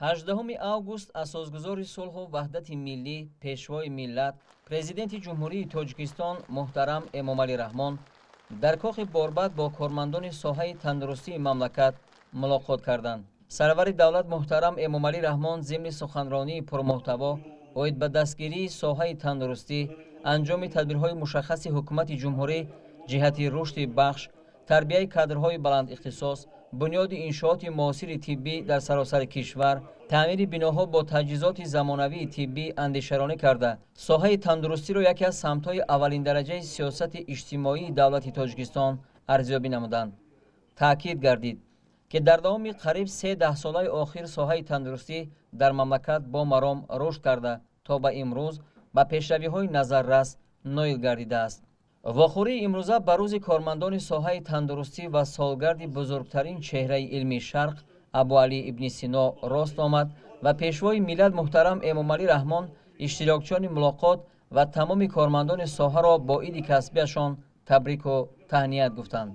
18 август асосгузори сулҳу ваҳдати миллӣ, пешвои миллат, президенти ҷумҳурии Тоҷикистон муҳтарам Эмомалӣ Раҳмон дар коғи Борбад бо кормандони соҳаи тандурустии мамлакат мулоқот карданд. Сарвари давлат муҳтарам Эмомалӣ Раҳмон зимни суханронии пурмуҳтаво оид ба дастгирии соҳаи тандурустӣ, анҷоми тадбирҳои мушаххаси ҳукумати ҷумҳурӣ ҷиҳати рушди бахш, тарбияи кадрҳои баландихтисос, бунёди иншооти муосири тиббӣ дар саросари кишвар, таъмири биноҳо бо таҷҳизоти замонавии тиббӣ андешаронӣ карда, соҳаи тандурустиро яке аз самтҳои аввалиндараҷаи сиёсати иҷтимоии давлати Тоҷикистон арзёбӣ намуданд. таъкид гардид, ки дар давоми қариб 3 даҳсолаи охир соҳаи тандурустӣ дар мамлакат бо маром рушд карда, то ба имрӯз ба пешравиҳои назаррас ноил гардидааст. вохӯрии имрӯза ба рӯзи кормандони соҳаи тандурустӣ ва солгарди бузургтарин чеҳраи илми Шарқ Абуалӣ ибни Сино рост омад ва пешвои миллат муҳтарам Эмомалӣ Раҳмон иштирокчиёни мулоқот ва тамоми кормандони соҳаро бо иди касбиашон табрику таҳният гуфтанд.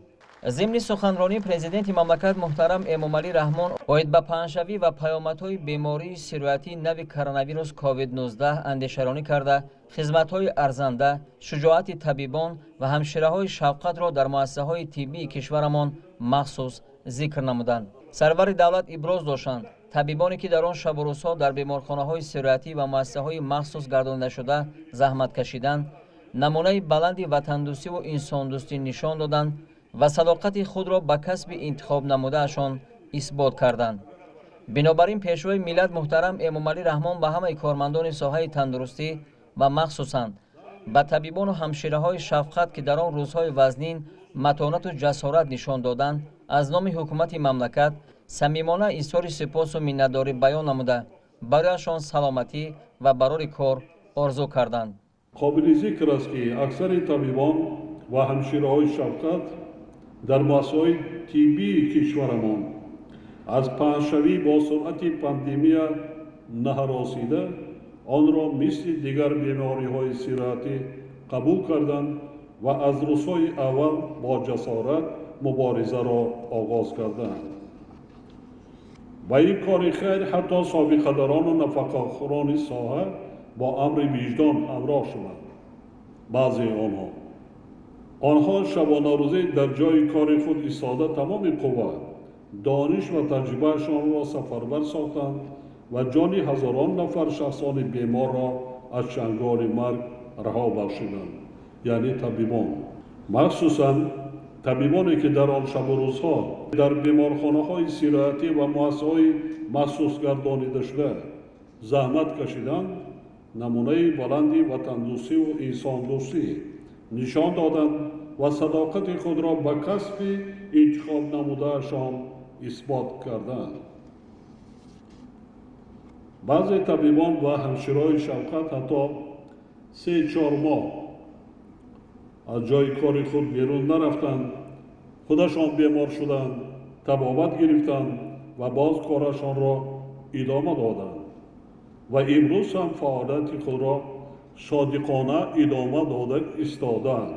зимни суханронӣ президенти мамлакат муҳтарам Эмомалӣ Раҳмон оид ба паҳншавӣ ва паёмадҳои бемории сироятии нави коронавирус COVID-19 андешаронӣ карда, хизматҳои арзанда, шуҷоати табибон ва ҳамшираҳои шафқатро дар муассисаҳои тиббии кишварамон махсус зикр намуданд. Сарвари давлат иброз доштанд, табибоне ки дар он шабу рӯзҳо дар беморхонаҳои сироятӣ ва муассисаҳои махсус гардонидашуда заҳмат кашиданд, намунаи баланди ватандӯстиву инсондӯстӣ нишон доданд ва садоқати худро ба касби интихоб намудаашон исбот карданд. бинобар ин пешвои миллат муҳтарам Эмомалӣ Раҳмон ба ҳамаи кормандони соҳаи тандурустӣ ва махсусан ба табибону ҳамшираҳои шафқат, ки дар он рӯзҳои вазнин матонату ҷасорат нишон доданд, аз номи ҳукумати мамлакат самимона изҳори сипосу миннатдорӣ баён намуда, барояшон саломатӣ ва барори кор орзу карданд. қобили зикр аст, ки аксари табибон ва ҳамшираҳои шафқат дар муассисаҳои тиббии кишварамон аз паҳншавӣ бо суръати пандемия наҳаросида онро мисли дигар бемориҳои сироятӣ қабул карданд ва аз рӯзҳои аввал бо ҷасорат муборизаро оғоз карданд. ба ин кори хайр ҳатто собиқадарону нафақахӯрони соҳа бо амри виҷдон ҳамроҳ шуданд. баъзеи онҳо шабонарӯзӣ дар ҷойи кори худ истода тамоми қувват, дониш ва таҷрибаашонро сафарбар сохтанд ва ҷони ҳазорон нафар шахсони беморро аз чанголи марг раҳо бахшиданд, яъне табибон. махсусан табибоне ки дар он шабу рӯзҳо дар беморхонаҳои сироятӣ ва муассисаҳои махсус гардонидашуда заҳмат кашиданд, намунаи баланди ватандӯстиву инсондӯстӣ нишон доданд ва садоқати худро ба касби интихоб намудаашон исбот карданд. баъзе табибон ва ҳамшираҳои шафқат ҳатто 3-4 моҳ аз ҷойи кори худ берун нарафтанд, худашон бемор шуданд, табобат гирифтанд ва боз корашонро идома доданд ва имрӯз ҳам фаъолияти худро шодиқона идома дода истодаанд.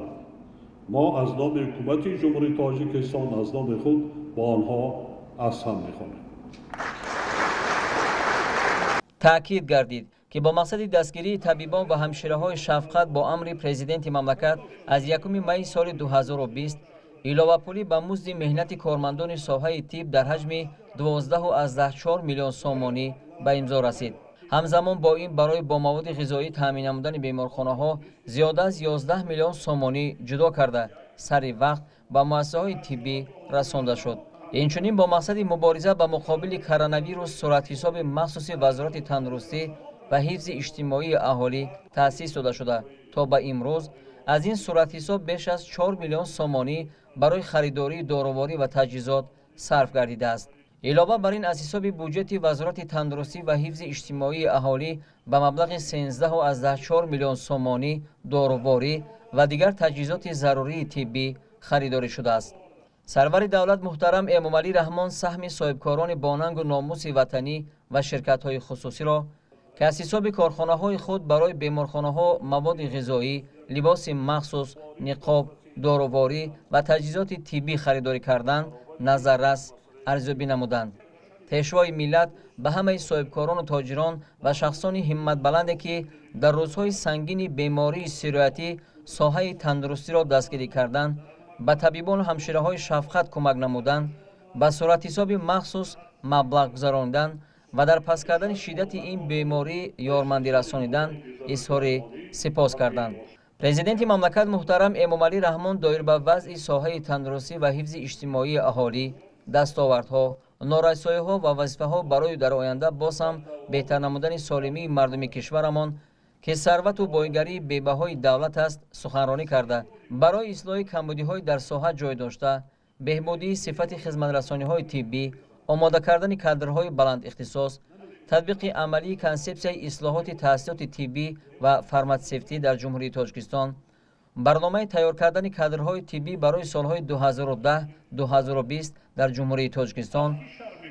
мо аз номи ҳукумати ҷумҳурии Тоҷикистон аз номи худ ба онҳо асҳам мехонем. таъкид гардид, ки бо мақсади дастгирии табибон ва ҳамшираҳои шафқат бо амри президенти мамлакат аз 1 майи соли 2020 иловапулӣ ба музди меҳнати кормандони соҳаи тиб дар ҳаҷми 12.4 миллион сомонӣ ба имзо расид. ҳамзамон бо ин барои бо маводи ғизоӣ таъмин намудани беморхонаҳо зиёда аз 11 миллион сомонӣ ҷудо карда сари вақт ба муассисаҳои тиббӣ расонда шуд. инчунин бо мақсади мубориза ба муқобили коронавирус суратҳисоби махсуси вазорати тандурустӣ ва ҳифзи иҷтимоии аҳолӣ таъсис дода шуда, то ба имрӯз аз ин суратҳисоб беш аз 4 миллион сомонӣ барои харидории дороворӣ ва таҷҳизот сарф гардидааст. илова бар ин аз ҳисоби буҷети вазорати тандурустӣ ва ҳифзи иҷтимоии аҳолӣ ба маблағи 13.4 миллион сомонӣ дороворӣ ва дигар таҷҳизоти зарурии тиббӣ харидорӣ шудааст. сарвари давлат муҳтарам Эмомалӣ Раҳмон саҳми соҳибкорони бонангу номуси ватанӣ ва ширкатҳои хусусиро, ки аз ҳисоби корхонаҳои худ барои беморхонаҳо маводи ғизоӣ, либоси махсус, ниқоб, дороворӣ ва таҷҳизоти тиббӣ харидорӣ карданд, назаррас арзёбӣ намуданд. пешвои миллат ба ҳамаи соҳибкорону тоҷирон ва шахсони ҳимматбаланде ки дар рӯзҳои сангини бемории сироятӣ соҳаи тандурустиро дастгирӣ карданд, ба табибону ҳамшираҳои шафқат кӯмак намуданд, ба суратҳисоби махсус маблағ гузаронидан ва дар паст кардани шиддати ин беморӣ ёрмандӣ расонидан изҳори сипос карданд. Президенти мамлакат муҳтарам Эмомалӣ Раҳмон доир ба вазъи соҳаи тандурустӣ ва ҳифзи иҷтимоии аҳолӣ, дастовардҳо, норасоиҳо ва вазифаҳо барои дар оянда боз ҳам беҳтар намудани солимии мардуми кишварамон, ки сарвату боигарии бебаҳои давлат аст, суханронӣ карда, барои ислоҳи камбудиҳои дар соҳа ҷой дошта, беҳбудии сифати хизматрасониҳои тиббӣ, омода кардани кадрҳои баландихтисос, татбиқи амалии консепсияи ислоҳоти таҳсилоти тиббӣ ва фарматсевтӣ дар Ҷумҳурии Тоҷикистон, барномаи тайёр кардани кадрҳои тиббӣ барои солҳои 2010-2020 дар Ҷумҳурии Тоҷикистон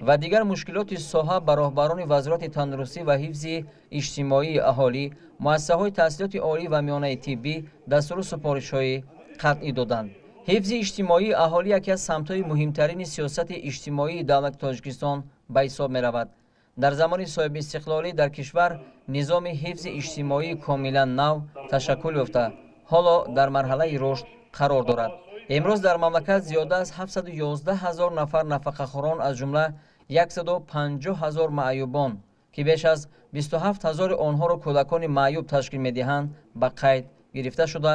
ва дигар мушкилоти соҳа ба роҳбарони Вазорати тандурустӣ ва ҳифзи иҷтимоии аҳолӣ, муассисаҳои таҳсилоти олӣ ва миёнаи тиббӣ дастуру супоришҳои қатъӣ доданд. ҳифзи иҷтимоии аҳолӣ яке аз самтҳои муҳимтарини сиёсати иҷтимоии давлати Тоҷикистон ба ҳисоб меравад. дар замони соҳибистиқлолӣ дар кишвар низоми ҳифзи иҷтимоии комилан нав ташаккул ёфта, ҳоло дар марҳалаи рушд қарор дорад. имрӯз дар мамлакат зиёда аз 711 000 нафар нафақахӯрон аз ҷумла 150 000 маъюбон, ки беш аз 27 000 онҳоро кӯдакони маъюб ташкил медиҳанд, ба қайд гирифта шуда,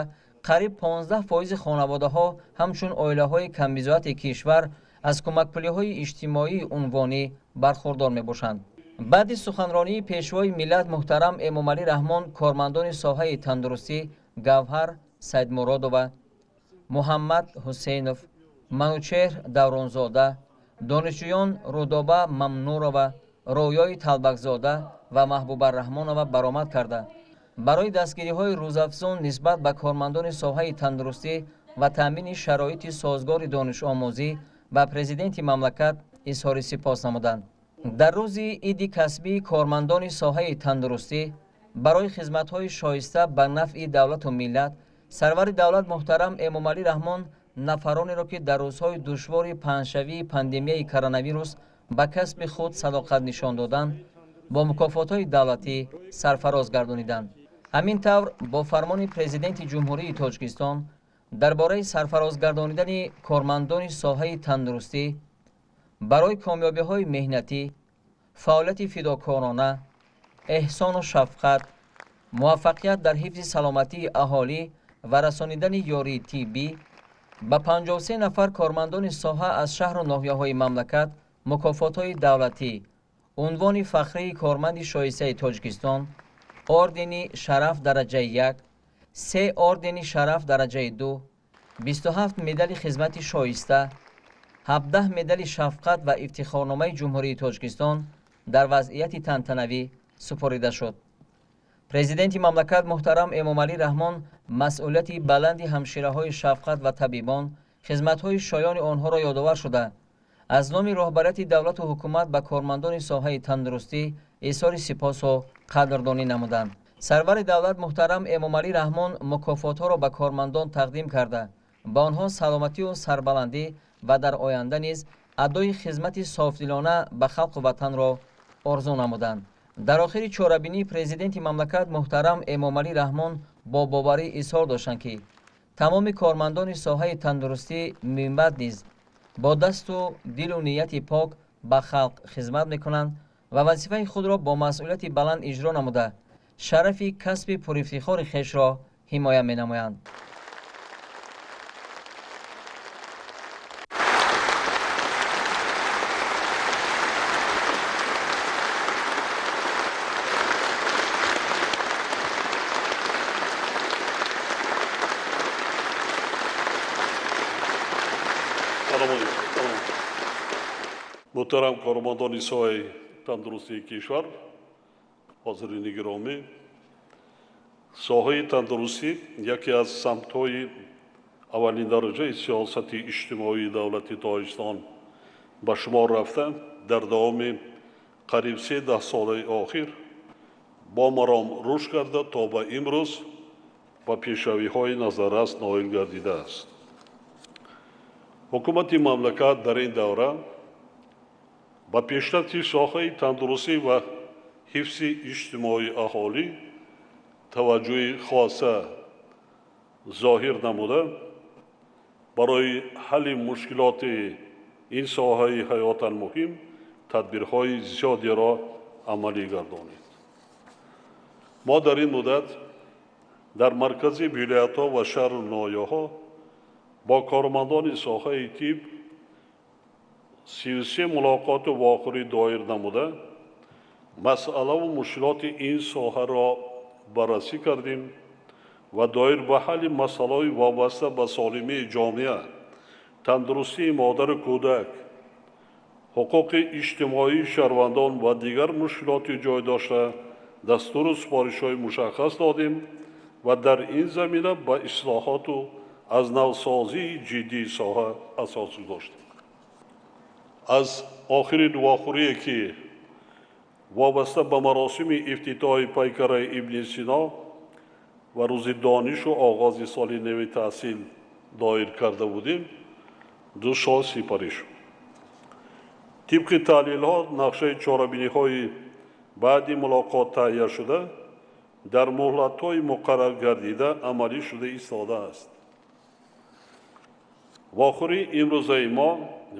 қариб 15% хонаводаҳо ҳамчун оилаҳои камбизоати кишвар аз кӯмакпулиҳои иҷтимоии унвонӣ бархурдор мебошанд. баъди суханронии пешвои миллат муҳтарам Эмомалӣ Раҳмон, кормандони соҳаи тандурустӣ Гавҳар Саидмуродова, Муҳаммад Ҳусейнов, Манучеҳр Давронзода, донишҷӯён Рудоба Мамнурова, Роёи Талбакзода ва Маҳбуба Раҳмонова баромад карда, барои дастгириҳои рӯзафзун нисбат ба кормандони соҳаи тандурустӣ ва таъмини шароити созгори донишомӯзӣ ба президенти мамлакат изҳори сипос намуданд. дар рӯзи иди касбии кормандони соҳаи тандурустӣ барои хизматҳои шоиста ба нафъи давлату миллат, сарвари давлат муҳтарам Эмомалӣ Раҳмон нафаронеро, ки дар рӯзҳои душвори паҳншавии пандемияи коронавирус ба касби худ садоқат нишон доданд, бо мукофотҳои давлатӣ сарфароз гардониданд. ҳамин тавр бо фармони президенти ҷумҳурии Тоҷикистон дар бораи сарфарозгардонидани кормандони соҳаи тандурустӣ барои комёбиҳои меҳнатӣ, фаъолияти фидокорона, эҳсону шафқат, муваффақият дар ҳифзи саломатии аҳолӣ ва расонидани ёрии тиббӣ ба 53 нафар кормандони соҳа аз шаҳру ноҳияҳои мамлакат мукофотҳои давлатӣ, унвони фахрии корманди шоистаи Тоҷикистон, ордени шараф дараҷаи 1, 3 ордени шараф дараҷаи 2, 27 медали хизмати шоиста, 17 медали шафқат ва ифтихорномаи Ҷумҳурии Тоҷикистон дар вазъияти тантанавӣ супорида шуд. президенти мамлакат муҳтарам Эмомалӣ Раҳмон масъулияти баланди ҳамшираҳои шафқат ва табибон, хизматҳои шоёни онҳоро ёдовар шуда, аз номи роҳбарияти давлату ҳукумат ба кормандони соҳаи тандурустӣ изҳори сипосу қадрдонӣ намуданд. сарвари давлат муҳтарам Эмомалӣ Раҳмон мукофотҳоро ба кормандон тақдим карда, ба онҳо саломатию сарбаландӣ ва дар оянда низ адои хизмати софдилона ба халқу ватанро орзу намуданд. дар охири чорабинии президенти мамлакат муҳтарам Эмомалӣ Раҳмон бо боварӣ изҳор доштанд, ки тамоми кормандони соҳаи тандурустӣ минбаъд низ бо дасту дилу нияти пок ба халқ хизмат мекунанд ва вазифаи худро бо масъулияти баланд иҷро намуда, шарафи касби пурифтихори хешро ҳимоя менамоянд. муҳтарам кормандони соҳаи тандурустии кишвар, ҳозирини гиромӣ, соҳаи тандурустӣ яке аз самтҳои аввалиндараҷаи сиёсати иҷтимоии давлати Тоҷикистон ба шумор рафта, дар давоми қариб 13 солаи охир бо маром рушд карда то ба имрӯз ба пешравиҳои назаррас ноил гардидааст. ҳукумати мамлакат дар ин давра ба пешрафти соҳаи тандурустӣ ва ҳифзи иҷтимоии аҳолӣ таваҷҷӯҳи хоса зоҳир намуда, барои ҳалли мушкилоти ин соҳаи ҳаётан муҳим тадбирҳои зиёдеро амалӣ гардонид. мо дар ин муддат дар маркази вилоятҳо ва шаҳру ноҳияҳо бо кормандони соҳаи тиб 33 мулоқоту вохӯрӣ доир намуда, масъалаву мушкилоти ин соҳаро баррасӣ кардем ва доир ба ҳалли масъалаҳои вобаста ба солимии ҷомеа, тандурустии модару кӯдак, ҳуқуқи иҷтимоии шаҳрвандон ва дигар мушкилоти ҷойдошта дастуру супоришҳои мушаххас додем ва дар ин замина ба ислоҳоту азнавсозии ҷиддии соҳа асос гузоштем. аз охирин вохӯрие ки вобаста ба маросими ифтитоҳи пайкараи Ибни Сино ва рӯзи донишу оғози соли нави таҳсил доир карда будем, ду сол сипарӣ шуд. тибқи таҳлилҳо, нақшаи чорабиниҳои баъди мулоқот таҳия шуда, дар муҳлатҳои муқаррар гардида амалӣ шуда истодааст. вохӯрии имрӯзаи мо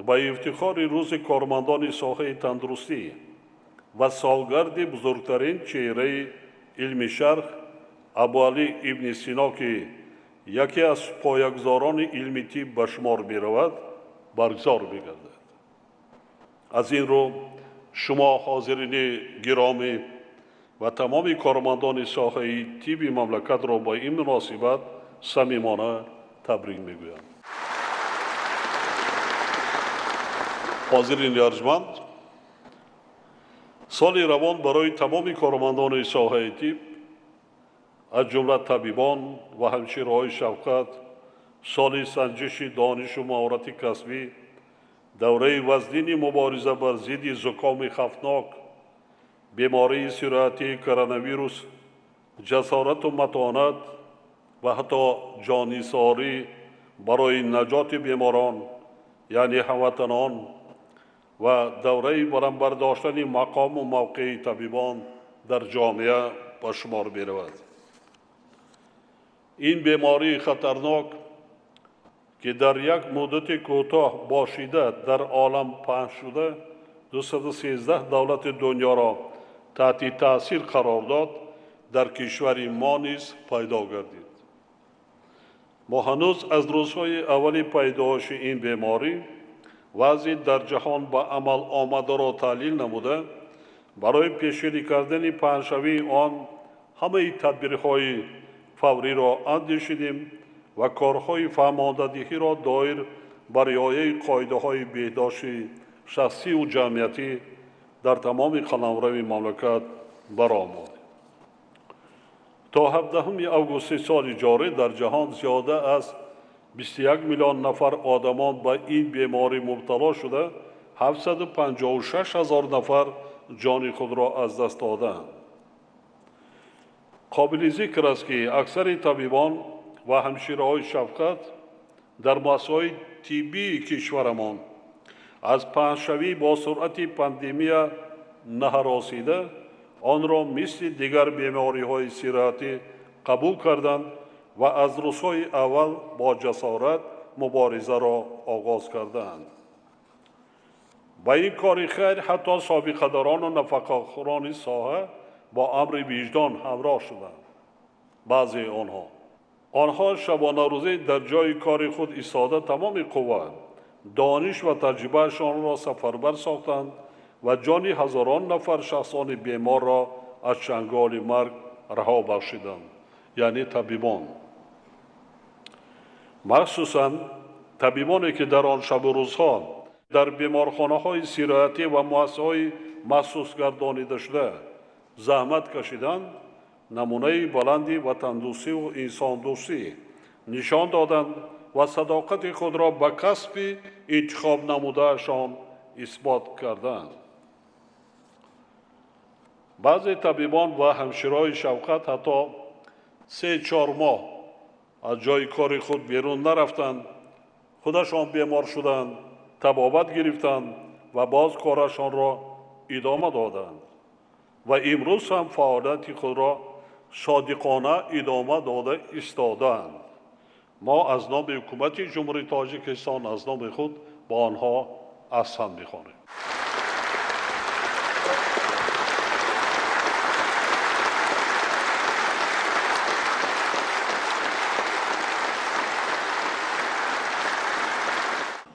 ба ифтихори рӯзи кормандони соҳаи тандурустӣ ва солгарди бузургтарин чеҳраи илми шарқ Абуалӣ ибни Сино, ки яке аз поягзорони илми тиб ба шумор меравад, баргзор мегардад. аз ин рӯ шумо ҳозирини гиромӣ ва тамоми кормандони соҳаи тиби мамлакатро ба ин муносибат самимона табрик мегӯям. ҳозирини арҷманд, соли равон барои тамоми кормандони соҳаи тиб аз ҷумла табибон ва ҳамшираҳои шафқат соли санҷиши донишу маҳорати касбӣ, давраи вазнини мубориза бар зидди зукоми хавфнок, бемории сироятии коронавирус, ҷасорату матонат ва ҳатто ҷонисорӣ барои наҷоти беморон, яъне ҳамватанон, ва давраи баландбардоштани мақому мавқеи табибон дар ҷомеа ба шумор меравад. ин бемории хатарнок, ки дар як муддати кӯтоҳ бошида дар олам паҳн шуда 213 давлати дунёро таҳти таъсир қарор дод, дар кишвари мо низ пайдо гардид. мо ҳанӯз аз рӯзҳои аввали пайдоиши ин беморӣ вазъи дар ҷаҳон ба амал омадаро таҳлил намуда, барои пешбинӣ кардани паҳншавии он ҳамаи тадбирҳои фавриро андешидем ва корҳои фаҳмондадиҳиро доир ба риояи қоидаҳои беҳдошти шахсиву ҷамъиятӣ дар тамоми қаламрави мамлакат баромадем. то 17 августи соли ҷорӣ дар ҷаҳон зиёда аз 21 миллион нафар одамон ба ин беморӣ мубтало шуда, 756 000 нафар ҷони худро аз даст доданд. қобили зикр аст, ки аксари табибон ва ҳамшираҳои шафқат дар муассисаҳои тиббии кишварамон аз паҳншавӣ бо суръати пандемия наҳаросида, онро мисли дигар бемориҳои сироятӣ қабул карданд ва аз рӯзҳои аввал бо ҷасорат муборизаро оғоз карданд. ба ин кори хайр ҳатто собиқадарону нафақахӯрони соҳа бо амри виҷдон ҳамроҳ шуданд. баъзеи онҳо шабонарӯзӣ дар ҷойи кори худ истода тамоми қувва, дониш ва таҷрибаашонро сафарбар сохтанд ва ҷони ҳазорон нафар шахсони беморро аз чанголи марг раҳо бахшиданд, яъне табибон. махсусан табибоне, ки дар он шабу рӯзҳо дар беморхонаҳои сироятӣ ва муассисаҳои махсус гардонидашуда заҳмат кашиданд, намунаи баланди ватандӯстиву инсондӯстӣ нишон доданд ва садоқати худро ба касби интихоб намудаашон исбот карданд. баъзе табибон ва ҳамшираҳои шафқат ҳатто 3-4 моҳ аз ҷойи кори худ берун нарафтанд, худашон бемор шуданд, табобат гирифтанд و باز کارشان را ادامه دادند و امروز هم فعالیت خود را صادقانه ادامه داده ایستادند. ما از نام حکومت جمهوری تاجیکستان از نام خود با آنها احسان می‌خوانیم.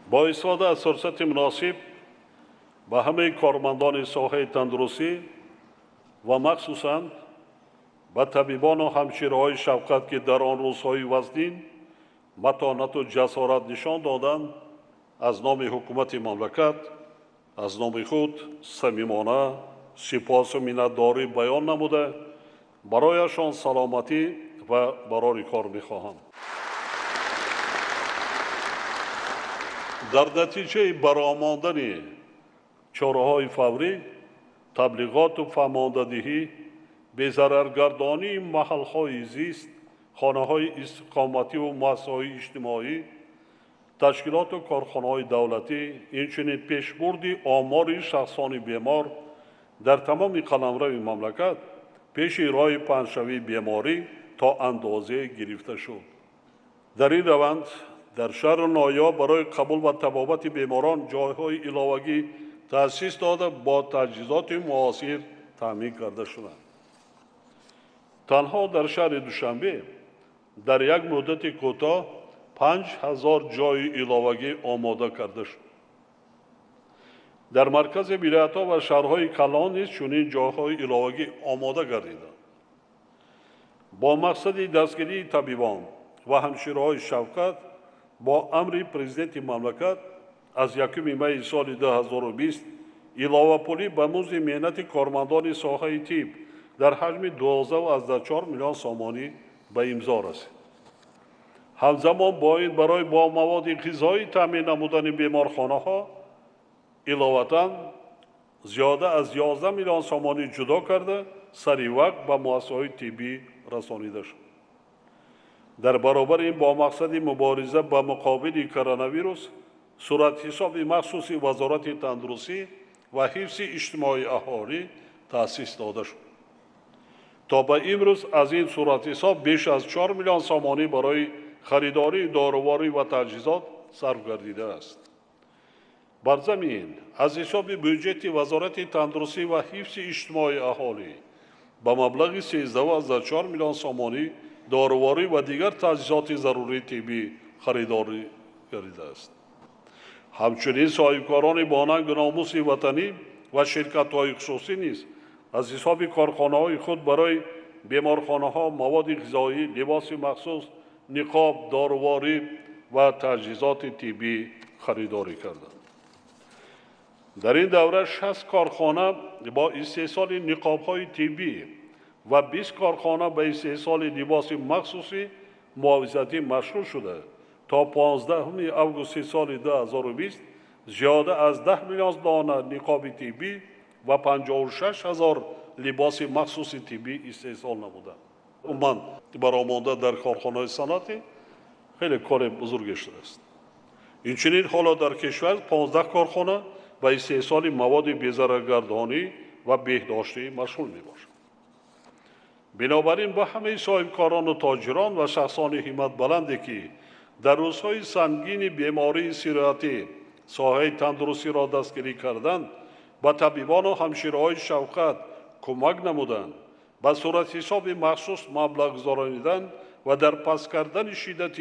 با استفاده از فرصت مناسب به همه کارمندان ساحه تندرستی و مخصوصاً به طبیبان و همشیره‌های شفقت که در آن روزهای وزنین متانت و جسارت نشان دادند، از نام حکومت مملکت از نام خود صمیمانه سپاس و منتداری بیان نموده برایشان سلامتی و برای کار می‌خواهم. در نتیجه برآمدن چاره‌های فوری، تبلیغات و فهماندهی، بی‌ضررگردانی محل‌های زیست، خانه‌های استقامتی و مؤسسه‌های اجتماعی، تشکیلات و کارخانه‌های دولتی، اینچنین پیشبرد آمار شخصان بیمار در تمام قلمرو مملکت پیش راه پنجشوی بیماری تا اندازه گرفته شد. در این روند در شهر نایاب برای قبول و طبابت بیماران جایهای علاوگی تأسیس داده با تجهیزات معاصر تامین کرده شدند. تنها در شهر دوشنبه در یک مدت کوتاه 5000 جای علاوگی آماده کرده شد. در مرکز ولایت‌ها و شهرهای کلان نیز چنین جایهای علاوگی آماده گردیدند. با مقصد دستگیری طبیبان و همشیره‌های شفقت با امر پرزیدنت مملکت از 1 می سال 2020 علاوه پولی به مزد مهنت کارمندان ساحه طب در حجم 12.4 میلیون سامانی به امضا رسید. همزمان با این برای با مواد غذایی تامین نمودن بیمارخانه‌ها علاوه‌اً زیاده از 11 میلیون سامانی جدا کرده سری وقت به مؤسسه‌های طبی رسانیده شد. در برابر این با مقصد مبارزه با مقابل کرونا ویروس صورت حساب مخصوص وزارت تندرستی و حفظ اجتماعی اهالی تأسیس داده شد. تا به امروز از این صورت حساب بیش از 4 میلیون سامانی برای خریداری دارواری و تجهیزات صرف گردیده است. بر ضمن از حساب بودجه وزارت تندرستی و حفظ اجتماعی اهالی به مبلغ 13.4 میلیون سامانی دارواری و دیگر تجهیزات ضروری طبی خریداری گردیده است. همچنین صاحبکاران بانک ناموس وطنی و شرکت‌های خصوصی نیز از حساب کارخانه‌های خود برای بیمارخانه‌ها مواد غذایی، لباس مخصوص، نقاب، دارواری و تجهیزات طبی خریداری کردند. در این دوره 60 کارخانه با استحصال نقاب‌های طبی و 20 کارخانه به استحصال لباس مخصوصی معاوضتی مشروع شده. تا 15 اوگوست سال 2020 زیاده از 10 میلیون دانه نقاب طبی و 56,000 لباس مخصوص طبی استحصال نمودند. من برآمده در کارخانه‌های صنعتی خیلی کار بزرگی شده است. اینچنین حالا در کشور 15 کارخانه به استحصال مواد بی‌ضررگردانی و بهداشتی مشغول میباشد. بنابراین با همه صاحبکاران و تاجران و شخصان همت بلندی که در روزهای سنگین بیماری سیرتی ساحه تندرستی را دستگیری کردند، با طبیبان و همشیره‌های شفقت کمک نمودند، به صورت حساب مخصوص مبلغ گذارانیدند و در پس کردن شدت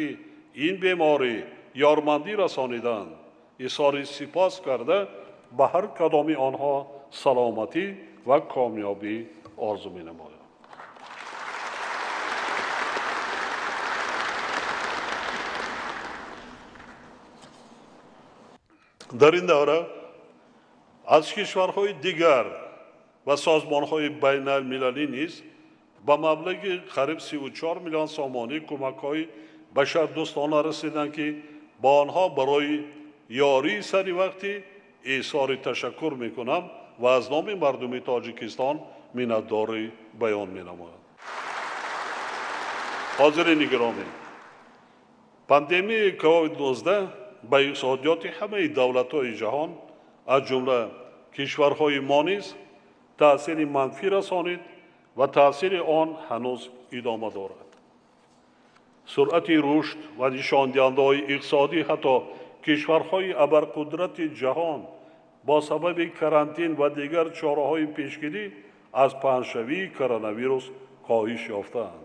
این بیماری یارمندی رسانیدند. اظهار سپاس کرده به هر کدام آنها سلامتی و کامیابی آرزو می‌نمایم. در این دوره از کشورهای دیگر و سازمانهای بین المللی نیز با مبلغ قریب 34 میلیون سامانی کمک‌های بشردوستانه رسیدند که با آنها برای یاری سری وقتی اظهار تشکر میکنم و از نام مردم تاجیکستان منتداری بیان مینمایم. حاضرین گرامی، پاندمی کووید 19 به اقتصادیات همه دولت‌های جهان аз ҷумла кишварҳои мо низ таъсири манфӣ расонид ва таъсири он ҳанӯз идома дорад. суръати рушд ва нишондиҳандаҳои иқтисодӣ ҳатто кишварҳои абарқудрати ҷаҳон бо сабаби карантин ва дигар чораҳои пешгирӣ аз паҳншавии коронавирус коҳиш ёфтаанд.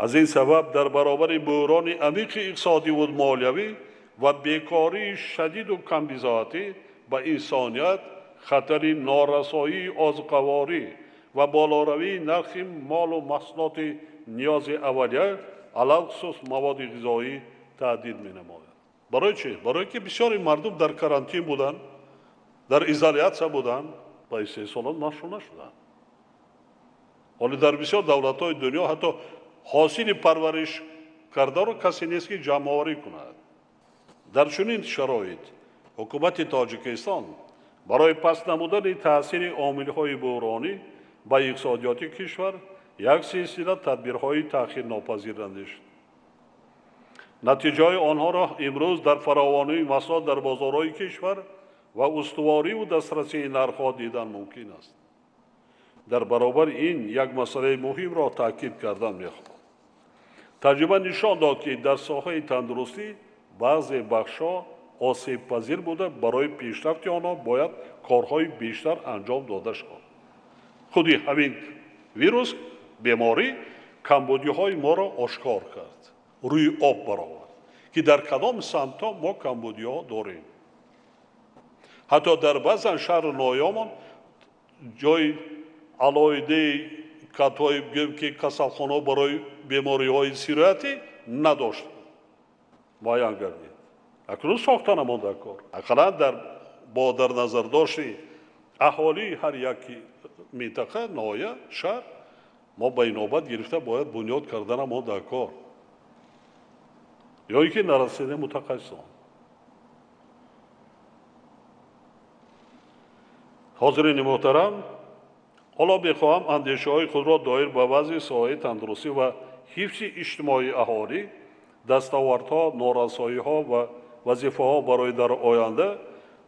аз ин сабаб дар баробари буҳрони амиқи иқтисодиву молиявӣ ва бекории шадиду камбизоатӣ ба инсоният хатари норасоии озуқаворӣ ва болоравии нархи молу маҳсулоти ниёзи аввалия алахусус маводи ғизоӣ таҳдид менамояд. барои чӣ? барое ки бисёри мардум дар карантин буданд, дар изолятсия буданд ва истеҳсолот машғул нашуданд. ҳоле дар бисёр давлатҳои дунё ҳатто ҳосили парвариш кардаро касе нест ки ҷамъоварӣ кунад. дар чунин шароит ҳукумати тоҷикистон барои паст намудани таъсири омилҳои буҳронӣ ба иқтисодиёти кишвар як силсила тадбирҳои таъхирнопазир андешт. натиҷаҳои онҳоро имрӯз дар фаровонии маҳсулот дар бозорҳои кишвар ва устувориву дастрасии нархҳо дидан мумкин аст. дар баробари ин як масъалаи муҳимро таъкид кардан мехоҳам. таҷриба нишон дод, ки дар соҳаи тандурустӣ баъзе бахшҳо осебпазир буда барои пешрафти онҳо бояд корҳои бештар анҷом дода шавад. худи ҳамин вирус беморӣ камбудиҳои моро ошкор кард, рӯи об баровард, ки дар кадом самтҳо мо камбудиҳо дорем. ҳатто дар баъзан шаҳру ноҳиёмон ҷои алоҳидаи катҳои ки касалхонаҳо барои бемориҳои сироятӣ надошт муайян гардид. акнун сохта намонда кор. ақаллан бо дар назардошти аҳолии ҳар яки минтақа, ноҳия, шаҳр, мо ба инобат гирифта бояд бунёд карда намонда кор. ё ин ки нарасида мутахассисон. ҳозирини муҳтарам, ҳоло мехоҳам андешаҳои худро доир ба вазъи соҳаи тандурустӣ ва ҳифзи иҷтимоии аҳолӣ, дастовардҳо, норасоиҳо ва вазифаҳо барои дар оянда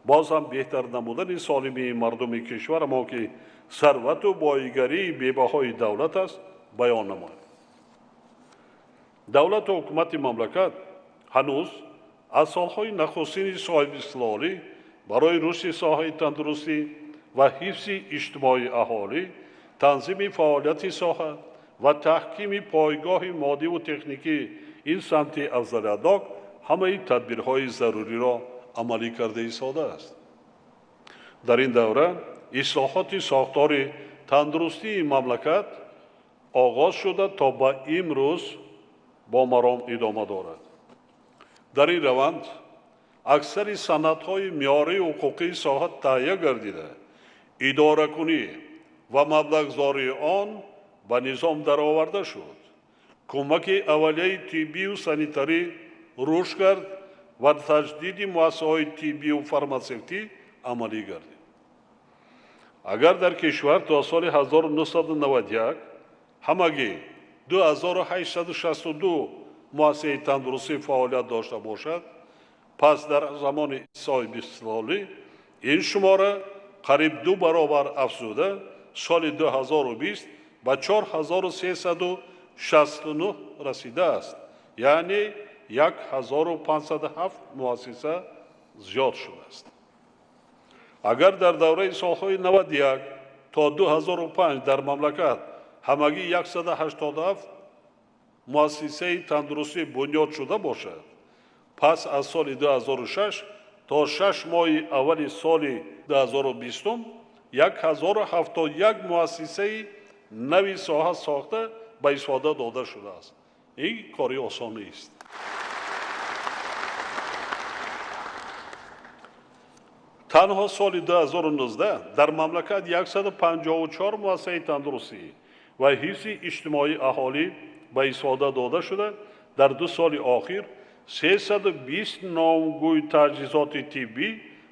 боз ҳам беҳтар намудани солимии мардуми кишварамо ки сарвату боигарии бебаҳои давлат аст, баён намоям. давлату ҳукумати мамлакат ҳанӯз аз солҳои нахустини соҳибистиқлолӣ барои рушди соҳаи тандурустӣ ва ҳифзи иҷтимоии аҳолӣ, танзими фаъолияти соҳа ва таҳкими пойгоҳи моддиву техникии ин самти афзалиятнок ҳамаи тадбирҳои заруриро амалӣ карда истодааст. дар ин давра ислоҳоти сохтори тандурустии мамлакат оғоз шуда то ба имрӯз бо маром идома дорад. дар ин раванд аксари санадҳои меъёрии ҳуқуқии соҳа таҳия гардида, идоракунӣ ва маблағзории он ба низом дароварда шуд. кӯмаки аввалияи тиббию санитарӣ рушд кард ва таҷдиди муассисаҳои тиббию фарматсевтӣ амалӣ гардид. агар дар кишвар то соли 1991 ҳамагӣ 2862 муассисаи тандурустӣ фаъолият дошта бошад, пас дар замони соҳибистиқлолӣ ин шумора қариб 2 баробар афзуда соли 2020 ба 4369 расидааст, яъне 1507 муассиса зиёд шудааст. агар дар давраи солҳои 91 то 2005 дар мамлакат ҳамагӣ 187 муассисаи тандурустӣ бунёд шуда бошад, пас аз соли 2006 то 6 моҳи аввали соли 2020 1071 муассисаи нави соҳа сохта ба истифода дода шудааст. ин кори осон нест. танҳо соли 2019 дар мамлакат 154 муассисаи тандурустӣ ва ҳифзи иҷтимоии аҳолӣ ба истифода дода шуда, дар 2 соли охир 320 номгӯи таҷҳизоти тиббӣ,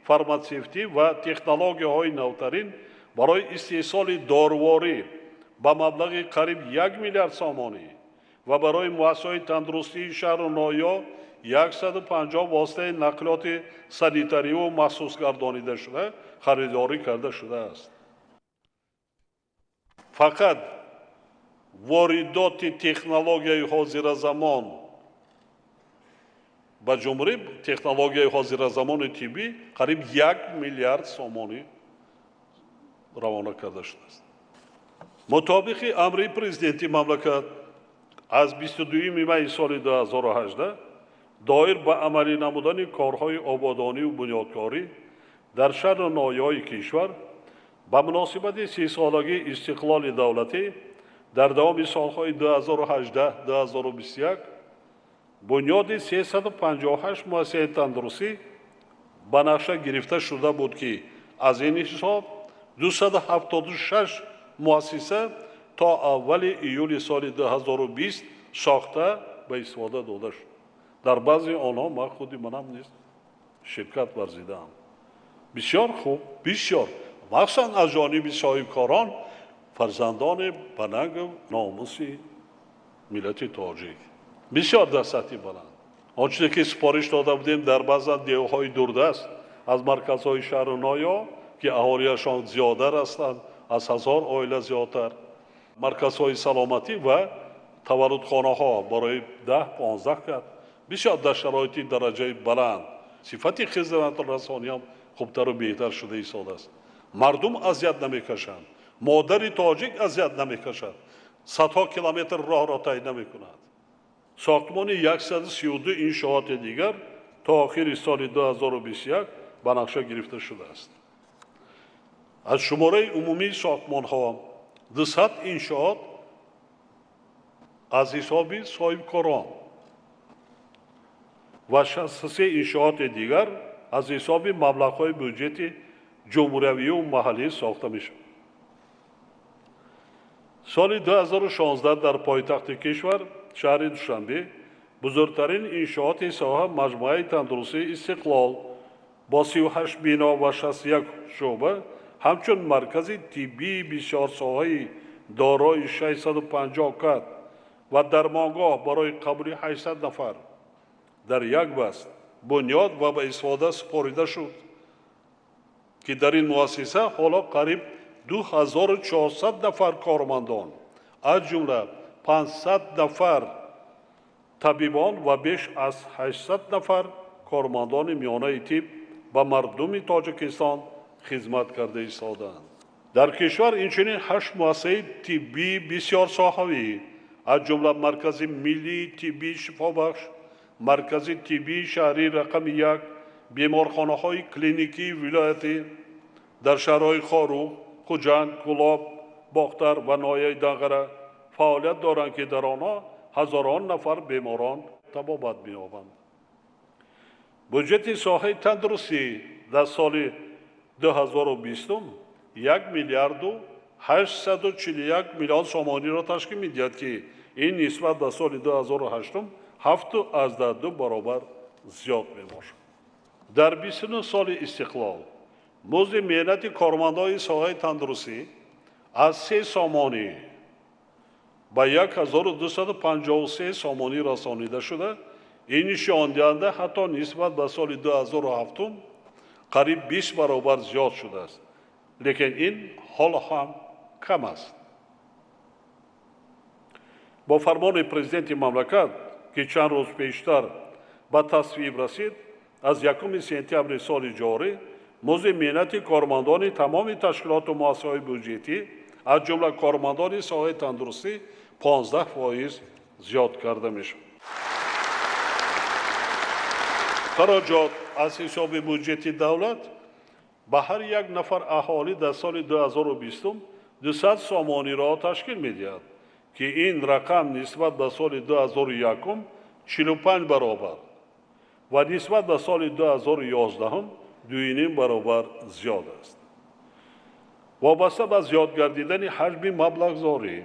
фарматсевтӣ ва технологияҳои навтарин барои истеҳсоли доруворӣ ба маблағи қариб 1 миллиард сомонӣ ва барои муассисаҳои тандурустии шаҳру ноҳиё 150 واسطه نقلیات سانیتاری و مخصوص گردانیده شده خریداری کرده شده است. فقط واردات تکنولوژی حاضر زمان با جمله تکنولوژی حاضر زمان طبی قریب 1 میلیارد سومانی روانه کرده شده است. مطابق امر پرزیدنت مملکت از 22 می سال 2018 دایر به عملی نمودن کارهای آبادانی و بنیادکاری در شهر نایای کشور به مناسبت 30 سالگی استقلال دولتی در دوام سالهای 2018-2021 بنیاد 358 مؤسسه تندرستی به نقشه گرفته شده بود که از این حساب 276 مؤسسه تا اول ایول سال 2020 ساخته به استفاده داده شد. در بعضی آنها من خودی منم نیست شرکت ورزیدم. بسیار خوب، بسیار مخصوصا از جانب صاحبکاران فرزندان بنگ و ناموسی ملت تاجیک بسیار دستی بلند. آنچه که سپارش داده بودیم در بعض دیوهای دوردست از مرکزهای شهر نایا که اهالیشان زیادتر هستند از 1000 عائله زیادتر، مرکزهای سلامتی و تولدخانه ها برای 10-15 کرد بسیار در شرایط درجه بلند. صفت خدمت رسانی هم خوبتر و بهتر شده ایستاده است. مردم اذیت نمیکشند، مادر تاجیک اذیت نمیکشد، صدها کیلومتر راه را طی نمیکند. ساختمان 132 انشاءات دیگر تا آخر سال 2021 به نقشه گرفته شده است. از شماره عمومی ساختمان ها 200 انشاءات از حساب صاحبکاران و 63 انشاءات دیگر از حساب مبلغ‌های بودجه جمهوری و محلی ساخته میشد. سال 2016 در پایتخت کشور شهر دوشنبه بزرگترین انشاءات ساحه مجموعه تندرستی استقلال با 38 بنا و 61 شعبه همچون مرکز طبی بسیار ساحه‌ای دارای 650 کت و درمانگاه برای قبول 800 نفر در یک بست بنیاد و به استفاده سپاریده شد که در این مؤسسه حالا قریب 2400 نفر کارمندان از جمله 500 نفر طبیبان و بیش از 800 نفر کارمندان میانه طب به مردم تاجیکستان خدمت کرده ایستادند. در کشور اینچنین 8 مؤسسه طبی بسیار ساحوی از جمله مرکز ملی طبی شفابخش، مرکز طبی شهری رقم 1، بیمارخانه های کلینیکی ولایتی در شهرهای خاروق، خوجند، کلاب، باختر و نایه دنقره فعالیت دارند که در آنها هزاران نفر بیماران طبابت می‌یابند. بودجه ساحه تندرستی در سال 2020 1 میلیارد و 841 میلیون سومانی را تشکیل می‌دهد که این نسبت به سال 2008 7.2 برابر زیاد می‌باشد. در 29 سال استقلال مزد مهنت کارمندان ساحه تندرستی از 3 سومانی به 1253 سومانی رسانیده شده. این نشان دهنده حتی نسبت به سال 2007 قریب 20 برابر زیاد شده است. لیکن این حال هم کم است. با فرمان پرزیدنت مملکت که چند روز پیشتر به تصویب رسید، از 1 سپتامبر سال جاری مزد مهنت کارمندان تمام تشکیلات و مؤسسه‌های بودجه‌ای از جمله کارمندان ساحه تندرستی 15% زیاد کرده میشد. خراجات از حساب بودجه دولت به هر یک نفر اهالی در سال 2020 200 سومانی را تشکیل می‌دهد که این رقم نسبت به سال 2001 45 برابر و نسبت به سال 2011 2.5 برابر زیاد است. وابسته به زیاد گردیدن حجم مبلغ‌زاری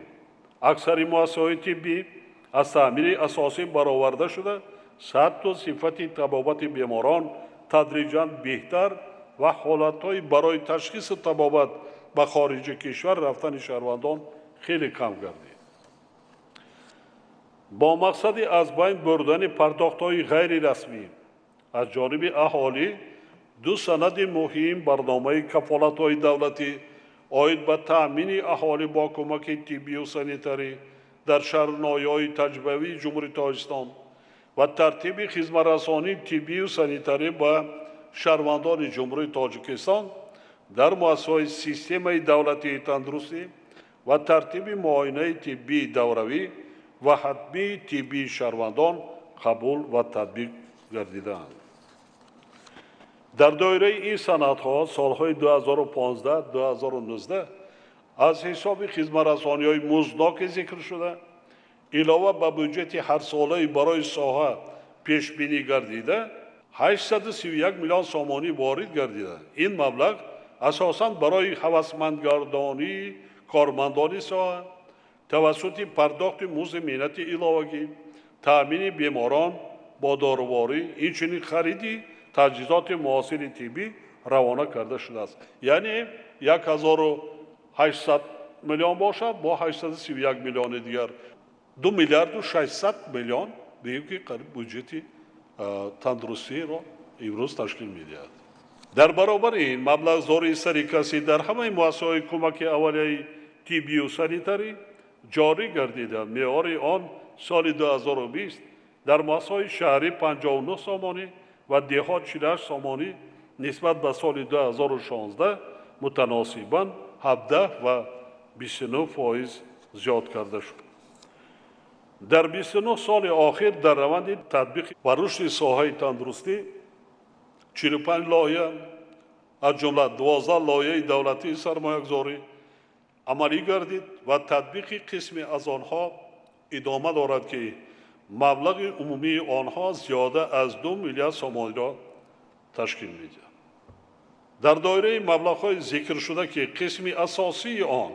اکثر مؤسسه‌های طبی از تعمیر اساسی برآورده شده سطح و صفت طبابت بیماران تدریجاً بهتر و حالت‌های برای تشخیص طبابت به خارج کشور رفتن شهروندان خیلی کم گردید. با مقصد از بین بردن پرداخت‌های غیر رسمی از جانب اهالی دو سند مهم برنامه کفالت‌های دولتی آید به تأمین اهالی با کمک طبی و سانیتری در شهرنامه‌های تجربوی جمهوری تاجیکستان و ترتیب خدمت‌رسانی طبی و سانیتری به شهروندان جمهوری تاجیکستان در مؤسسه‌های سیستم دولتی تندرستی و ترتیب معاینه طبی دوروی و حتمی طبی شهروندان قبول و تطبیق گردیدند. در دایره این سندها سالهای 2015-2019 از حساب خدمت‌رسانی‌های مزداک ذکر شده علاوه به بودجت هر ساله برای ساحه پیش بینی گردیده 831 میلیون سامانی وارد گردیده. این مبلغ اساساً برای هوسمندگردانی کارمندان ساحه توسط پرداخت مزد مهنت علاوگی، تأمین بیماران با داروواری، اینچنین خریدی تجهیزات معاصر طبی روانه کرده شده است. یعنی 1800 میلیون باشد با 831 میلیون دیگر 2 میلیارد و 600 میلیون بگیم که قریب بودجت تندرستی را امروز تشکیل می‌دهد. در برابر این مبلغ زوری سری کسی در همه مؤسسه‌های کمک اولیه طبی و سانیتری جاری گردیده. معیار آن سال 2020 در مؤسسه‌های شهری 59 سامانی و دهات 48 سامانی نسبت به سال 2016 متناسباً 17 و 29% زیاد کرده شد. در 29 سال آخر در روند تطبیق و رشد ساحه تندرستی 45 لایحه از جمله 12 لایحه دولتی سرمایه‌گذاری عملی گردید و تطبیق قسمی از آنها ادامه دارد که مبلغ عمومی آنها زیاده از 2 میلیارد سامانی را تشکیل می‌دهد. در دایره مبلغ‌های ذکر شده که قسمی اساسی آن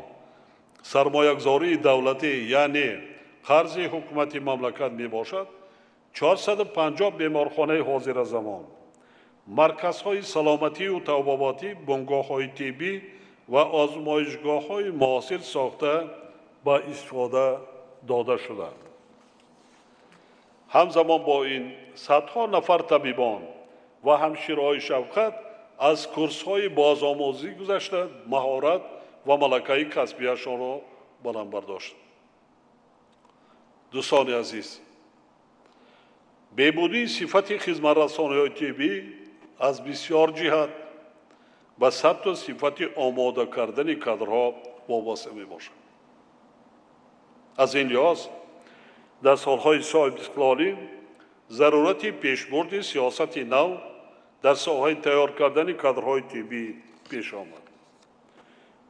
سرمایه‌گذاری دولتی یعنی قرض حکومت مملکت میباشد 450 بیمارخانه حاضر زمان، مرکزهای سلامتی و طبابتی، بنگاه‌های طبی و آزمایشگاه‌های معاصر ساخته با استفاده داده شده. همزمان با این صدها نفر طبیبان و همشیرهای شفقت از کورس‌های بازآموزی گذشته مهارت و ملکه کسبیشان را بلند برداشت. دوستان عزیز، بهبودی صفت خدمت‌رسانی‌های طبی از بسیار جهت به ثبت و صفت آماده کردن کادرها وابسته میباشد. از این لحاظ در سالهای صاحب استقلالی ضرورت پیشبرد سیاست نو در ساحه تیار کردن کادرهای طبی پیش آمد.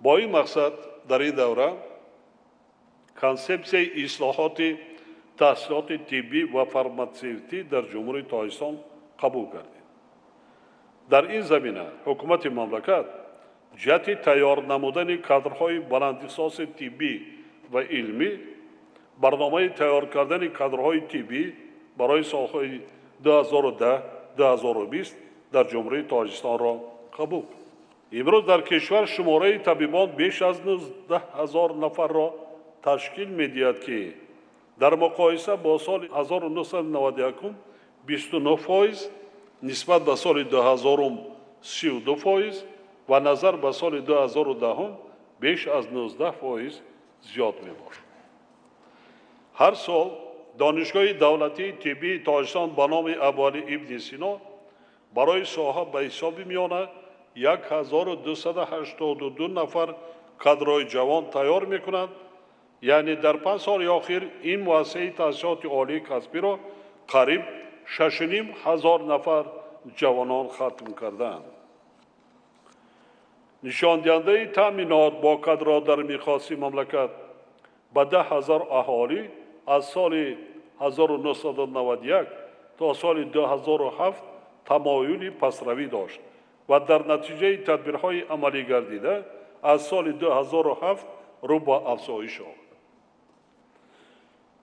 با این مقصد در این دوره کنسپسیای اصلاحات تحصیلات طبی و فارماسیوتی در جمهوری تاجیکستان قبول گردید. در این زمینه حکومت مملکت جهت تیار نمودن کادرهای بلند اختصاص طبی و علمی برنامه تیار کردن کادرهای طبی برای سالهای 2010-2020 در جمهوری تاجیکستان را قبول کرد. امروز در کشور شماره طبیبان بیش از 19,000 نفر را تشکیل می‌دهد که در مقایسه با سال 1991 29% نسبت به سال 2000 32% و نظر به سال 2010 بیش از 19% زیاد می‌باشد. هر سال دانشگاه دولتی طبی تاجیکستان به نام ابوعلی ابن سینا برای ساحه به حساب میانه 1282 نفر کادرهای جوان تیار می‌کند. یعنی در 5 سال اخیر این مؤسسه تحصیلات عالی کسبی را قریب 6,500 نفر جوانان ختم کردند. نشان دهنده تامینات با کادرها در میقات مملکت به 10,000 اهالی از سال 1991 تا سال 2007 تمایلی پسروی داشت و در نتیجه تدبیرهای عملی گردیده از سال 2007 رو به افزایش آمد.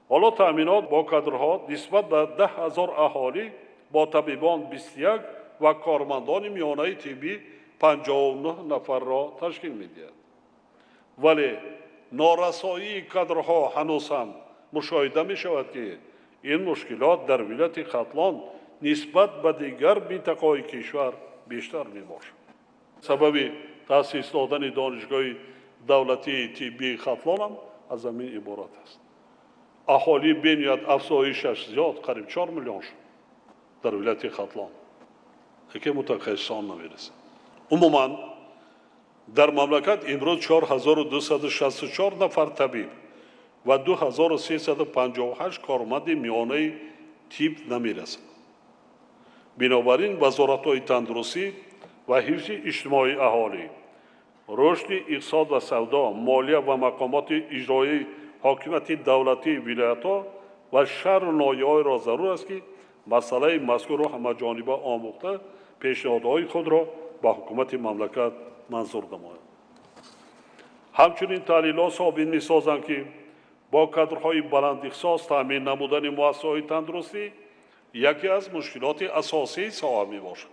حالا تأمینات با کادرها نسبت به 10,000 اهالی با طبیبان 21 و کارمندان میانه طبی 59 نفر را تشکیل می‌دهد. ولی نارسایی کادرها هنوز هم مشاهده می شود که این مشکلات در ولایت ختلان نسبت به دیگر منطقه‌های کشور بیشتر می باشد. سبب تأسیس دادن دانشگاه دولتی طبی ختلان هم از همین عبارت است. اهالی بنیاد افزایشش زیاد قریب 4 میلیون شد در ولایت ختلان که متخصصان نمیرسه. عموما در مملکت امروز 4264 نفر طبیب و 2358 کارمند میانه طب نمیرسند. بنابراین وزارت‌های تندرستی و حفظ اجتماعی اهالی، رشد اقتصاد و سودا، مالیه و مقامات اجرایی حاکمیت دولتی ولایت‌ها و شهر و ناحیه‌های را ضرور است که مسئله مذکور را همه‌جانبه آموخته پیشنهادهای خود را به حکومت مملکت منظور نماید. همچنین تحلیل‌ها ثابت می‌سازند که با کادرهای بلند اختصاص تامین نمودن مؤسسه‌های تندرستی یکی از مشکلات اساسی ساحه میباشد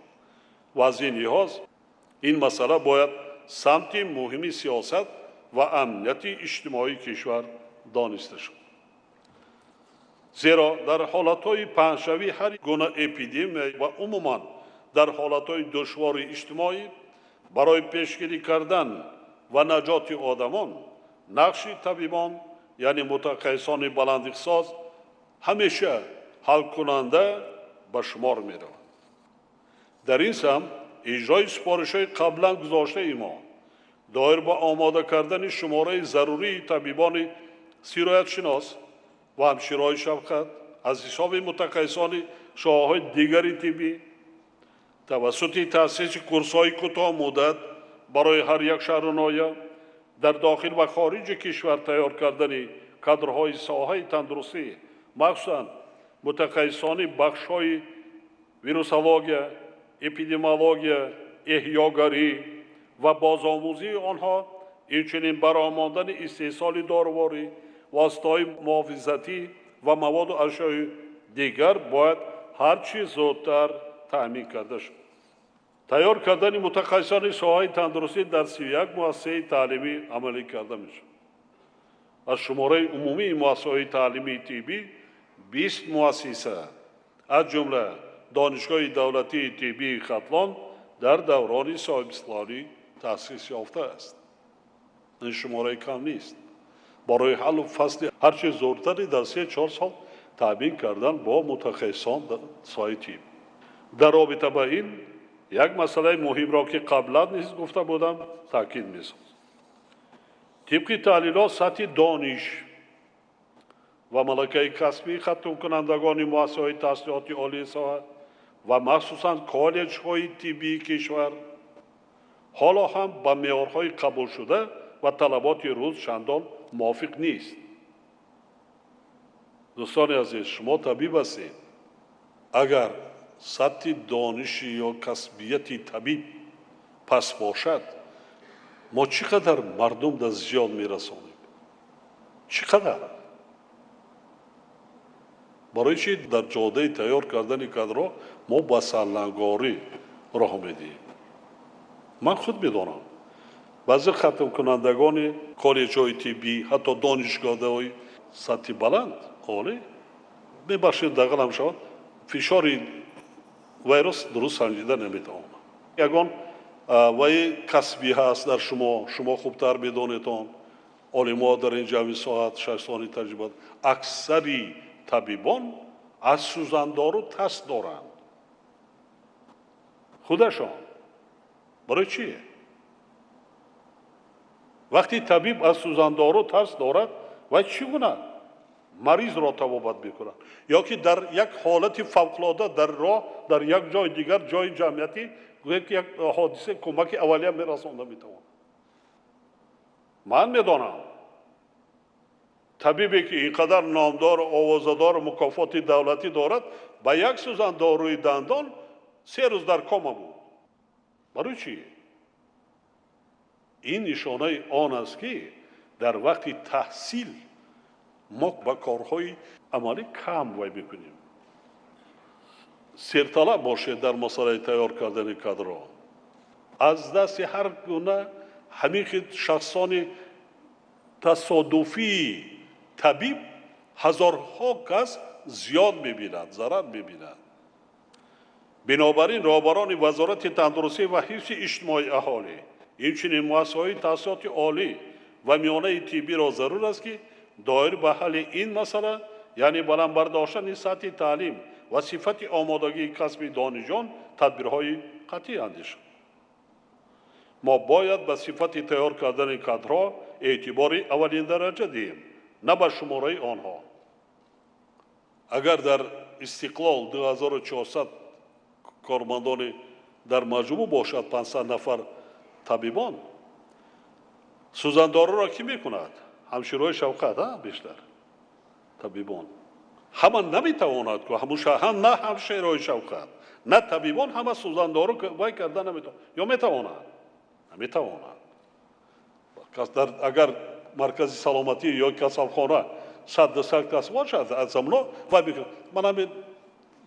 و از این لحاظ این مسئله باید سمت مهم سیاست و امنیت اجتماعی کشور دانسته شد. زیرا در حالتهای پهن‌شوی هر گونه اپیدمی و عموما در حالتهای دشوار اجتماعی برای پیشگیری کردن و نجات آدمان نقش طبیبان یعنی متخصصان بلند اختصاص همیشه حل کننده به شمار می رود. در این سمت اجرای سپارش‌های قبلا گذاشته ما دایر به آماده کردن شماره ضروری طبیبان سیرایت شناس و همشیرهای شفقت از حساب متخصصان شاخه‌های دیگری طبی توسط تأسیس کورس‌های کوتاه مدت برای هر یک شهر و ناحیه در داخل و خارج کشور تیار کردن کادرهای ساحه تندرستی مخصوصاً متخصصان بخش‌های ویروسولوژی، اپیدمیولوژی، احیاگری و بازآموزی آنها، همچنین برآمدن استحصال داروهای، واسطه‌های محافظتی و مواد و اشیاء دیگر باید هرچی زودتر تأمین کرده شد. تیار کردن متخصصان ساحه تندرستی در 31 مؤسسه تعلیمی عملی کرده می‌شود. از شماره عمومی مؤسسه‌های تعلیمی طبی 20 مؤسسه از جمله دانشگاه دولتی طبی ختلان در دوران صاحب اصلاحی تأسیس یافته است. این شماره کم نیست. برای حل فصل هرچه زودتری در 3-4 سال تأمین کردن با متخصصان در ساحه طب. در رابطه با این یک مسئله مهم را که قبلا نیز گفته بودم تاکید می‌سازم. طبق تحلیلات سطح دانش و ملکه کسبی ختم کنندگان مؤسسه‌های تحصیلات عالی ساحه و مخصوصاً کالج‌های طبی کشور حالا هم با معیارهای قبول شده و طلبات روز چندان موافق نیست. دوستان عزیز، شما طبیب هستید. اگر سطح دانش یا کسبیت طبیب پس باشد ما چقدر مردم در زیان میرسانیم؟ چقدر؟ برای چی در جاده تیار کردن کادرها ما با سرلنگاری راه میدیم؟ من خود میدانم بعضی ختم کنندگان کالج‌های طبی حتی دانشگاه‌های سطح بلند عالی ببخشید دقیقاً شود فشار ویروس درست سنجیده نمیتواند. یگان وی کسبی هست در شما خوبتر میدانید. علما در این جوی ساعت 6 سالی تجربه اکثری طبیبان از سوزندارو ترس دارند خودشان. برای چیه؟ وقتی طبیب از سوزندارو ترس دارد و چگونه مریض را طبابت میکنند یا که در یک حالت فوق‌العاده در راه در یک جای دیگر جای جمعیتی یک حادثه کمک اولیه میرسانده میتواند. من میدانم طبیبی که اینقدر نامدار و آوازدار و مکافات دولتی دارد با یک سوزن داروی دندان 3 روز در کام بود. برای چی؟ این نشانه آن است که در وقت تحصیل ما با کارهای عملی کم وی بکنیم. سرطلب باشه در مسئله تیار کردن کادرها. از دست هر گونه همین شخصان تصادفی طبیب ҳазорҳо кас зиён мебинад, зарар мебинад. бинобар ин роҳбарони вазорати тандурустӣ ва ҳифзи иҷтимоии аҳолӣ инчунин муассисаҳои таҳсилоти олӣ ва миёнаи тиббиро зарур аст ки доир ба ҳалли ин масъала, яъне баландбардоштани сатҳи таълим ва сифати омодагии касби донишҷӯён тадбирҳои қатъӣ андешанд. мо бояд ба сифати тайёр кардани кадрҳо эътибори аввалиндараҷа диҳем, на ба шумораи онҳо. агар дар истиқлол 2400 кормандони дар маҷмӯъ бошад 500 нафар табибон, сӯзандориро кӣ мекунад? ҳамширои шавқат бештар табибон ҳама наметавонад ку на ҳамширои шавқат на табибон ҳама сӯзандору вай карда наметавонад ё метавонад? наметавонад. агар маркази саломатӣ ё касалхона 100 кас бошад аз амно вай ман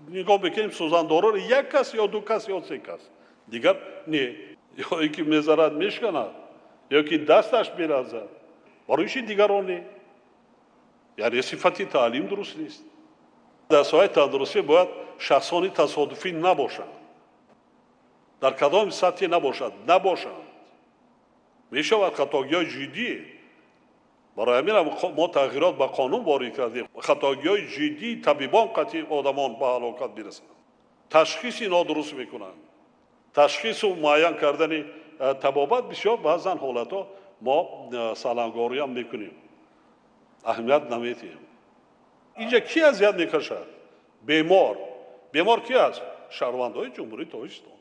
нигоҳ бикунем сӯзандорро як кас ё ду кас ё се кас дигар не ё ки мезарад мешканад ё ки дасташ меразад барои чӣ дигарон не? яъне сифати таълим дуруст нест. дар соҳаи тандурустӣ бояд шахсони тасодуфӣ набошанд, дар кадом сатҳе набошанд. мешавад хатогиҳои ҷиддӣ. барои ҳамин мо тағйирот ба қонун ворид кардем. хатогиҳои ҷиддии табибон қатъи одамон ба ҳалокат мерасанд. ташхиси нодуруст мекунанд. ташхису муайян кардани табобат бисёр баъзан ҳолатҳо мо салангориам мекунем, аҳамият наметиҳем. инҷа ки азият мекашад? бемор ки аст? шаҳрвандои ҷумҳурии тоҷикистон.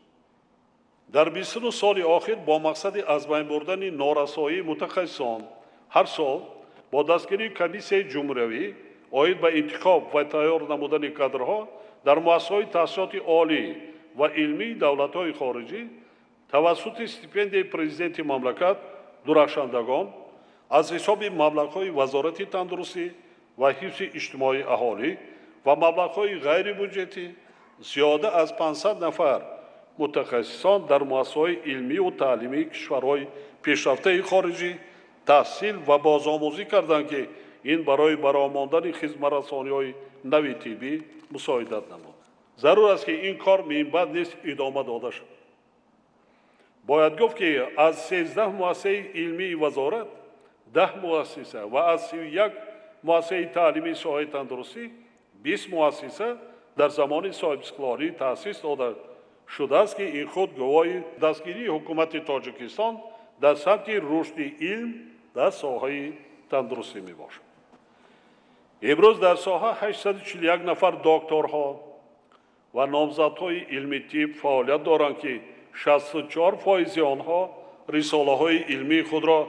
дар 29 соли охир бо мақсади аз байн бурдани норасоии мутахассисон ҳар сол бо дастгирии комиссияи ҷумҳуриявӣ оид ба интихоб ва тайёр намудани кадрҳо дар муассисаҳои таҳсилоти олӣ ва илмии давлатҳои хориҷӣ тавассути стипендияи президенти мамлакат дурахшандагон аз ҳисоби маблағҳои вазорати тандурустӣ ва ҳифзи иҷтимоии аҳолӣ ва маблағҳои ғайрибюджетӣ зиёда аз 500 нафар мутахассисон дар муассисаҳои илмию таълимии кишварҳои пешрафтаи хориҷӣ таҳсил ва бозомӯзӣ карданд ки ин барои баромондани хизматрасониҳои нави тиббӣ мусоидат намуд. зарур аст ки ин кор минбаъд низ идома дода шавад. бояд гуфт ки аз 13 муассисаи илмии вазорат 10 муассиса ва аз 31 муассисаи таълимии соҳаи тандурустӣ 20 муассиса дар замони соҳибистиқлолӣ таъсис дода шудааст ки ин худ гувоҳи дастгирии ҳукумати тоҷикистон дар самти рушди илм дар соҳаи тандурустӣ мебошад. имрӯз дар соҳа 841 нафар докторҳо ва номзадҳои илми тиб фаъолият доранд ки 64% онҳо рисолаҳои илмии худро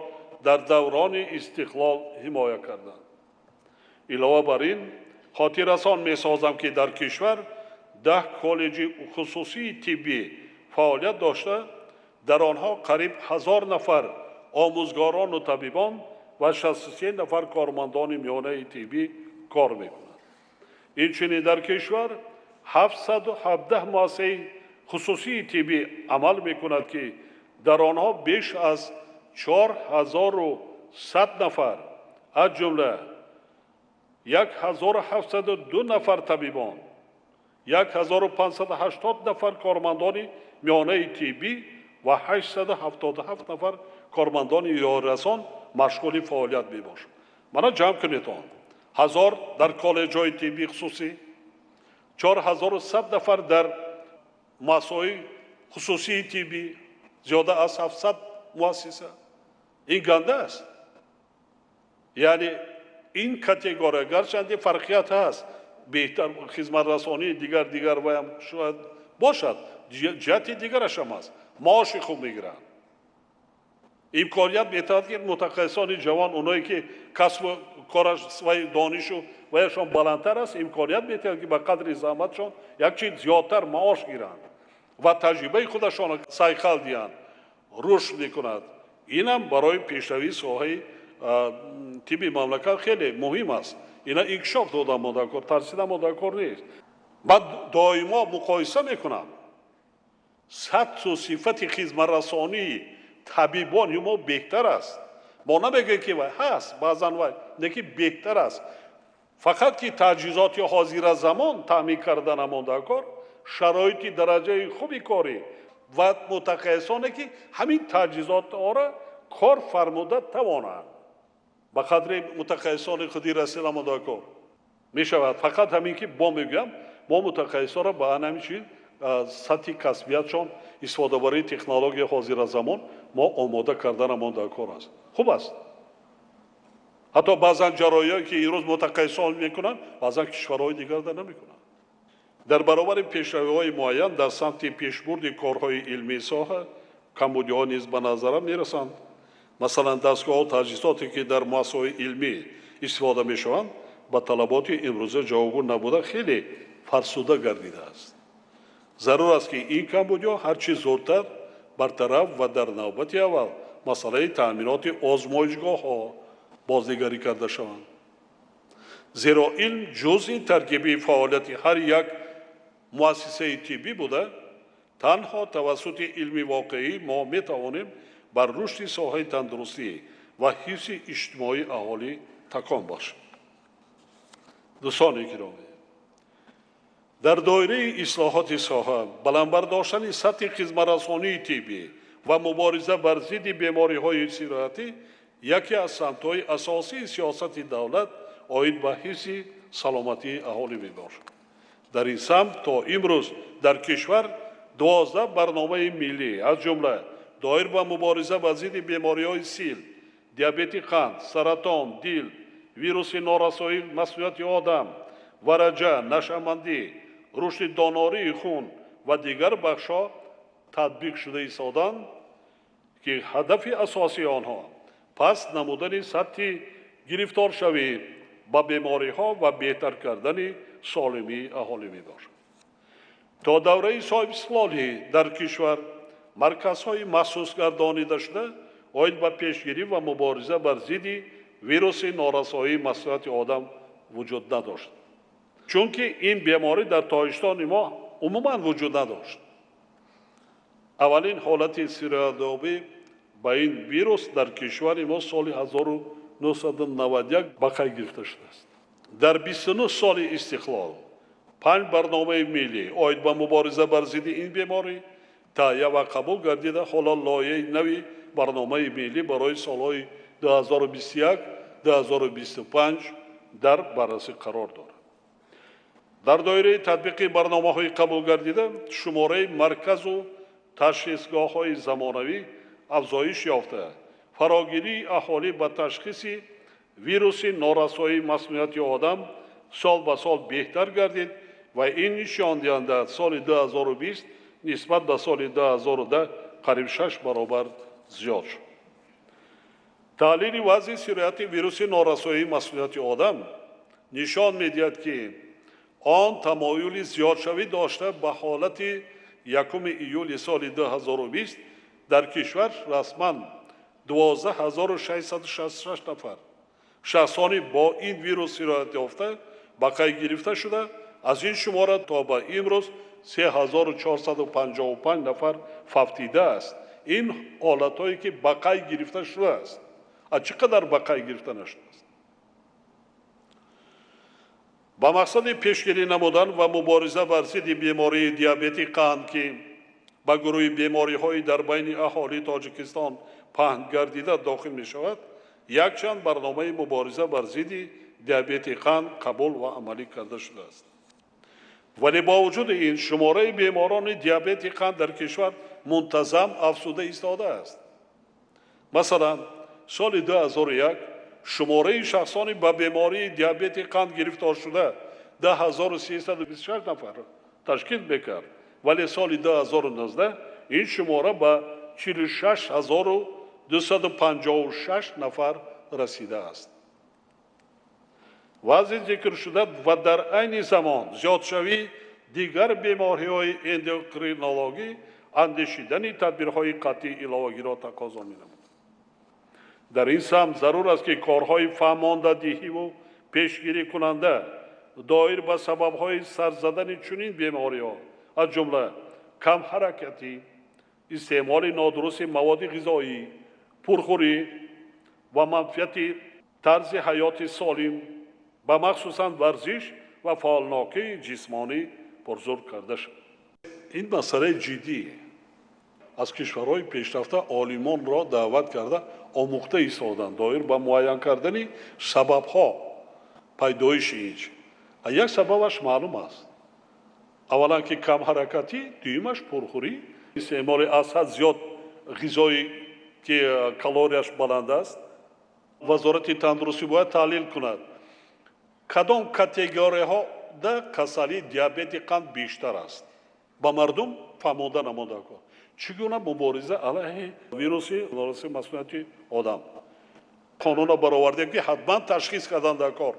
дар даврони истиқлол ҳимоя карданд. илова бар ин хотиррасон месозам ки дар кишвар 10 коллеҷи хусусии тиббӣ фаъолият дошта дар онҳо қариб 1000 нафар омӯзгорону табибон ва 63 нафар кормандони миёнаи тиббӣ кор мекунанд. инчунин дар кишвар 717 муассисаи хусусии тиббӣ амал мекунад ки дар онҳо беш аз 4100 нафар аз ҷумла 1702 нафар табибон, 1580 нафар кормандони миёнаи тиббӣ ва 877 нафар кормандони ёрирасон машғули фаъолият мебошанд. мана ҷамъ кунед он 1000 дар коллеҷҳои тиббии хусусӣ, 4100 нафар дар муассисаҳои хусусии тиббӣ, зиёда аз 700 муассиса. ин ганда аст. яъне ин категория гарчанде фарқият ҳаст, беҳтар хизматрасонии дигар ваям шояд бошад, ҷиҳати дигарашам аст. маоши хуб мегиранд. имконият метавад ки мутахассисони ҷавон, оное ки касбу кораш вай донишу ваяшон баландтар аст, имконият метавад ки ба қадри заҳматшон якчи зиёдтар маош гиранд ва таҷрибаи худашон сайқал диҳанд, рушд мекунад. инам барои пешравии соҳаи тибби мамлакат хеле муҳим аст. ина инкишоф дода мондакор, тарсида мондакор нест. ман доимо муқоиса мекунам сатҳу сифати хизматрасонии табибон мо беҳтар аст. мо намегӯем ки вай ҳаст, баъзан вай не ки беҳтар аст. фақат ки таҷҳизоти ҳозиразамон таъмин карда намондакор шароити дараҷаи хуби корӣ ва мутахассисоне ки ҳамин таҷҳизотро кор фармуда тавонанд ба қадри мутахассисони худи расӣ намондакор мешавад. фақат ҳамин ки бо мегӯям мо мутахассисонро ба ҳамин чиз сатҳи касбиятшон истифодабарии технологияи ҳозиразамон мо омода карда намондакор аст. хуб аст. ҳатто баъзан ҷароиҳое ки имрӯз мутахассисон мекунанд баъзан кишварҳои дигар намекунанд. дар баробари пешравиҳои муайян дар самти пешбурди корҳои илмии соҳа камбудиҳо низ ба назарам мерасанд. масалан дастгоҳҳо таҷҳизоте ки дар муассисаҳои илмӣ истифода мешаванд ба талаботи имрӯза ҷавобгӯ набуда хеле фарсуда гардидааст. зарур аст ки ин камбудиҳо ҳарчи зудтар бартараф ва дар навбати аввал масъалаи таъминоти озмоишгоҳҳо бознигарӣ карда шаванд. зеро илм ҷузъи таркибии фаъолияти ҳар як муассисаи тиббӣ буда танҳо тавассути илми воқеӣ мо метавонем бар рушди соҳаи тандурустӣ ва ҳифзи иҷтимоии аҳолӣ такон бахшем. дӯстони гиромӣ, дар доираи ислоҳоти соҳа баландбардоштани сатҳи хизматрасонии тиббӣ ва мубориза бар зидди бемориҳои сироятӣ яке аз самтҳои асосии сиёсати давлат оид ба ҳифзи саломатии аҳолӣ мебошад. дар ин самт то имрӯз дар кишвар 12 барномаи миллӣ аз ҷумла доир ба мубориза ба зидди бемориҳои сил, диабети қанд, саратон, дил, вируси норасоии масмумияти одам, вараҷа, нашамандӣ, рушди донории хун ва дигар бахшҳо татбиқ шуда истоданд ки ҳадафи асосии онҳо паст намудани сатҳи гирифторшавӣ ба бемориҳо ва беҳтар кардани солимии аҳолӣ мебошад. то давраи соҳибистиқлолӣ дар кишвар марказҳои махсус гардонида шуда оид ба пешгирӣ ва мубориза бар зидди вируси норасоии масмумияти одам вуҷуд надошт. чунки ин беморӣ дар тоҷикистони мо умуман вуҷуд надошт. аввалин ҳолати сироятёбӣ ба ин вирус дар кишвари мо соли 1991 ба қайд гирифта шудааст. дар 29 соли истиқлол 5 барномаи миллӣ оид ба мубориза бар зидди ин беморӣ таҳия ва қабул гардида ҳоло лоиҳаи нави барномаи миллӣ барои солҳои 2021-2025 дар баррасӣ қарор дорад. дар доираи татбиқи барномаҳои қабул гардида шумораи марказу ташхисгоҳҳои замонавӣ афзоиш ёфта, фарогирии аҳолӣ ба ташхиси вируси норасоии масмумияти одам сол ба сол беҳтар гардид ва ин нишондиҳанда соли 2020 нисбат ба соли 2010 қариб 6 баробар зиёд шуд. таҳлили вазъи сирояти вируси норасоии масмумияти одам нишон медиҳад ки он тамоюли зиёдшавӣ дошта ба ҳолати 1 июли соли 2020 дар кишвар расман 12666 нафар шахсони бо ин вирус сироят ёфта ба қайд гирифта шуда аз ин шумора то ба имрӯз 3455 нафар фавтида аст. ин ҳолатҳое ки ба қайд гирифта шудааст. чӣ қадар ба қайд гирифта нашудааст? ба мақсади пешгирӣ намудан ва мубориза бар зидди бемории диабети қанд ки ба гурӯҳи бемориҳои дар байни аҳолии Тоҷикистон паҳн гардида дохил мешавад, якчанд барномаи мубориза бар зидди диабети қанд қабул ва амалӣ карда шудааст. вале бо вуҷуди ин шумораи беморони диабети қанд дар кишвар мунтазам афзуда истодааст. масалан соли 2001 шумораи шахсони ба бемории диабети қанд гирифтор шуда 10326 нафар ташкил мекард, вале соли 2019 ин шумора ба 46256 нафар расидааст. вазъи зикршуда ва дар айни замон зиёдшавии дигар бемориҳои эндокринологӣ андешидани тадбирҳои қатъии иловагиро тақозо менамуд. дар ин самт зарур аст ки корҳои фаҳмондадиҳиву пешгирикунанда доир ба сабабҳои сарзадани чунин бемориҳо аз ҷумла камҳаракатӣ, истеъмоли нодурусти маводи ғизоӣ, пурхӯрӣ ва манфиати тарзи ҳаёти солим ба махсусан варзиш ва фаъолнокии ҷисмонӣ пурзур карда шавад. ин масъалаи ҷиддие. аз кишварҳои пешрафта олимонро даъват карда омӯхта истоданд доир ба муайян кардани сабабҳо пайдоиши инч. як сабабаш маълум аст. аввалан ки камҳаракатӣ, дуюмаш пурхӯрӣ, истеъмоли аз ҳад зиёд ғизои ки калорияш баланд аст. вазорати тандурустӣ бояд таҳлил кунад кадом категорияҳода касалии диабети қанд бештар аст. ба мардум фаҳмонда намода кун чӣ гуна мубориза алайҳи вируси масмумияти одам. қонуна баровардем ки ҳатман ташхис кардан дар кор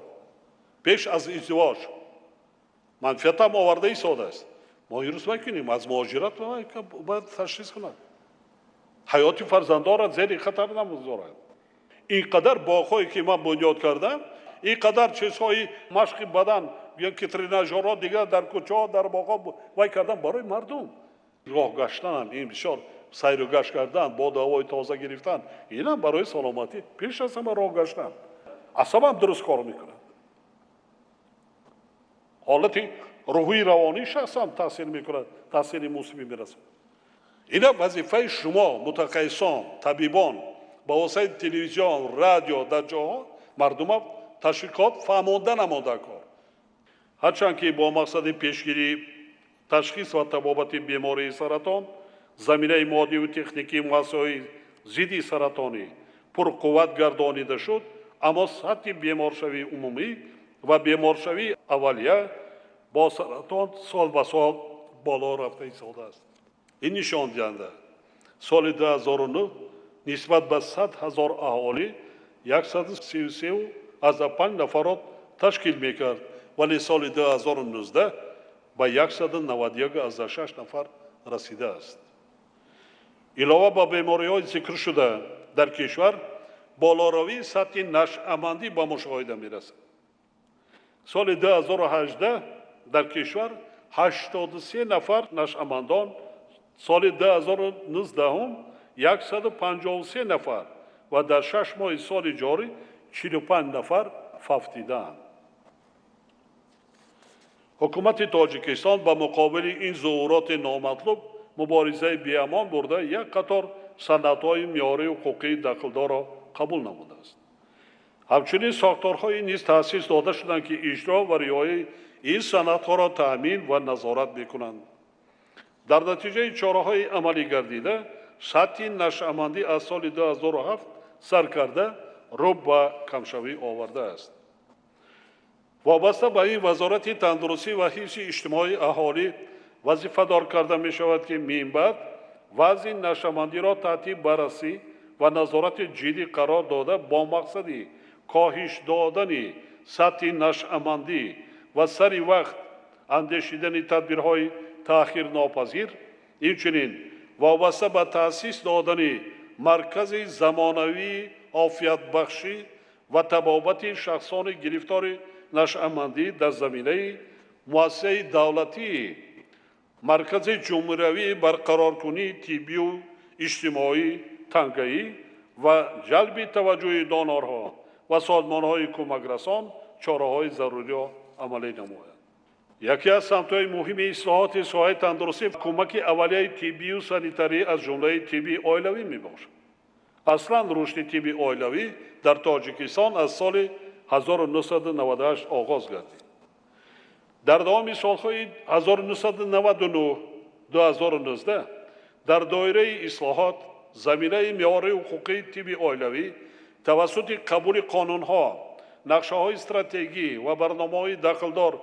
пеш аз издивоҷ манфиатам оварда истодааст. мо ирӯз макунем аз муҳоҷират бояд ташхис кунад. ҳаёти фарзандонро зери хатар намезорад. ин қадар боғҳое ки ман бунёд кардам, ин қадар чизҳои машқи бадан ки тренажерҳо дигар дар кӯчаҳо дар боғҳо вай кардан барои мардум. роҳ гаштан, ин бисёр сайру гашт кардан, бо ҳавои тоза гирифтан, инам барои саломатӣ пеш аз ҳама роҳ гаштан. асабам дуруст кор мекунад. ҳолати рӯҳии равонии шахсам таъсир мекунад, таъсири мусибӣ мерасад. ина вазифаи шумо мутахассисон, табибон ба воситаи телевизион, радио дар ҷоҳо мардума ташвиқот фаҳмонда намода кор. ҳарчанд ки бо мақсади пешгирӣ ташхис ва табобати бемории саратон заминаи моддиву техникии муассисаҳои зидди саратонӣ пурқувват гардонида шуд, аммо сатҳи беморшавии умумӣ ва беморшавии аввалия бо саратон сол ба сол боло рафта истодааст. ин нишондиҳанда соли 2009 нисбат ба 100 000 аҳолӣ 133.5 нафарот ташкил мекард, вале соли 2019 ба 191.6 нафар расидааст. илова ба бемориҳои зикршуда дар кишвар болоравии сатҳи нашъамандӣ ба мушоҳида мерасад. соли 2018 дар кишвар 83 нафар нашъамандон, соли 2019 153 нафар ва дар 6 моҳи соли ҷорӣ 45 нафар фавтидаанд. ҳукумати тоҷикистон ба муқобили ин зуҳуроти номатлуб муборизаи беамон бурда як қатор санадҳои меъёрии ҳуқуқии дахлдорро қабул намудааст. ҳамчунин сохторҳои низ таъсис дода шуданд ки иҷро ва риояи ин санадҳоро таъмин ва назорат мекунанд. дар натиҷаи чораҳои амалӣ гардида сатҳи нашъамандӣ аз соли 2007 сар карда рӯ ба камшавӣ овардааст. вобаста ба ин вазорати тандурустӣ ва ҳифзи иҷтимоии аҳолӣ вазифадор карда мешавад ки минбаъд вазъи нашъамандиро таҳти баррасӣ ва назорати ҷиддӣ қарор дода бо мақсади коҳиш додани сатҳи нашъамандӣ ва сари вақт андешидани тадбирҳои таъхирнопазир, инчунин вобаста ба таъсис додани маркази замонавии офиятбахшӣ ва табобати шахсони гирифтори нашъамандӣ дар заминаи муассисаи давлатии маркази ҷумҳуриявии барқароркунии тиббию иҷтимоӣ тангаӣ ва ҷалби таваҷҷӯҳи донорҳо ва созмонҳои кӯмакрасон чораҳои заруриро амалӣ намояд. яке аз самтҳои муҳими ислоҳоти соҳаи тандурустӣ кӯмаки аввалияи тиббию санитарӣ аз ҷумлаи тибби оилавӣ мебошад. аслан рушди тибби оилавӣ дар тоҷикистон аз соли 1998 оғоз гардид. дар давоми солҳои 1999-2019 дар доираи ислоҳот заминаи меъёрии ҳуқуқии тибби оилавӣ тавассути қабули қонунҳо, нақшаҳои стратегӣ ва барномаҳои дахлдор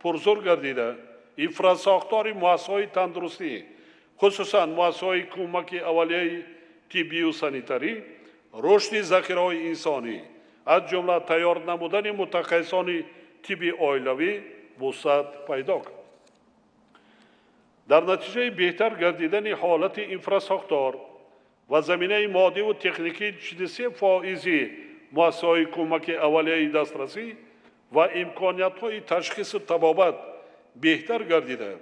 пурзур гардида, инфрасохтори муассисаҳои тандурустӣ, хусусан муассисаҳои кӯмаки аввалияи тиббию санитарӣ, рушди захираҳои инсонӣ, аз ҷумла тайёр намудани мутахассисони тибби оилавӣ вусъат пайдо кард. дар натиҷаи беҳтар гардидани ҳолати инфрасохтор ва заминаи моддиву техникии 43 фоизи муассисаҳои кӯмаки аввалияи дастрасӣ ва имкониятҳои ташхису табобат беҳтар гардида,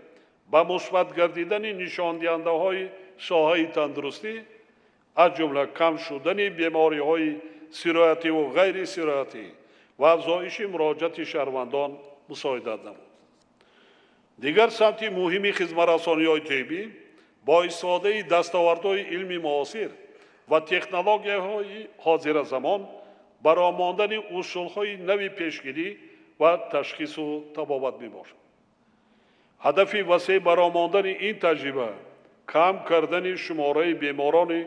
ба мусбат гардидани нишондиҳандаҳои соҳаи тандурустӣ, аз ҷумла кам шудани бемориҳои сироятиву ғайрисироятӣ, و افزایش مراجعت شهروندان مساعدت نمود. دیگر سمت مهمی خدمت‌رسانی‌های طبی با استفاده دستاوردهای علمی معاصر و تکنولوژی‌های حاضر زمان برای ماندن اصول‌های نوی پیشگیری و تشخیص و تبابت می‌باشد. هدف وسیع برای ماندن این تجربه کم کردن شماره بیماران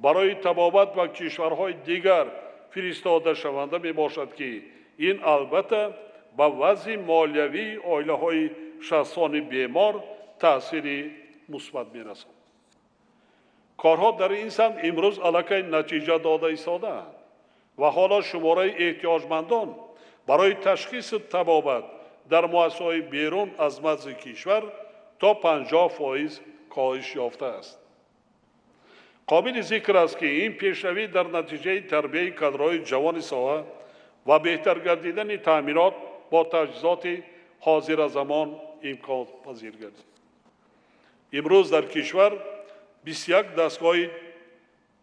برای تبابت و کشورهای دیگر فرستاده شونده می‌باشد که این البته به وضع مالیوی عائله‌های شخصان بیمار تأثیر مثبت می‌رسد. کارها در این سمت امروز علاقه نتیجه داده ایستاده‌اند و حالا شماره احتیاجمندان برای تشخیص تبابت در مؤسسه‌های بیرون از مرز کشور تا 50% کاهش یافته است. قابل ذکر است که این پیشروی در نتیجه تربیت کادرهای جوان ساحه و بهتر گردیدن تأمینات با تجهیزات حاضر زمان امکان پذیر گردید. امروز در کشور 21 دستگاه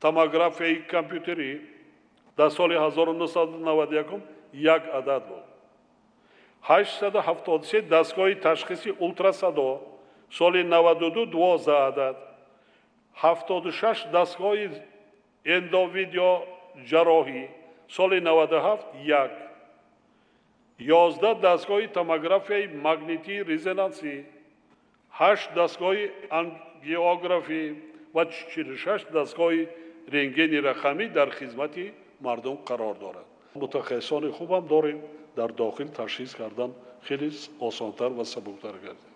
توموگرافی کامپیوتری در سال 1991 یک عدد بود. 873 دستگاه تشخیص اولتراسادا سال 92 12 عدد. 76 دستگاه اندوویدیو جراحی سال 97 1. 11 دستگاه توموگرافی مگنیتی رزونانسی، 8 دستگاه انجیوگرافی و 46 دستگاه رنتگن رقمی در خدمت مردم قرار دارد. متخصصان خوب هم داریم، در داخل تشخیص کردن خیلی آسانتر و سبکتر گردید.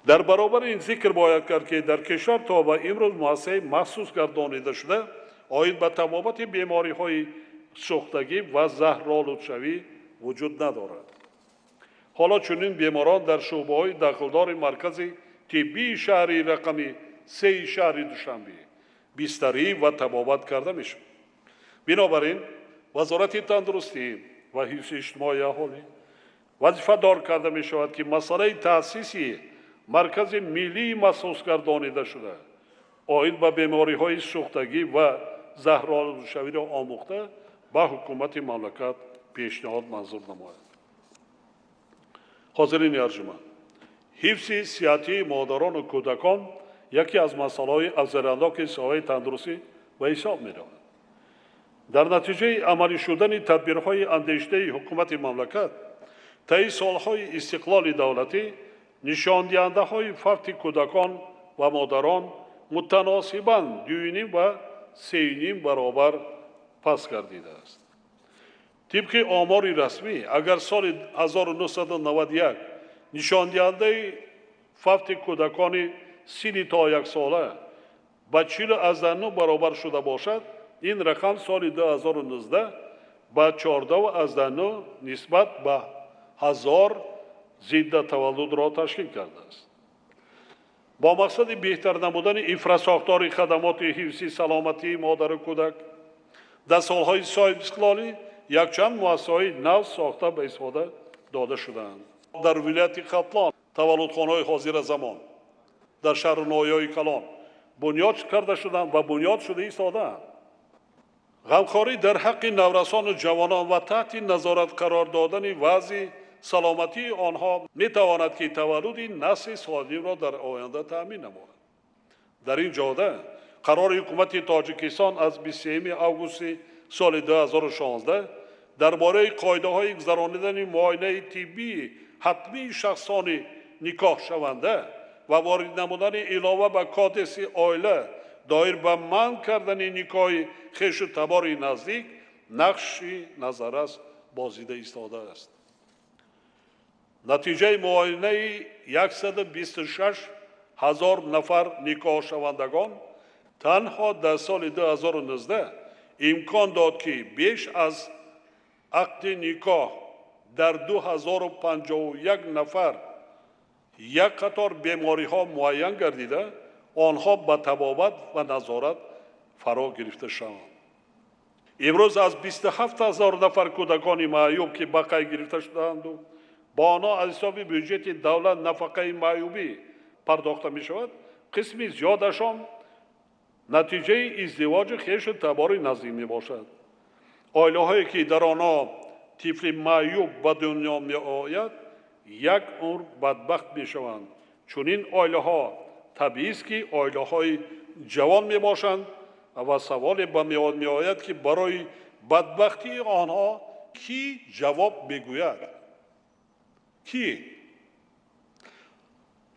در برابر این ذکر باید کرد که در کشور تا به امروز مؤسسه مخصوص گردانیده شده آید به تبابت بیماری های سوختگی و زهرآلودشوی وجود ندارد. حالا چنین بیماران در شعبه های داخلدار مرکز طبی شهری رقمی 3 شهر دوشنبه بستری و تبابت کرده می شود. بنابراین وزارت تندرستی و حفظ اجتماعی اهالی وظیفه دار کرده می شود که مسئله تأسیس مرکز ملی مخصوص گردانیده شده آید به بیماری های سوختگی و زهرآلودشوی را آموخته به حکومت مملکت پیشنهاد منظور نماید. حاضرین ارجمند، حفظ صحتی مادران و کودکان یکی از مسائل افزاینده‌ای ساحه تندرستی به حساب می‌رود. در نتیجه عملی شدن تدبیرهای اندیشیده حکومت مملکت طی سالهای استقلال دولتی نشاندهنده‌های فرد کودکان و مادران متناسباً 2.5 و 3.5 برابر پس گردیده است. طبق آمار رسمی اگر سال 1991 نشاندهنده فرد کودکان سن تا 1 ساله به 40.9 برابر شده باشد، این رقم سال 2019 به 14.9 نسبت به 1000 ضد تولد را تشکیل کرده است. با مقصد بهتر نمودن انفراستراکچور خدمات حفظ سلامتی مادر و کودک در سالهای صاحب استقلالی یک چند مؤسسه‌های نو ساخته به استفاده داده شدند. در ولایت قطلان تولدخانه‌های حاضر زمان در شهر نویای کلان بنیاد کرده شدند و بنیاد شده ایستاده‌اند. غمخواری در حق نورسان و جوانان و تحت نظارت قرار دادن وضع سلامتی آنها میتواند که تولد نسل سالم را در آینده تأمین نماید. در این جهت قرار حکومت تاجیکستان از 23 آگوست سال 2016 درباره قاعده‌های گذراندن معاینه طبی حتمی شخصان نکاح شونده و وارد نمودن علاوه به کادس عائله دایر به منع کردن نکاح خویش و تبار نزدیک نقش نظررس بازیده ایستاده است. نتیجه معاینه 126,000 نفر نکاح شوندگان تنها در سال 2019 امکان داد که بیش از عقد نکاح در 2051 نفر یک قطار بیماری ها معین گردیده آنها به تبابت و نظارت فرا گرفته شوند. امروز از 27,000 نفر کودکان معیوب که به قید گرفته شدند و با آنها از حساب بودجه دولت نفقه معیوبی پرداخته می شود، قسمی زیادشان نتیجه ازدواج خویش و تبار نزدیک می باشد. عائله هایی که در آنها طفل معیوب به دنیا می آید یک عمر بدبخت می شوند. چون این عائله ها طبیعی است که عائله های جوان می باشند و سوال به میاد می آید که برای بدبختی آنها کی جواب میگوید؟ کی؟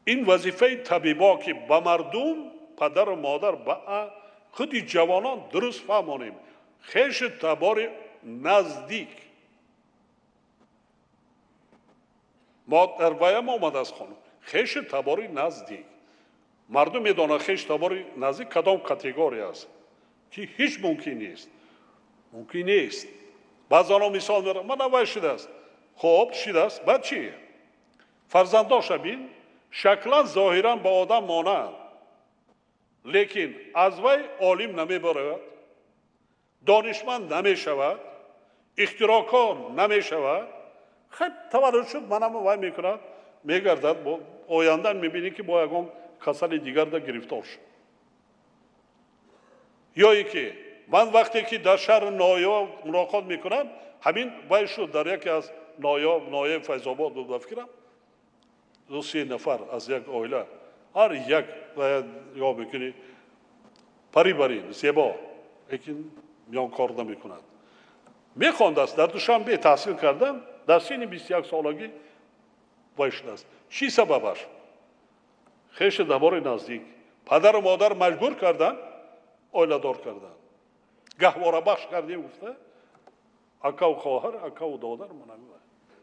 این وظیفه طبیبا که به مردم پدر و مادر به خود جوانان درست فهمانیم خیش تبار نزدیک ما در ویم آمده است خانم خیش تباری نزدیک مردم میدانند خیش تباری نزدیک کدام کاتگوری است که هیچ ممکن نیست ممکن نیست بعضا مثال میارم من اول شده است خب شده است بعد چی فرزنداش بین شکلا ظاهرا با آدم مانند لیکن از وی عالم نمیبرد دانشمند نمیشود اختراعکار نمیشود خب تولد شد منم وای میکند میگردد با آینده میبینی که با یگان کسل دیگر در گرفتار شد یا ای که من وقتی که در شهر نایاب ملاقات میکنم همین وای شد در یکی از نایب فیض‌آباد بود بفکرم دو سه نفر از یک عائله هر یک باید یا بکنی پری برین زیبا لیکن میان کار نمیکند میخواند است در دوشنبه تحصیل کردم در سن 21 سالگی وای شده است چی سببش خیش دبار نزدیک پدر و مادر مجبور کردن عائله دار کردن گهواره بخش کردیم گفته اکا و خواهر اکا و دادر منم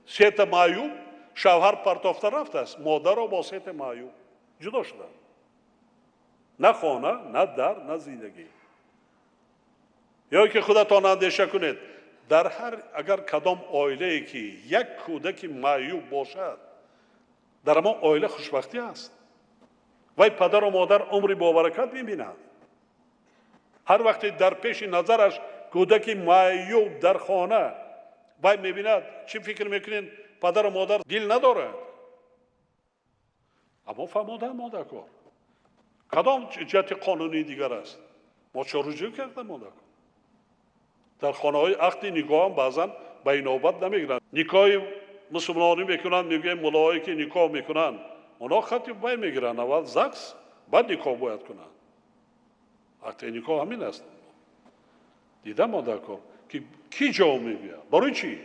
سیت معیوب شوهر پرتافته رفته است مادر رو با سیت معیوب جدا شدن نه خانه نه در نه زندگی یا که خودتان اندیشه کنید در هر اگر کدام عائله ای که یک کودک معیوب باشد در ما عائله خوشبختی است وای پدر و مادر عمری با برکت می‌بینند هر وقت در پیش نظرش کودک معیوب در خانه وای می‌بیند چی فکر می‌کنین پدر و مادر دل ندارد اما فرموده مادر کار کدام جهت قانونی دیگر است ما چه رجوع کردم مادر کار در خانه های عقد نکاح هم بعضا به این نوبت نمیگیرند نکاح مسلمانی میکنند میگه ملاهایی که نکاح میکنند اونا خطی باید میگیرند اول زکس بعد نکاح باید کنند عقد نکاح همین است دیدم مادر کار که کی جواب میگوید برای چی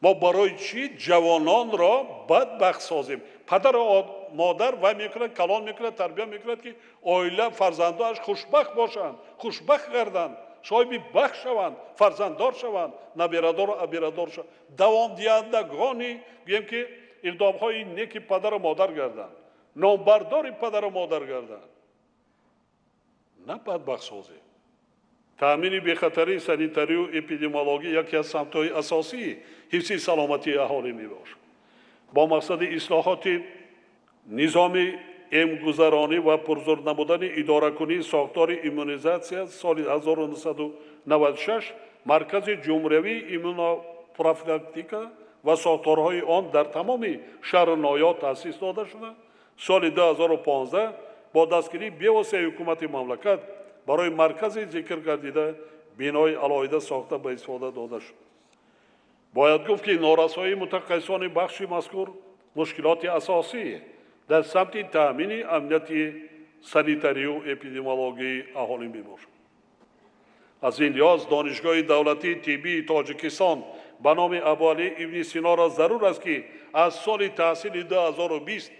ما برای چی جوانان را بدبخت سازیم پدر و مادر وای میکند کلان میکند تربیت میکند که عائله فرزندانش خوشبخت باشند خوشبخت گردند صاحب بخت شوند فرزنددار شوند نبیره‌دار و ابیره‌دار شوند دوام دهندگانی گوییم که اقدام‌های نیک پدر و مادر گردند نامبردار پدر و مادر گردند نه بدبخت سازی تأمین بی‌خطری سانیتاری و اپیدمیولوژی یکی از سمت‌های اساسی حفظ سلامتی اهالی میباشد با مقصد اصلاحات نظام امگذرانی و پرزور نمودن اداره کنی ساختار ایمونیزاسیون سال 1996 مرکز جمهوری ایمونوپروفیلاکتیکا و ساختارهای آن در تمام شهر نایاب تأسیس داده شده سال 2015 با دستگیری بی‌واسطه حکومت مملکت برای مرکز ذکر گردیده بینای علاوه ساخته به استفاده داده شد باید گفت که نارسایی متخصصان بخش مذکور مشکلات اساسی در سمت تأمین امنیت سانیتاری و اپیدمیولوژی اهالی میباشد از این لحاظ دانشگاه دولتی طبی تاجیکستان به نام ابوعلی ابن سینا را ضرور است که از سال تحصیل 2020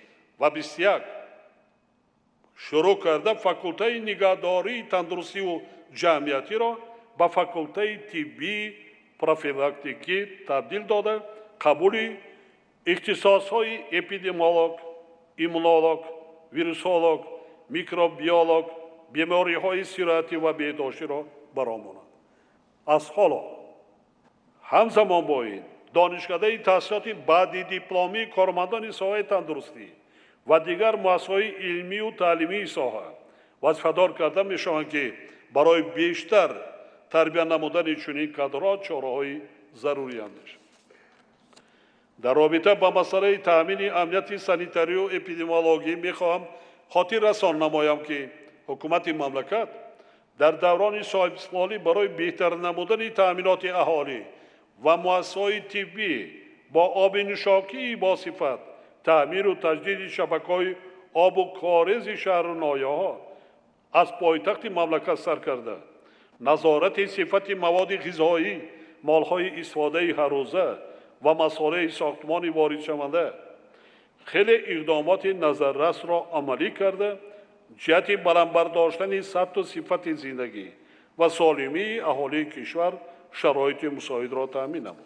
و 21 شروع کرده فاکولته نگهداری تندرستی و جمعیتی را به فاکولته طبی پروفیلاکتیکی تبدیل داده قبول اختصاص‌های اپیدمیولوژ ایمونولوژ ویروسولوژ میکروبیولوژ بیماری‌های سیرتی و بهداشتی را برآورد از حالا همزمان با این دانشکده تحصیلات بعدی دیپلمی کارمندان ساحه تندرستی و دیگر مؤسسه‌های علمی و تعلیمی ساحه وظیفه‌دار کرده می‌شوند که برای بیشتر تربیت نمودن چنین کادرها چاره‌های ضروری اندیشند در رابطه با مسئله تأمین امنیت سانیتاری و اپیدمیولوژی می‌خواهم خاطر رسان نمایم که حکومت مملکت در دوران صاحب سپالی برای بهتر نمودن تأمینات اهالی و مؤسسه‌های طبی با آب نوشاکی با صفت تعمیر و تجدید شبکه‌های آب و کاریز شهر و ناحیه‌ها از پایتخت مملکت سر کرده، نظارت صفت مواد غذایی، مال‌های استفاده هر روزه و مسائل ساختمانی وارد شونده خیلی اقدامات نظررس را عملی کرده، جهت بلند برداشتن سطح و صفت زندگی و سالمی اهالی کشور شرایط مساعد را تامین نمود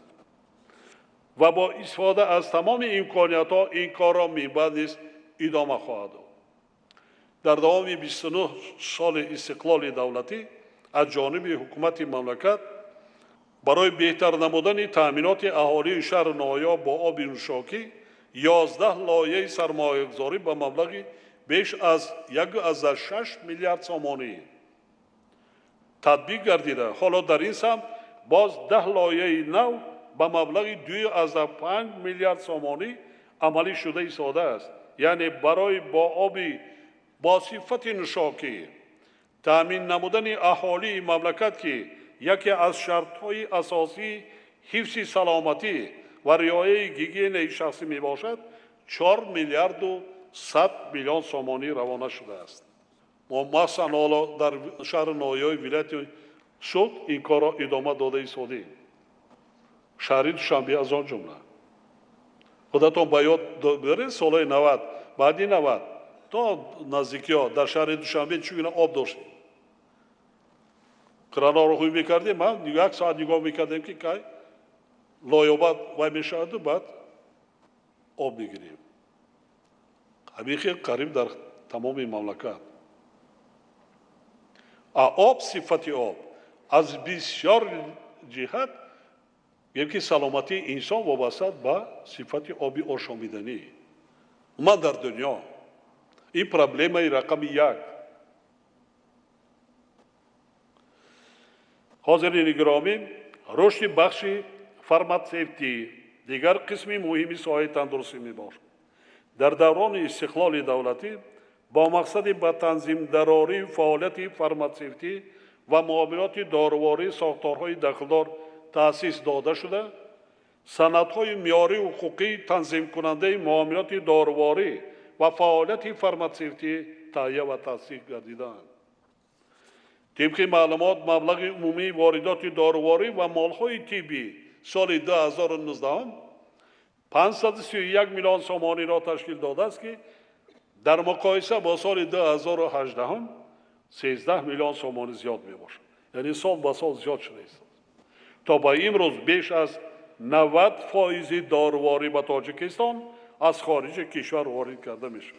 و با استفاده از تمام امکانیت‌ها این کار را من بعد نیز ادامه خواهد داد. در دوام 29 سال استقلال دولتی از جانب حکومت مملکت برای بهتر نمودن تأمینات اهالی شهر و ناحیه‌ها با آب نوشاکی 11 لایحه سرمایه‌گذاری به مبلغ بیش از 1.6 میلیارد سامانی تطبیق گردیده. حالا در این سمت باز 10 لایحه نو به مبلغ 2.5 میلیارد سامانی عملی شده ایستاده است. یعنی برای با آب با صفت نوشاکی تأمین نمودن اهالی مملکت که یکی از شرط‌های اساسی حفظ سلامتی و رعایت گیگین شخصی می باشد 4 میلیارد و 100 میلیون سامانی روانه شده است. ما مثلا در شهر ناحیه‌های ولایت شد این کار را ادامه داده ایستادیم. شهر دوشنبه از آن جمله. خودتان به یاد بیارید سالهای 90 بعدی 90 تا نزدیکی ها در شهر دوشنبه چگونه آب داشتیم. کرانا رو خوی میکردیم، من 1 ساعت نگاه میکردیم که که لایابت وای میشد و بعد آب میگیریم. همین خیلی قریب در تمام مملکت. آب صفت آب از بسیار جهت یکی سلامتی انسان وابسته به صفت آبی آشامیدنی. من در دنیا این پرابلم رقم 1. حاضرین گرامی، رشد بخش فارماسیوتی دیگر قسمی مهمی ساحه تندرستی میباشد. در دوران استقلال دولتی با مقصد به تنظیم دراری فعالیت فارماسیوتی و معاملات دارویی ساختارهای دخلدار تأسیس داده شده، سندهای معیاری حقوقی تنظیم کننده معاملات دارویی و فعالیت فارماسیوتی تهیه و تصدیق گردیدند. طبق معلومات مبلغ عمومی واردات دارویی و مال‌های طبی سال 2019 531 میلیون سامانی را تشکیل داده است که در مقایسه با سال 2018 13 میلیون سامانی زیاد میباشد. یعنی سال به سال زیاد شده است. تا به امروز بیش از 90% دارویی به تاجیکستان از خارج کشور وارد کرده میشد.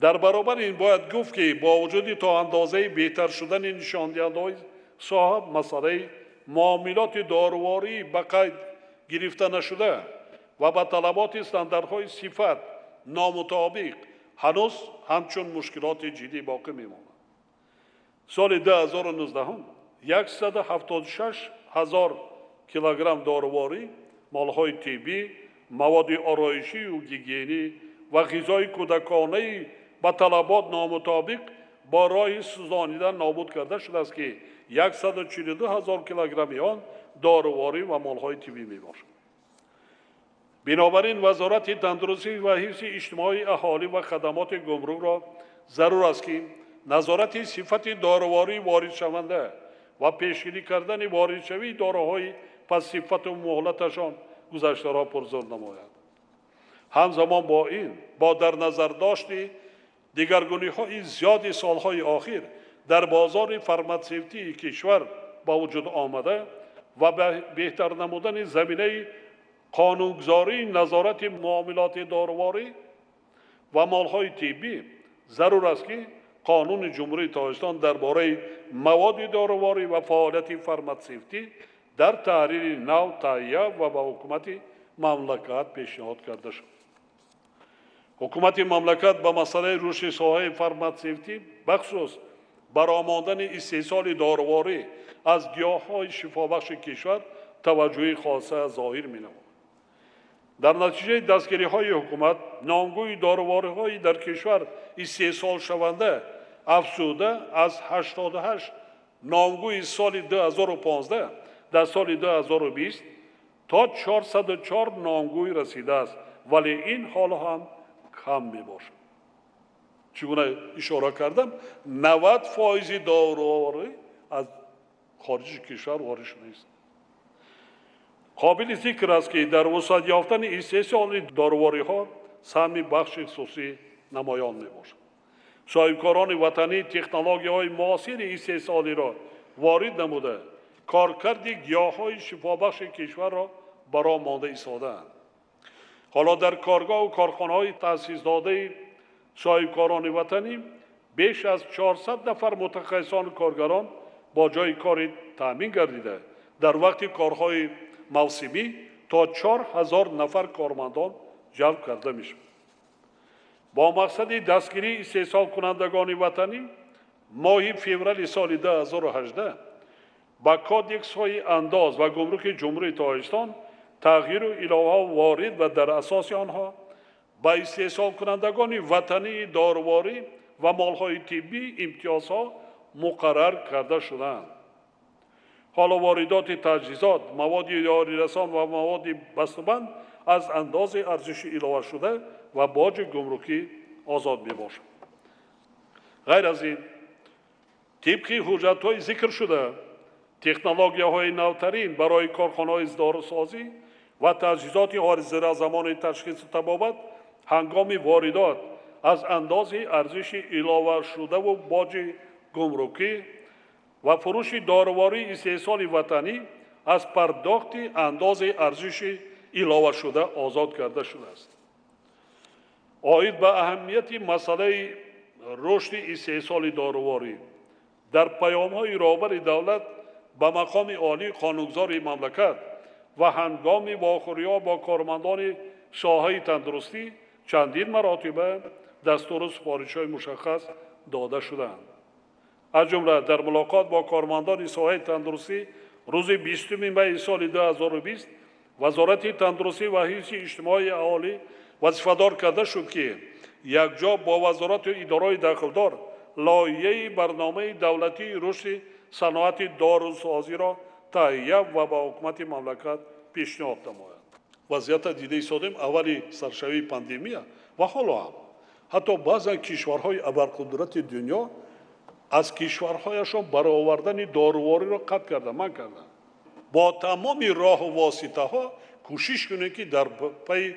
در برابر این باید گفت که با وجود تا اندازه بهتر شدن نشانده‌های صاحب مسئله معاملات دارویی به قید گرفته نشده و به طلبات استانداردهای صفت نامطابق هنوز همچون مشکلات جدی باقی میماند. سال 2019 176,000 کیلوگرم دارویی، مال‌های طبی، مواد آرایشی و گیگینی و غذای کودکانه با طلبات نامطابق با راه سوزانیدن نابود کرده شده است که 142,000 کیلوگرم آن دارویی و مال‌های طبی میباشد. بنابراین وزارت تندرستی و حفظ اجتماعی اهالی و خدمات گمرک را ضرور است که نظارت صفت دارویی وارد شونده و پیشگیری کردن واردشوی داروهای پس صفت و مهلتشان گذشته را پرزور نماید. همزمان با این با در نظر داشتی دیگرگونی‌های زیاد سالهای اخیر در بازار فارماسیوتی کشور با وجود آمده و به بهتر نمودن زمینه قانونگذاری نظارت معاملات دارویی و مال‌های طبی ضرور است که قانون جمهوری تاجیکستان درباره مواد دارویی و فعالیت فارماسیوتی در تحریر نو تهیه و به حکومت مملکت پیشنهاد کرده شد. حکومت مملکت به مسئله رشد ساحه فارماسیوتی بخصوص برآمدن استحصال دارویی از گیاه‌های شفابخش کشور توجه خاصه ظاهر می‌نماید. در نتیجه دستگیری‌های حکومت نامگوی دارویی‌های در کشور استحصال شونده افزوده از 88 نامگوی سال 2015 در سال 2020 تا 404 نامگوی رسیده است ولی این حال هم کم می باشد. چگونه اشاره کردم 90% داروری از خارج کشور وارد شده است. قابل ذکر است که در وسعت یافتن استحصال داروری ها سهم بخش خصوصی نمایان می باشد. صاحبکاران وطنی تکنولوژی های معاصر استحصالی را وارد نموده کارکرد گیاهای شفابخش کشور را برا مانده ایستاده‌اند. حالا در کارگاه و کارخانه های تأسیس داده صاحبکاران وطنی بیش از 400 نفر متخصصان و کارگران با جای کار تامین گردیده در وقت کارهای موسمی تا 4000 نفر کارمندان جلب کرده می شود. با مقصد دستگیری استحصال کنندگان وطنی ماه فوریه سال 2018 با کودکس های انداز و گمرک جمهوری تاجیکستان تغییر و اضافه وارد و در اساس آنها با استحصال کنندگان وطنی داروری و مالهای طبی امتیازها مقرر کرده شدند. حالا واردات تجهیزات، مواد یاریرسان و مواد بسته‌بند از اندازه ارزش اضافه شده و باج گمرکی آزاد می باشد. غیر از این طبق حجت‌های ذکر شده تکنولوژی‌های نوترین برای کارخانه‌های داروسازی و تجهیزات حارس زمان تشخیص طبابت هنگام واردات از اندازه ارزش اضافه شده و باج گمرکی و فروش داروری استحصال وطنی از پرداخت اندازه ارزش اضافه شده آزاد کرده شده است. آید به اهمیت مسئله رشد استحصال داروری در پیام‌های راهبر دولت به مقام عالی قانونگذار مملکت و هنگام واخوری‌ها با کارمندان ساحه تندرستی چندین مراتب دستور و سفارش‌های مشخص داده شدند. از جمله در ملاقات با کارمندان ساحه تندرستی روز 20 می سال 2020 وزارت تندرستی و حفظ اجتماعی اهالی وظیفه‌دار کرده شد که یکجا با وزارت و اداره‌های داخلدار لایحه برنامه دولتی رشد صنعت داروسازی را تهیه و با حکومت مملکت پیشنهاد نماید. وضعیت دیده ایستادیم اولی سرشوی پاندمیا و حالا هم حتی بعضی کشورهای ابرقدرت دنیا از کشورهایشان برآوردن داروری را قطع کرده من کردن. با تمام راه و واسطه ها کوشش کنیم که در پی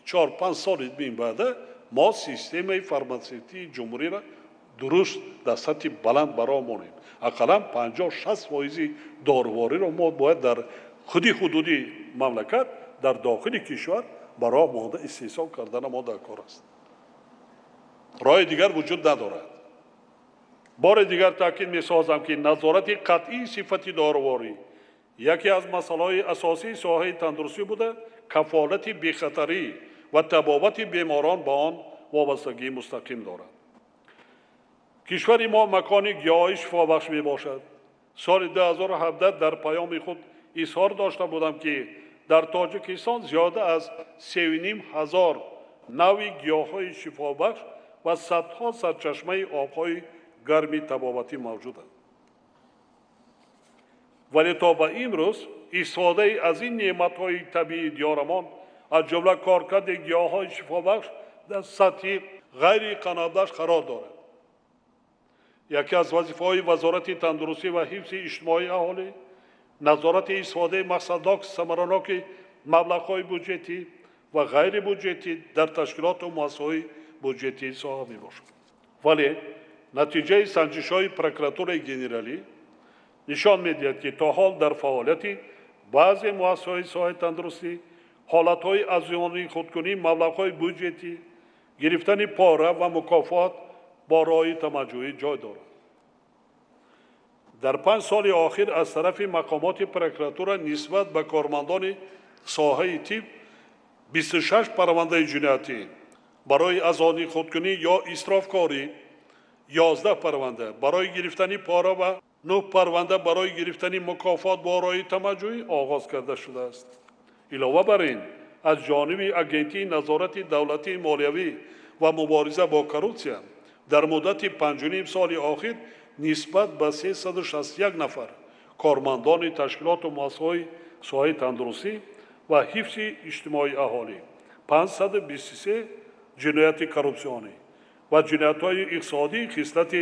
4-5 سال این بعد ما سیستم فارماسیتی جمهوری را درست در سطح بلند برآوریم. اقلا 50-60% داروری را ما باید در حدودی مملکت در داخل کشور برای مانده استحصال کردن ما در کار است. راه دیگر وجود ندارد. بار دیگر تاکید می‌سازم که نظارت قطعی صفت داروری یکی از مسائل اساسی ساحه تندرستی بوده کفالت بی‌خطری و تبابت بیماران با آن وابستگی مستقیم دارد. کشور ما مکان گیاهی شفابخش می باشد. سال 2017 در پیام خود اظهار داشته بودم که در تاجیکستان زیاده از 3,500 نوع گیاهای شفابخش و صدها سرچشمه آبهای گرمی طبابتی موجود است. ولی تا به امروز استفاده از این نعمت‌های طبیعی دیارمان از جمله کارکرد گیاهای شفابخش در سطح غیر قانونی قرار دارد. یکی از وظیفه‌های وزارت تندرستی و حفظ اجتماعی اهالی نظارت استفاده مقصدناک ثمرناک مبلغ‌های بودجتی و غیر بودجتی در تشکیلات و مؤسسه‌های بودجتی ساحه می‌باشد. ولی نتیجه سنجش‌های پروکراتور گنرالی نشان می‌دهد که تا حال در فعالیت بعضی مؤسسه‌های ساحه تندرستی حالت‌های عظیمانه خودکنی مبلغ‌های بودجتی گرفتن پاره و مکافات با راه تمجید جای دارد. در 5 سال آخر از طرف مقامات پروکراتور نسبت به کارمندان ساحه طب 26 پرونده جنایتی برای ازانی خودکنی یا اسرافکاری 11 پرونده برای گرفتن پاره و 9 پرونده برای گرفتن مکافات با راه تمجید آغاز کرده شده است. علاوه بر این از جانب اگنتی نظارت دولتی مالیوی و مبارزه با کروپسیون در مدت 5.5 سال آخر نسبت به 361 نفر کارمندان تشکیلات و مؤسسه‌های ساحه تندرستی و حفظ اجتماعی اهالی 523 جنایت کروپسیونی و جنایت‌های اقتصادی خصلت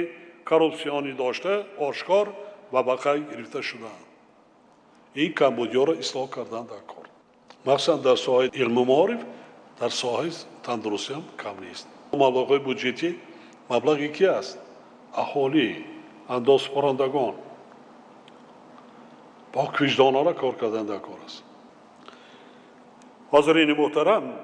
کروپسیونی داشته آشکار و به قید گرفته شدند. این کمبودی‌ها را اصلاح کردن در کار. مخصوصا در ساحه علم و معارف، در ساحه تندرستی هم کم نیست. مبلغ‌های بودجتی مبلغ یکی است. اهالی، اندازه‌پرندگان با وجدانانه کار کردن در کار است. حاضرین محترم،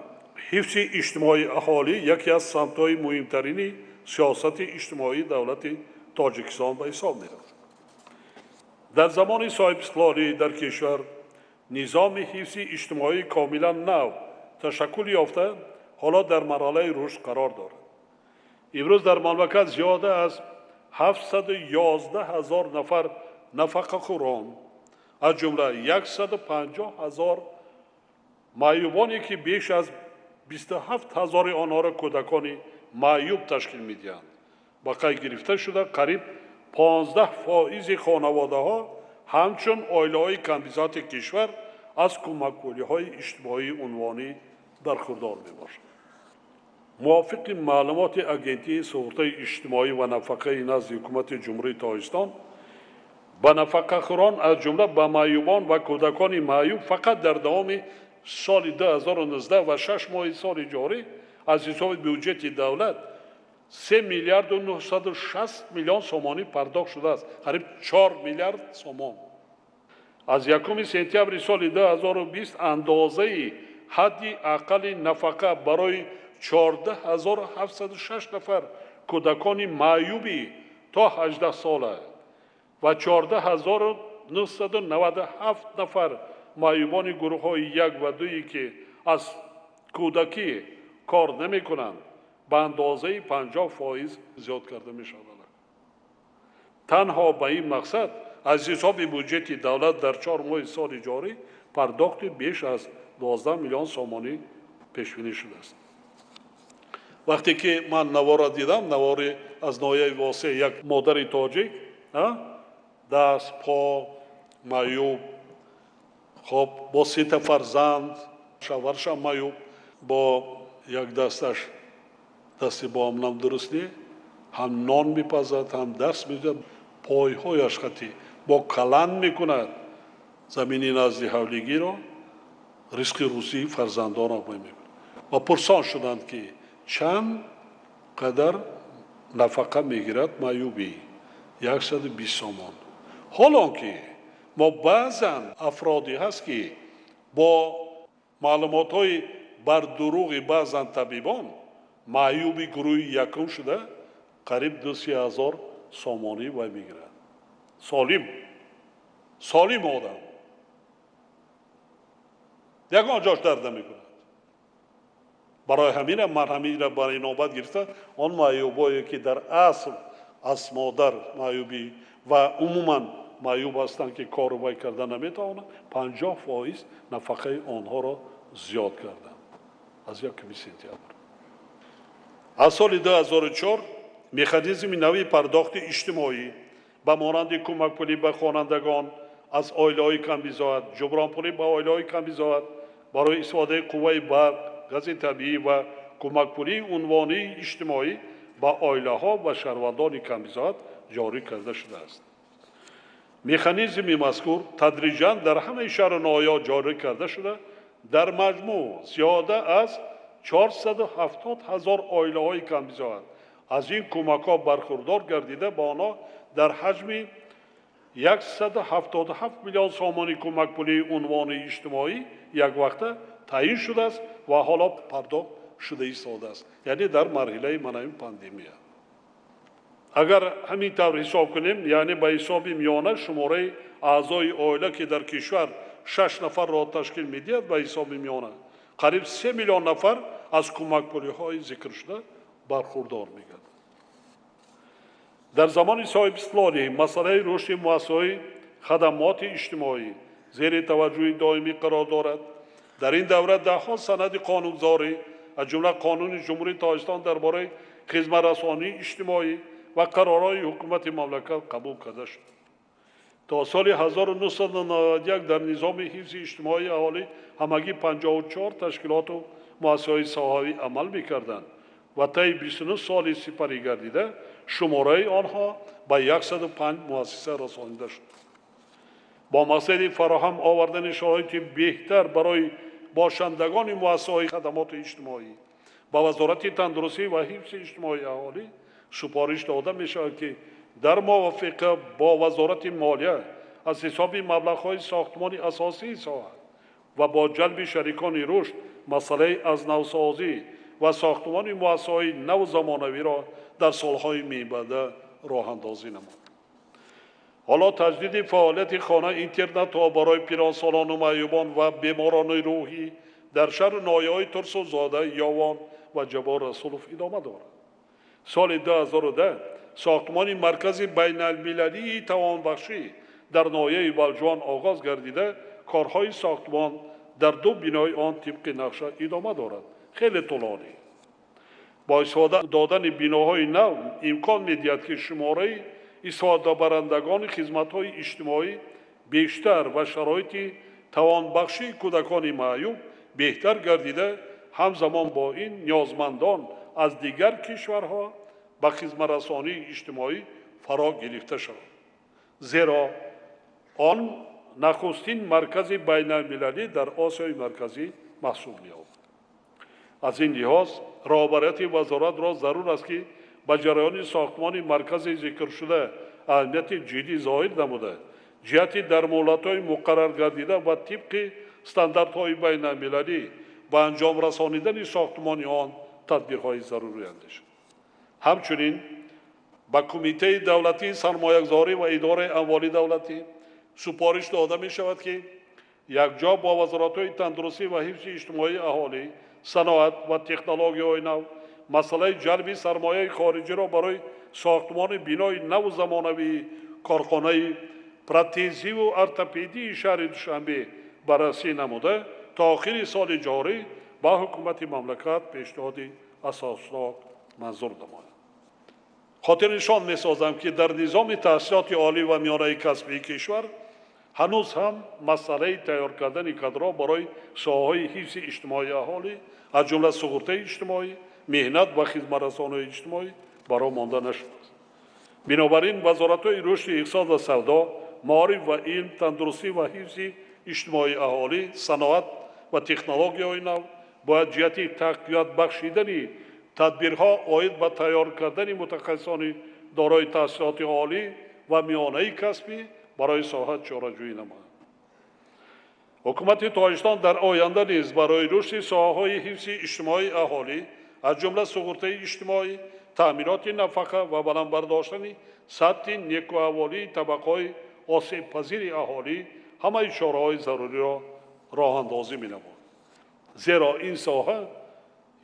حفظ اجتماعی اهالی یکی از سمت‌های مهمترین سیاست اجتماعی دولت تاجیکستان به حساب می‌رود. در زمان صاحب استقلالی در کشور نظام حفظ اجتماعی کاملا نو تشکل یافته حالا در مرحله رشد قرار دارد. امروز در مملکت زیاده از 711,000 نفر نفقه خوران، از جمله 150,000 معیوبانی که بیش از 27,000 آنها را کودکان معیوب تشکیل می‌دهند. با قید گرفته شده قریب 15% خانواده‌ها همچون عائله‌های کم‌بساط کشور از کمک‌کاری‌های اجتماعی عنوانی برخوردار می‌باشند. موافق معلومات اگنتی سقوط اجتماعی و نفقه نزد حکومت جمهوری تاجیکستان، به نفقه خوران از جمله به معیوبان و کودکان معیوب فقط در دوام سال 2019 و 6 ماه سال جاری از حساب بودجت دولت 3 میلیارد و 960 میلیون سومانی پرداخت شده است، قریب 4 میلیارد سومان. از 1 سپتامبر سال 2020 اندازه حد اقل نفقه برای 14,706 نفر کودکان معیوبی تا 18 ساله و 14,997 نفر معیوبان گروه‌های 1 و 2 که از کودکی کار نمی‌کنند به اندازه 50% زیاد کرده می‌شود. تنها به این مقصد از حساب بودجت دولت در 4 ماه سال جاری پرداخت بیش از 12 میلیون سومانی پیش بینی شده است. وقتی که من نوار را دیدم، نوار از ناحیه واسه یک مادر تاجیک، دست، پا، معیوب، خب با 3 فرزند، شوهرش هم معیوب، با یک دستش دستی با هم درست نیست، هم نان میپزد، هم دست میزد، پایهایش خطی با کلن میکند زمینی نزد حولگی را رزق روزی فرزندان را میکند. و پرسان شدند که چند قدر نفقه میگیرد معیوبی؟ 120 سومان. حالا که ما بعضا افرادی هست که با معلومات های بر دروغ بعضا طبیبان معیوبی گروه یکم شده قریب 2,000 سومانی وی میگیرد. سالم آدم یکان جاش درد نمیکند. برای همین من همین را برای نوبت گرفتم آن معیوبایی که در اصل از مادر معیوبی و عموما معیوب هستند که کار وی کردن نمیتوانند 50% نفقه آنها را زیاد کردند از 1 سپتامبر. از سال 2004 مکانیزم نوی پرداخت اجتماعی به مانند کمک پولی به خوانندگان از عائله‌های کم‌بساط، جبران پولی به عائله‌های کم‌بساط برای استفاده قوه برق، گاز طبیعی و کمک پولی عنوانی اجتماعی به عائله‌ها و شهروندان کم‌بساط جاری کرده شده است. مکانیزم مذکور تدریجاً در همه شهر و ناحیه‌ها جاری کرده شده در مجموع زیاده از 470,000 عائله‌های کم‌بساط از این کمک‌ها برخوردار گردیده با آنها در حجم 177 میلیون سومانی کمک پولی عنوان اجتماعی یک وقته تعیین شده است و حالا پرداخت شده ایستاده است، یعنی در مرحله منع پاندمی. اگر همین طور حساب کنیم، یعنی به حساب میانه شماره اعضای عائله که در کشور 6 نفر را تشکیل می‌دهد به حساب میانه قریب 3 میلیون نفر از کمک پولی‌های ذکر شده برخوردار می‌گردند. در زمان صاحب استقلالی مسئله رشد مؤسسه‌های خدمات اجتماعی زیر توجه دائمی قرار دارد. در این دوره ده‌ها سند قانونگذاری از جمله قانون جمهوری تاجیکستان درباره خدمت‌رسانی اجتماعی و قرارهای حکومت مملکت قبول کرده شد. تا سال 1991 در نظام حفظ اجتماعی اهالی همگی 54 تشکیلات و مؤسسه‌های ساحوی عمل می‌کردند و طی 29 سال سپری گردیده شماره آنها به 105 مؤسسه رسانیده شد. با مقصد فراهم آوردن شرایط بهتر برای باشندگان مؤسسه‌های خدمات اجتماعی با وزارت تندرستی و حفظ اجتماعی اهالی سپارش داده می‌شود که در موافقت با وزارت مالیه از حساب مبلغ‌های ساختمان اساسی ساحه و با جلب شریکان رشد مسئله از نوسازی و ساختمان مؤسسه‌های نو زمانوی را در سالهای می‌آینده راه اندازی نمود. حالا تجدید فعالیت خانه اینترنت ها برای پیرانسالان و معیوبان و بیماران روحی در شهر نایه‌های ترسو زاده، یاوان و جبار رسولوف ادامه دارد. سال 2010 ساختمان مرکز بین المللی توانبخشی در نایه ولجوان آغاز گردیده کارهای ساختمان در 2 بینای آن طبق نقشه ادامه دارد. خیلی طولانی. با استفاده دادن بیناهای نو امکان می‌دهد که شماره استفاده برندگان خدمات‌های اجتماعی بیشتر و شرایط توانبخشی کودکان معیوب بهتر گردیده همزمان با این نیازمندان از دیگر کشورها به خدمت رسانی اجتماعی فرا گرفته شود. زیرا آن نخستین مرکز بین المللی در آسیای مرکزی محسوب می‌یابد. از این لحاظ رهبریت وزارت را ضرور است که به جریان ساختمان مرکز ذکر شده اهمیت جدی ظاهر نموده جهت در مهلت‌های مقرر گردیده و طبق استانداردهای بین المللی به انجام رسانیدن ساختمان آن تدبیرهای ضروری اندیشید. همچنین به کمیته دولتی سرمایه‌گذاری و اداره اموال دولتی سپارش داده می شود که یکجا با وزارت‌های تندرستی و حفظ اجتماعی اهالی، صنعت و تکنولوژی‌های نو مسئله جلب سرمایه خارجی را برای ساختمان بینای نو زمانوی کارخانه پراتزی و ارتوپدی شهر دوشنبه بررسی نموده تا آخر سال جاری با حکومت مملکت پیشنهاد اساسناک منظور نماید. خاطر نشان می‌سازم که در نظام تحصیلات عالی و میانه کسبی کشور هنوز هم مسئله تیار کردن کادرها برای ساحه‌های حفظ اجتماعی اهالی از جمله سقوط اجتماعی، مهنت و خدمت رسانی اجتماعی برای مانده نشده است. بنابراین وزارت‌های رشد اقتصاد و سودا، معارف و علم، تندرستی و حفظ اجتماعی اهالی، صنعت و تکنولوژی‌های نو باید جهت تقویت بخشیدن تدبیرها عاید به تیار کردن متخصصان دارای تحصیلات عالی و میانه کسبی برای ساحه چاره‌جویی نماید. حکومت تاجیکستان در آینده نیز برای رشد ساحه‌های حفظ اجتماعی اهالی از جمله سقوط اجتماعی، تأمینات نفقه و بلند برداشتن سطح نیکوحوالی طبقه‌های آسیب پذیر اهالی همه چاره‌های ضروری را راه اندازی می‌نماید. زیرا این ساحه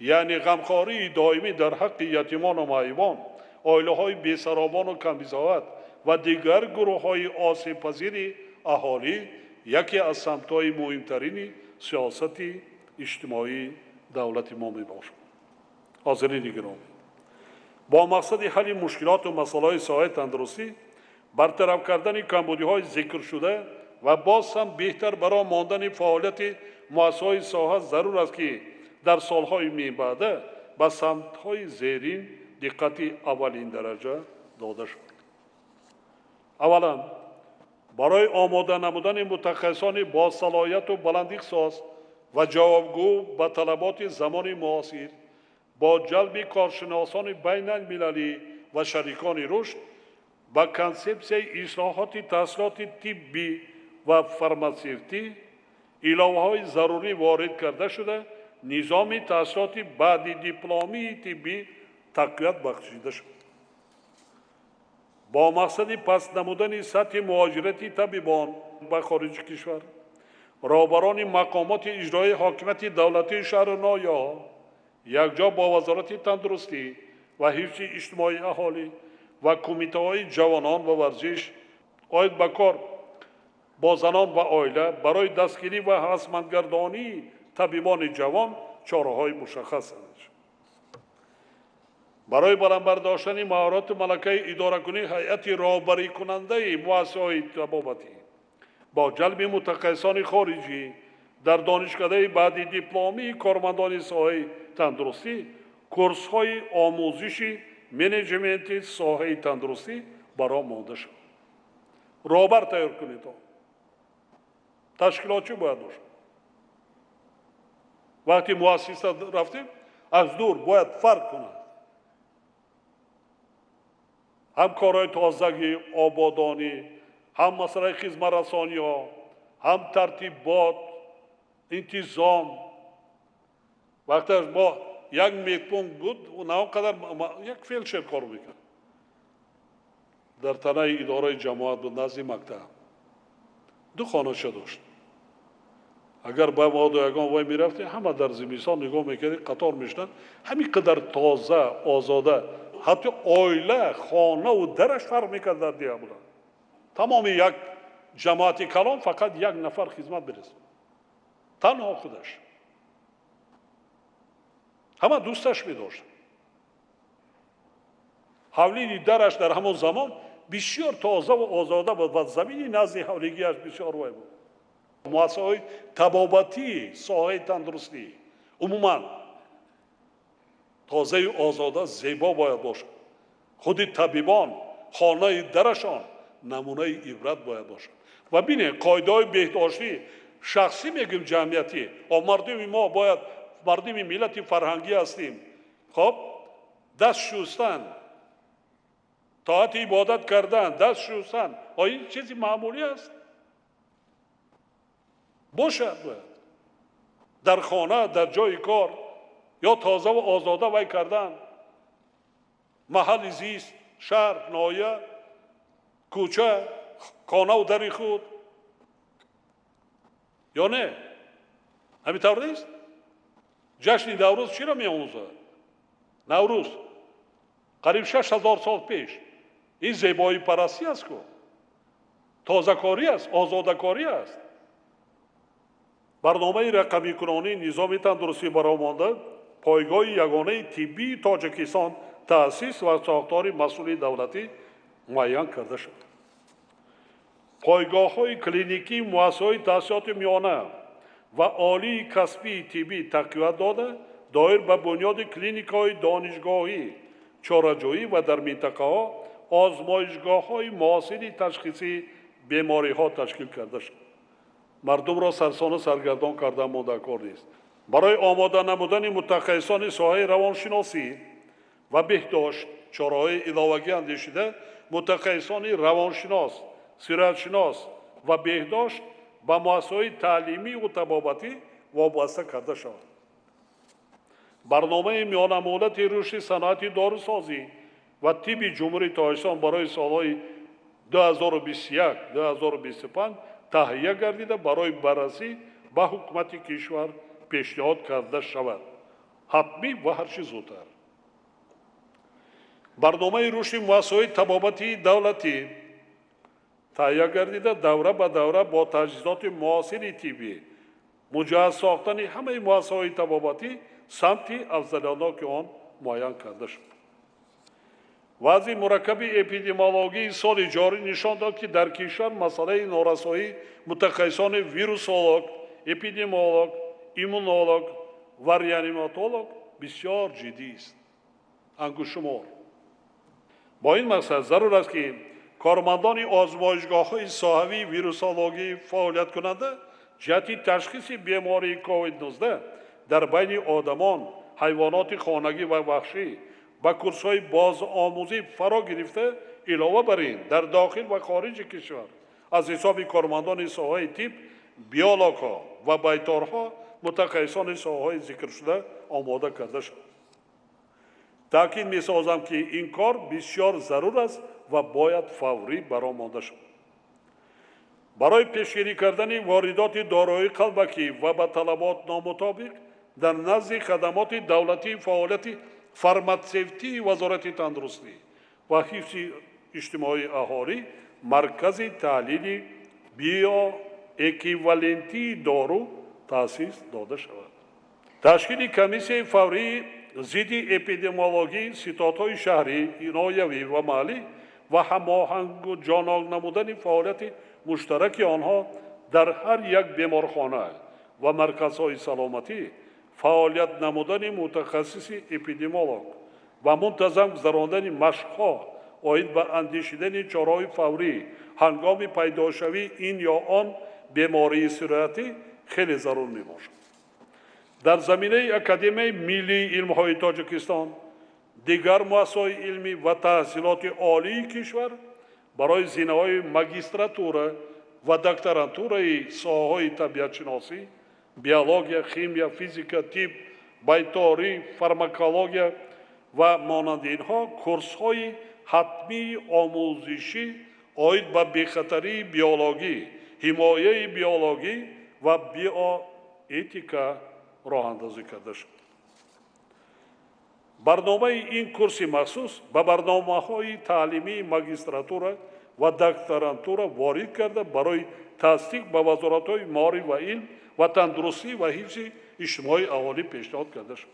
یعنی غمخواری دائمی در حق یتیمان و معیوبان، عائله‌های بی‌سرابان و کم‌بضاعت و دیگر گروه‌های آسیب پذیر اهالی یکی از سمت‌های مهمترین سیاست اجتماعی دولت ما می‌باشد. حاضرین گرامی، با مقصد حل مشکلات و مسائل ساحه تندرستی، برطرف کردن کمبودی‌های ذکر شده و باز هم بهتر برای ماندن فعالیت مؤسسه‌های ساحه ضرور است که در سالهای می‌آینده به سمت‌های زیرین دقت اولین درجه داده شد. اولا برای آماده نمودن متخصصان با صلاحیت و بلند اختصاص و جوابگو به طلبات زمان معاصر با جلب کارشناسان بین المللی و شریکان رشد با کنسپسیون اصلاحات تحصیلات طبی و فرماسیوتی ایلاوهای ضروری وارد کرده شده نظام تحصیلات بعد دیپلمی طبی تقویت بخشیده شد. با مقصد پس نمودن سطح مهاجرت طبیبان به خارج کشور، رهبران مقامات اجرایی حاکمیت دولتی شهر نایه یکجا با وزارت تندرستی و حفظ اجتماعی اهالی و کمیته‌های جوانان و ورزش عاید به کار با زنان و عائله برای دستگیری و هراسمندگردانی طبیبان جوان چاره‌های مشخص اندیشید. برای بلند داشتن مهارت ملکه اداره کنی هیئت راهبری کننده مؤسسه‌های طبابتی با جلب متخصصان خارجی در دانشکده بعد دیپلمی کارمندان ساحه تندرستی کورس‌های آموزشی منیجمنت ساحه تندرستی برای مانده شد. راهبر تیار کنید. تشکیلاتچی باید باشه. وقتی مؤسسه رفتیم از دور باید فرق کند. هم کارهای تازگی آبادانی، هم مسئله خدمت رسانی ها، هم ترتیبات، انتظام. وقتی ما یک میتون بود و نه قدر یک فیلشر کار میکرد. در تنه اداره جماعت بود نزد مکتب. دو خانه داشت. اگر با ما دو یگان وای میرفتی همه در زمستان نگاه میکردی قطار میشدن همین قدر تازه آزاده حتی عائله خانه و درش فرق میکرد در دیگه بودن تمام یک جماعت کلان فقط یک نفر خدمت برسید تنها خودش همه دوستش میداشت حولی درش در همون زمان بسیار تازه و آزاده بود و زمینی نزد حولیگیش بسیار وای بود مؤسسه‌های طبابتی ساحه تندرستی عموما تازه آزاده زیبا باید باشد خود طبیبان خانه درشان نمونه عبرت باید باشد و بینه قاعده‌های بهداشتی شخصی میگیم جمعیتی مردم ما باید مردم ملت فرهنگی هستیم خب دست شستن طاعت عبادت کردن دست شستن این چیزی معمولی است باشد باید در خانه در جای کار یا تازه و آزاده وی کردن محل زیست شهر ناحیه کوچه خانه و در خود یا نه همینطور نیست جشن نوروز چی را می آموزد نوروز قریب 6000 سال پیش این زیبایی پرستی است که تازه کاری است آزاده کاری است برنامه رقمی کنانی نظام تندرستی برآورده پایگاه یگانه طبی تاجیکستان تأسیس و ساختار مسئولی دولتی معین کرده شد. پایگاه‌های کلینیکی مؤسسه‌های تحصیلات میانه و عالی کسبی طبی تقویت داده دایر به بنیاد کلینیک‌های دانشگاهی چاره‌جویی و در منطقه‌ها آزمایشگاه‌های معاصر تشخیصی بیماری‌ها تشکیل کرده شد. مردم را سرسانه سرگردان کرده مانده کار نیست. برای آماده نمودن متخصصان ساحه روانشناسی و بهداشت چاره‌های علاوه‌ای اندیشیده متخصصان روانشناس، صحت‌شناس و بهداشت به مؤسسه‌های تعلیمی و طبابتی وابسته کرده شد. برنامه میان مدت رشد صنعت داروسازی و طب جمهوری تاجیکستان برای سال‌های 2021-2025 تهیه گردیده برای بررسی به حکومت کشور پیشنهاد کرده شود. حتمی و هر چیز زودتر. برنامه رشد مؤسسه‌های طبابتی دولتی تهیه گردیده دوره به دوره با تجهیزات معاصر طبی مجهز ساختن همه مؤسسه‌های طبابتی سمت افزایش آن معین کرده شد. وضع مرکب اپیدمیولوژی سال جاری نشان داد که در کشور مسئله نارسایی متخصصان ویروسولوژ، اپیدمیولوژ، ایمونولوژ و ریانیماتولوژ بسیار جدی است. انگشت‌شمار. با این مقصد ضرور است که کارمندان آزمایشگاه‌های ساحوی ویروسولوژی فعالیت کننده جهت تشخیص بیماری کووید 19 در بین آدمان، حیوانات خانگی و وحشی با کورس‌های بازآموزی فرا گرفته علاوه بر این در داخل و خارج کشور از حساب کارمندان ساحه طب بیولوژها و بیمارها متخصصان ساحه ذکر شده آماده کرده شد. تاکید می‌سازم که این کار بسیار ضرور است و باید فوری برآورده شود. برای پیشگیری کردن واردات داروهای قلبکی و به طلبات نامطابق در نزد خدمات دولتی فعالیت فارماسیوتی وزارت تندرستی و حفظ اجتماعی اهالی مرکز تحلیل بیو اکیوالنتی دارو تأسیس داده شود. تشکیل کمیسیون فوری ضد اپیدمیولوژی ستادهای شهری، نایوی و مالی و هماهنگ و جانانگ نمودن فعالیت مشترک آنها در هر یک بیمارخانه و مرکزهای سلامتی فعالیت نمودن متخصص اپیدمیولوژ و منتظم گذراندن مشق‌ها آید به اندیشیدن چاره‌های فوری هنگام پیداشوی این یا آن بیماری سرایتی خیلی ضرور میباشد. در زمینه اکادمی ملی علم‌های تاجیکستان دیگر مؤسسه‌های علمی و تحصیلات عالی کشور برای زینه‌های ماگیستراتوره و دکترانتوره ساحه‌های طبیعت شناسی، بیولوژی، شیمی، فیزیک، طب، بیماری، فارماکولوژی و مانند اینها کورس‌های حتمی آموزشی آید به بیخطری بیولوژی، حمایه بیولوژی و بیوئتیکا راه اندازی کرده شد. برنامه این کورس مخصوص به برنامه‌های تعلیمی ماگیستراتوره و دکترانتوره وارد کرده برای تصدیق به وزارت‌های معارف و علم و تندرستی و حفظ اجتماعی اهالی پیشنهاد کرده شد.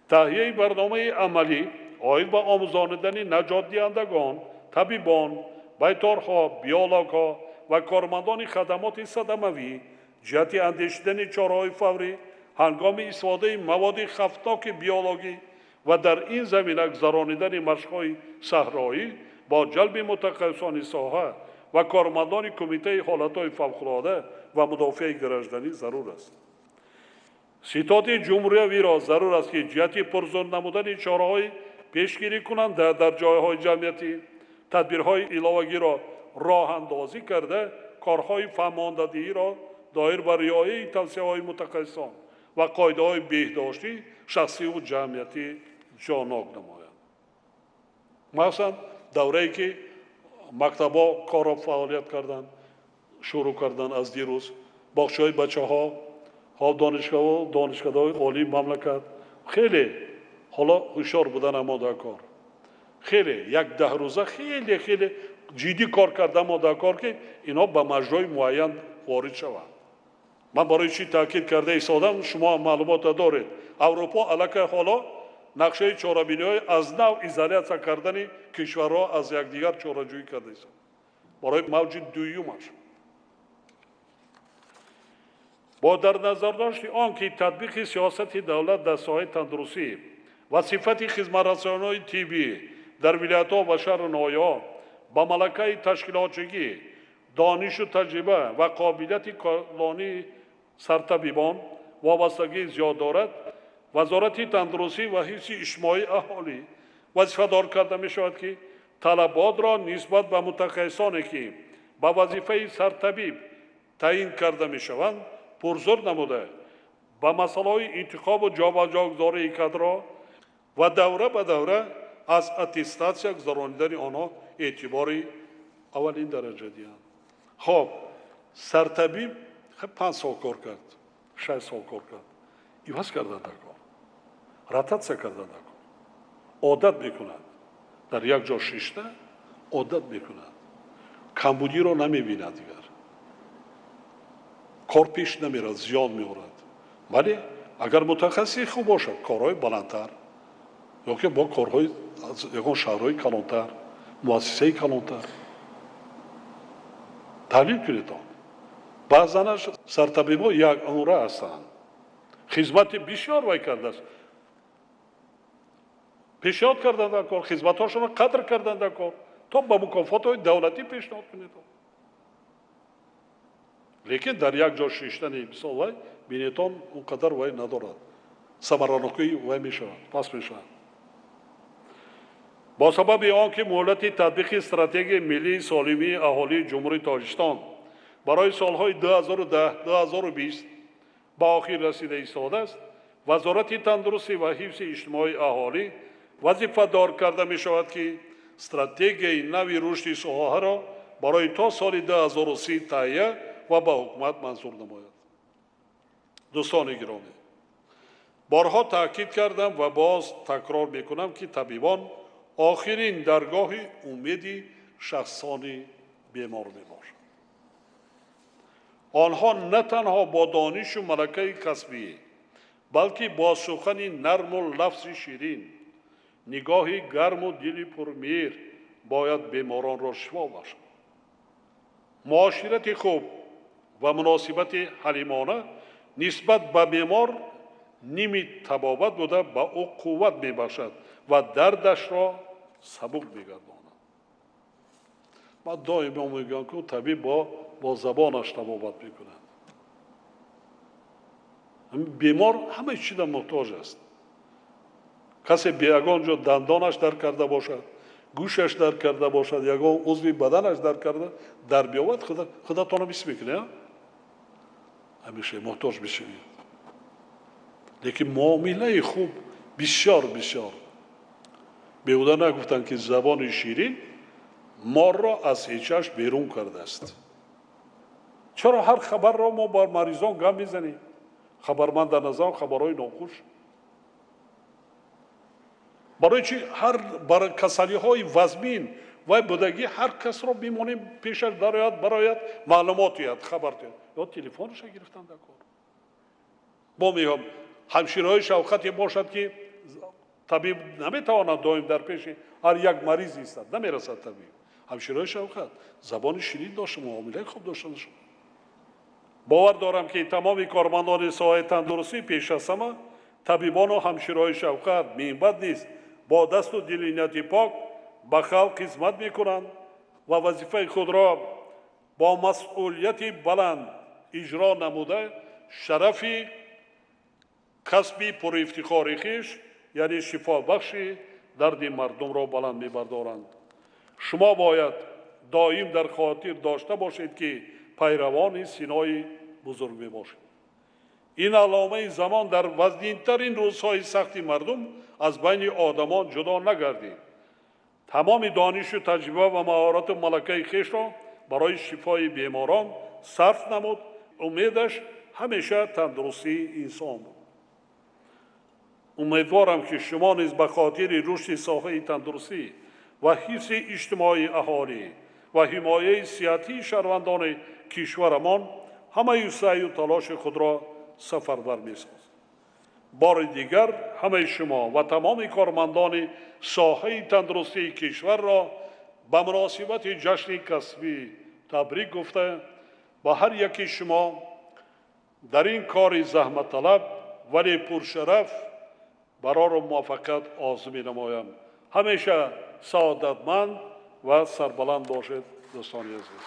تهیه برنامه عملی آید به آموزاندن نجات دهندگان، طبیبان، بیمارها، بیولوژها و کارمندان خدمات صدموی جهت اندیشیدن چاره‌های فوری هنگام استفاده مواد خطرناک بیولوژی و در این زمینه گذراندن مشق‌های صحرایی با جلب متخصصان ساحه و کارمندان کمیته حالت‌های فوق‌العاده و مدافع گرجدنی ضرور است. ستاد جمهوری را ضرور است که جهت پرزور نمودن چاره‌های پیشگیری کننده در جایهای جمعیتی تدبیرهای علاوگی را راه اندازی کرده کارهای فهماندهی را دایر بر رعایت توصیه‌های متخصصان و قاعده‌های بهداشتی شخصی و جمعیتی جانانگ نماید. مثلا دوره‌ای که مکتب‌ها کار و فعالیت کردن شروع کردن از دیروز بخش‌های بچه‌ها دانشگاه‌های عالی مملکت خیلی حالا هوشیار بودن اما در کار خیلی یک 10 روزه خیلی جدی کار کردن ما در کار که اینا به مجرای معین وارد شوند. من برای چی تاکید کرده ایستادم شما معلومات دارید اروپا علاقه حالا نقشه چاره‌بینی‌های از نو ایزولیاسیون کردن کشورها از یکدیگر چاره‌جویی کرده است برای موج دویمش. با در نظر داشت آنکه تطبیق سیاست دولت در ساحه تندرستی و صفت خدمت‌رسانی‌های طبی در ولایت‌ها و شهر نایاب با ملکه تشکیلاتچی دانش و تجربه و قابلیت کلانی سرطبیبان وابستگی زیاد دارد وزارت تندرستی و حفظ اجتماعی اهالی وظیفه‌دار کرده می‌شود که طلبات را نسبت به متخصصانی که به وظیفه سرطبیب تعیین کرده می‌شوند پرزور نموده با مسائل انتخاب و جابجاگذاری کادرها و دوره به دوره از اتستاسیا گذراندن آنها اعتباری اولین درجه دهند. خب سرطبیب 5 سال کار کرد 6 سال کار کرد ایواز کردن در کار راتاتسیا کردن در کار عادت میکنند در یک جا شیشته عادت میکنند کمبودی رو نمیبیند دیگر کار پیش نمیرد زیاد میورد ولی اگر متخصصی خوب باشد کارهای بلندتر یا که با کارهای یکان شهرهای کلانتر مؤسسه کلانتر تحلیل کنید آن بعضانش سرطبیبا یک عمره هستند خدمت بسیار وی کرده است پیشنهاد کردن در کار خدمت‌هاشون را قدر کردن در کار تا با مکافات‌های دولتی پیشنهاد کنید لیکن در یک جا شیشتن مثال وی بینیتان اونقدر وی ندارد ثمرانگی وی میشود پس میشود با سبب آنکه مهلت تطبیق استراتژی ملی سالمی اهالی جمهوری تاجیکستان برای سالهای 2010-2020 به آخر رسیده ایستاده است وزارت تندرستی و حفظ اجتماعی اهالی وظیفه دار کرده می شود که استراتژی نوی رشد ساحه را برای تا سال 2030 تهیه و به حکومت منظور نماید. دوستان گرامی بارها تاکید کردم و باز تکرار می کنم که طبیبان آخرین درگاه امید شخصان بیمار می باشند. آنها نه تنها با دانش و ملکه کسبی балки бо сухани нарму лафзи ширин нигоҳи гарму дили пурмеҳр бояд беморонро шифо бахшад. муоширати хуб ва муносибати ҳалимона нисбат ба бемор ними табобат буда ба ӯ қувват мебахшад ва дардашро сабук мегардонад. ман доимо мегӯям ки табиб бо забонаш табобат мекунад. бемор ҳама чиза муҳтоҷ аст. касе ягон ҷо дандонаш дар карда бошад, гӯшаш дар карда бошад, ягон узви баданаш дар карда дар биёвад, худатонро бис мекунед, ҳамеша муҳтоҷ бишавед. лекин муомилаи хуб бисёр беҳуда нагуфтанд ки забони ширин морро аз ҳечаш берун кардааст. чаро ҳар хабарро мо бар маризон гам мезанем? хабарманд дар назарам хабарҳои нохуш. барои чи ҳар бар касалиҳои вазмин ва будагӣ ҳар касро бимонем пешаш дарояд барояд маълумот ояд, хабар диҳад. ё телефонша гирифтан дар кор. мо меҳам ҳамшираҳои шавқате бошад ки табиб наметавонад доим дар пеши ҳар як мариз истад, намерасад табиб. ҳамшираҳои шавқат забони ширин дошта, муомилаи хуб дошта шуд. бовар дорам ки тамоми кормандони соҳаи тандурустӣ пеш аз ҳама табибону ҳамшираҳои шавқат меҳбат нест бо дасту дили нияти пок ба халқ хизмат мекунанд ва вазифаи худро бо масъулияти баланд иҷро намуда шарафи касби пурифтихори хиш яъне шифобахши дарди мардумро баланд мебардоранд. шумо бояд доим дар хотир дошта бошед ки пайравони синои бузург мебошед. ин аломаи замон дар вазнинтарин рӯзҳои сахти мардум аз байни одамон ҷудо нагардид. тамоми донишу таҷриба ва маҳорату малакаи хешро барои шифои беморон сарф намуд. умедаш ҳамеша тандурустии инсон буд. умедворам ки шумо низ ба хотири рушди соҳаи тандурустӣ ва ҳифзи иҷтимоии аҳолӣ ва ҳимояи сиҳатии шаҳрвандони кишварамон ҳамаи саъю талоши худро сафарбар месозед. бори дигар ҳамаи шумо ва тамоми кормандони соҳаи тандурустии кишварро ба муносибати ҷашни касбӣ табрик гуфта ба ҳар яки шумо дар ин кори заҳматталаб вале пуршараф барору муваффақият орзу менамоям. ҳамеша саодатманд ва сарбаланд бошед дӯстони азиз.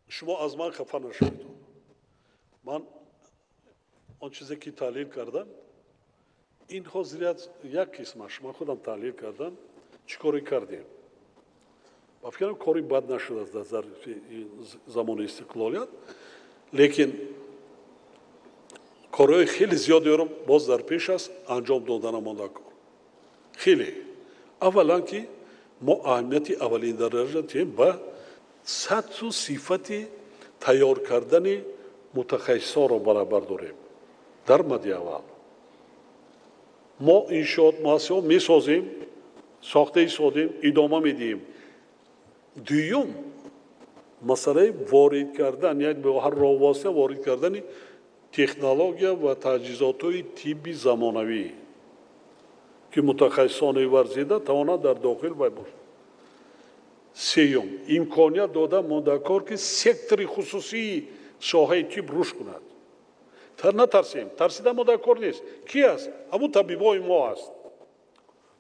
шумо аз ман хафа нашавед. ман он чизе ки таҳлил кардам ин ҳозирият як қисмаш ман худам таҳлил кардам чӣ коре кардем. ба фикрам кори бад нашудааст дар зарфи замони истиқлолият, лекин корҳои хеле зиёдеро боз дар пеш аст анҷом дода намонда кор. хеле аввалан ки мо аҳамияти аввалин дараҷа тем ба сатҳу сифати тайёр кардани мутахассисонро баробар дорем. дар мадди аввал мо иншоот муассисаҳо месозем, сохта истодем, идома медиҳем. дуюм масъалаи ворид кардан, як бо ҳар роҳвосита ворид кардани технология ва таҷҳизотҳои тибби замонавӣ ки мутахассисони варзида тавонад дар дохил бошад. сеюм имконият дода мондакор ки сектори хусусии соҳаи тиб рушд кунад. натарсем, тарсида мондакор нест. ки аст? ҳамун табибои мо аст.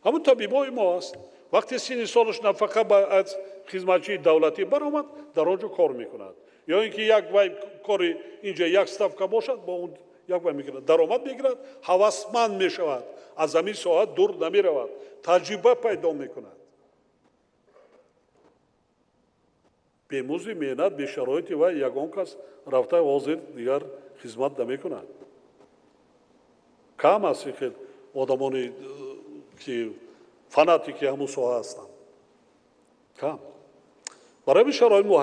ҳамун табибои мо аст. вақте синни солаш нафақа аз хизматчии давлатӣ баромад, дар он ҷо кор мекунад. ё ин ки як вай кори инҷа як ставка бошад, бо он як вай мекунад, даромад мегирад, ҳавасманд мешавад, аз ҳамин соҳа дур намеравад, таҷриба пайдо мекунад. бемузди меҳнат, бешароити вай ягон кас рафта ҳозир дигар хизмат намекунад. кам аст хел одамони ки фанатики ҳамун соҳа ҳастанд. кам. барои шароит мо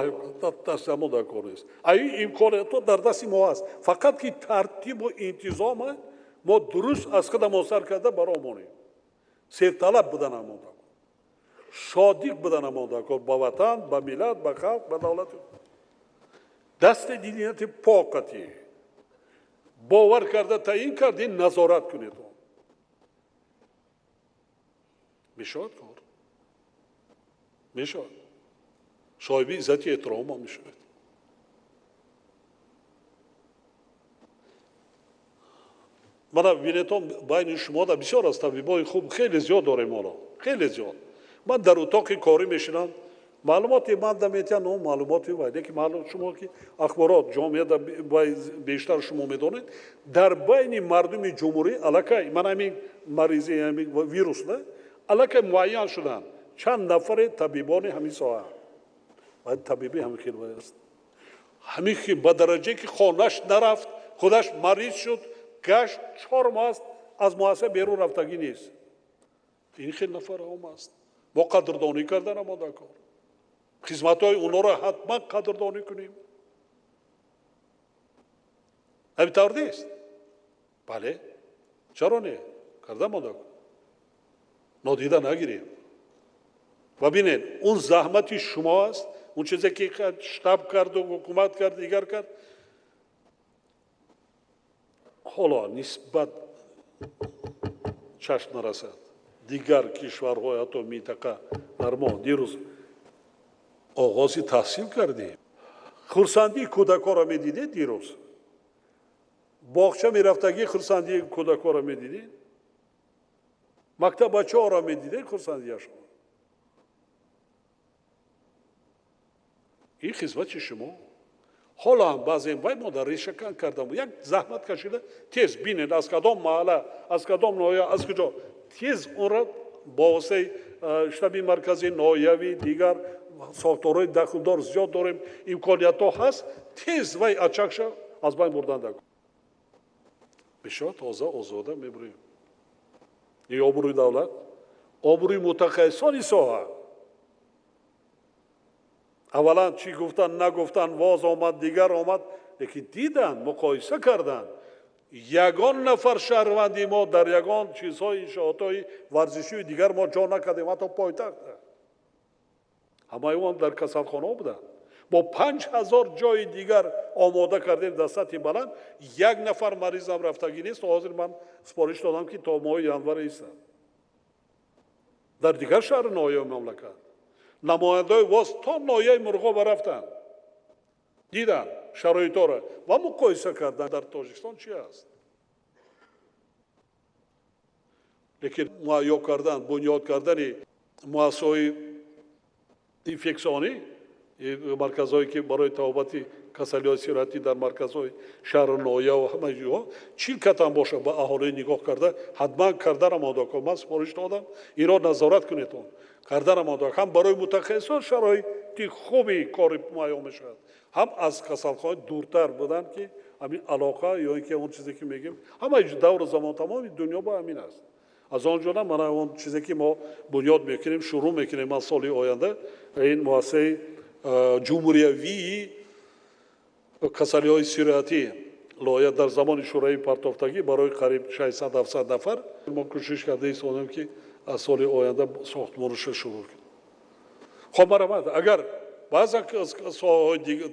дасти мо дар кор нест. ин имкониятҳо дар дасти мо аст. фақат ки тартибу интизома ما درست از خودم آسر کرده برامونیم سرطلب بدن آماده کن شادیق بدن آماده کن با وطن با ملت با خلق با دولت دست دینیت پاکتی باور کرده تعیین کردین نظارت کنید میشود کار میشود صاحبی عزت احترام ما میشود من بینتون بین شما در بسیار از طبیبای خوب خیلی زیاد داریم ما خیلی زیاد من در اتاق کاری میشینم معلوماتی من دمیتن اون معلوماتی وایده که معلوم شما که اخبارات جامعه بیشتر شما میدونید در بین مردم جمهوری علاقه من همین مریضی همین ویروس نه علاقه معین شدن چند نفر طبیبان همین ساعت باید طبیبی همین خیلی باید است همین که به درجه که خانش نرفت خودش مریض شد گشت 4 ماه است از مؤسسه بیرون رفتگی نیست این خیلی نفر هم است با قدردانی کردن آماده کار خدمت های اونا را حتما قدردانی کنیم همینطور نیست بله چرا نه کردن آماده کن نادیده نگیریم و ببینید اون زحمتی شما است اون چیزی که شتاب کرد و حکومت کرد دیگر کرد حالا نسبت چشم نرسد دیگر کشورهای حتی منطقه در ما دیروز آغاز تحصیل کردیم خرسندی کودکان را میدیدید دیروز باغچه میرفتگی خرسندی کودکان را میدیدید مکتب بچه ها را میدیدید خرسندیشان این خدمت شما حالا هم بعضی وای ما در ریشکن کردم یک زحمت کشیده تیز بینید از کدام محله از کدام ناحیه از کجا تیز اون را با واسه شتاب مرکزی ناحیوی دیگر ساختارهای دخلدار زیاد داریم امکانیت ها هست تیز وای اچکش از بین بردن دکن بسیار تازه آزاده میبریم این آبروی دولت آبروی متخصصان ساحه اولا چی گفتن نگفتن واز آمد دیگر آمد لیکن دیدن مقایسه کردن یگان نفر شهروندی ما در یگان چیزهای انشاءاتهای ورزشی دیگر ما جا نکردیم حتی پایتخت همه اون در کسلخانه بودن با 5000 جای دیگر آماده کردیم در سطح بلند یک نفر مریض هم رفتگی نیست حاضر من سپارش دادم که تا ماه ینور ایستن در دیگر شهر ناحیه مملکت نماینده‌های واس تا ناحیه مرغاب رفتن دیدن شرایط را و مقایسه کردن در تاجیکستان چی است لیکن مهیا کردن بنیاد کردن مؤسسه‌های انفکسیونی مرکزهایی که برای توابت کسلی‌های صحتی در مرکزهای شهر و ناحیه و همه جاها 40 کتم باشه به اهالی نگاه کرده حتما کردن آماده کن من سپارش دادم این را نظارت کنید کردن آماده هم برای متخصصان شرایطی خوبی کار مهیا میشود هم از کسلخانه دورتر بودن که همین علاقه یا اینکه اون چیزی که میگیم همه دور زمان تمام دنیا با همین است از آنجا نه من اون چیزی که ما بنیاد میکنیم شروع میکنیم من سال آینده این مؤسسه جمهوریوی کسلی‌های صحتی لایحه در زمان شورای پرتافتگی برای قریب 600-700 نفر ما کوشش کرده ایستادیم که از سال آینده ساختمانش شروع کنیم خب مرحمت اگر بعض از ساحه‌های دیگه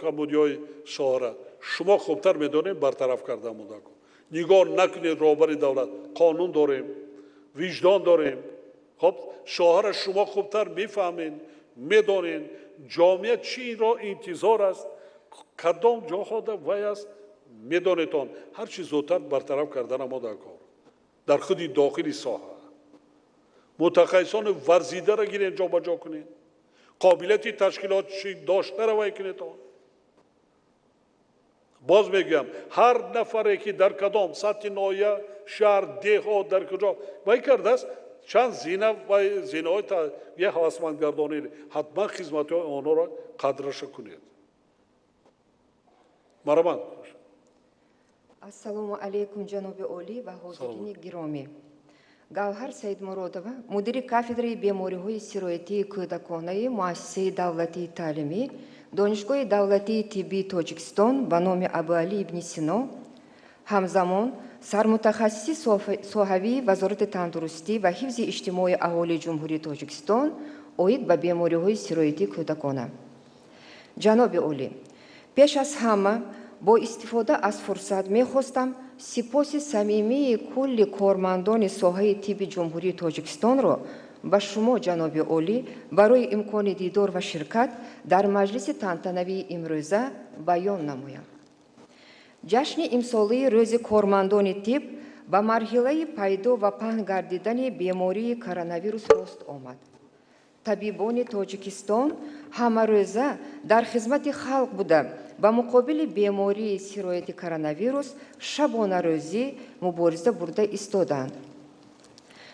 کمبودی‌های شهر شما خوبتر میدونید برطرف کرده مونده کن نگاه نکنید رهبر دولت قانون داریم وجدان داریم خب شهر شما خوبتر میفهمین میدونین جامعه چی را انتظار است کدام جاها وای است میدونیتون هر چیز زودتر برطرف کردن ما در کار در خود داخلی ساحه متخصصان ورزیده را گیرین جا بجا کنین قابلیت تشکیلات داشته را وای کنید باز میگم هر نفری که در کدام سطح ناحیه شهر ده در کجا وای کرده است چند زینه و زینه های یه هوسمندگردانی حتما خدمت های آنها را قدرش کنید مرحبا Ассаламу алейкум, ҷаноби олӣ ва ҳозирини гиромӣ. Гавҳар Саидмуродова, мудири кафедраи бемориҳои сироятии кӯдаконаи муассисаи давлатии таълимӣ, донишгоҳи давлатии тиббии Тоҷикистон ба номи Абуалӣ ибни Сино, ҳамзамон сармутахассиси соҳавии вазорати тандурустӣ ва ҳифзи иҷтимоии аҳолии ҷумҳурии Тоҷикистон оид ба бемориҳои сироятии кӯдакона. ҷаноби олӣ, пеш аз ҳама бо истифода аз фурсат мехостам сипоси самимии кулли кормандони соҳаи тибби ҷумҳурии Тоҷикистонро ба шумо, ҷаноби олӣ, барои имкони дидор ва ширкат дар маҷлиси тантанавии имрӯза баён намоям. ҷашни имсолии рӯзи кормандони тиб ба марҳилаи пайдо ва паҳн гардидани бемории коронавирус рост омад. табибони Тоҷикистон ҳамарӯза дар хизмати халқ буда ба муқобили бемории сирояти коронавирус шабона-рӯзӣ мубориза бурда истоданд.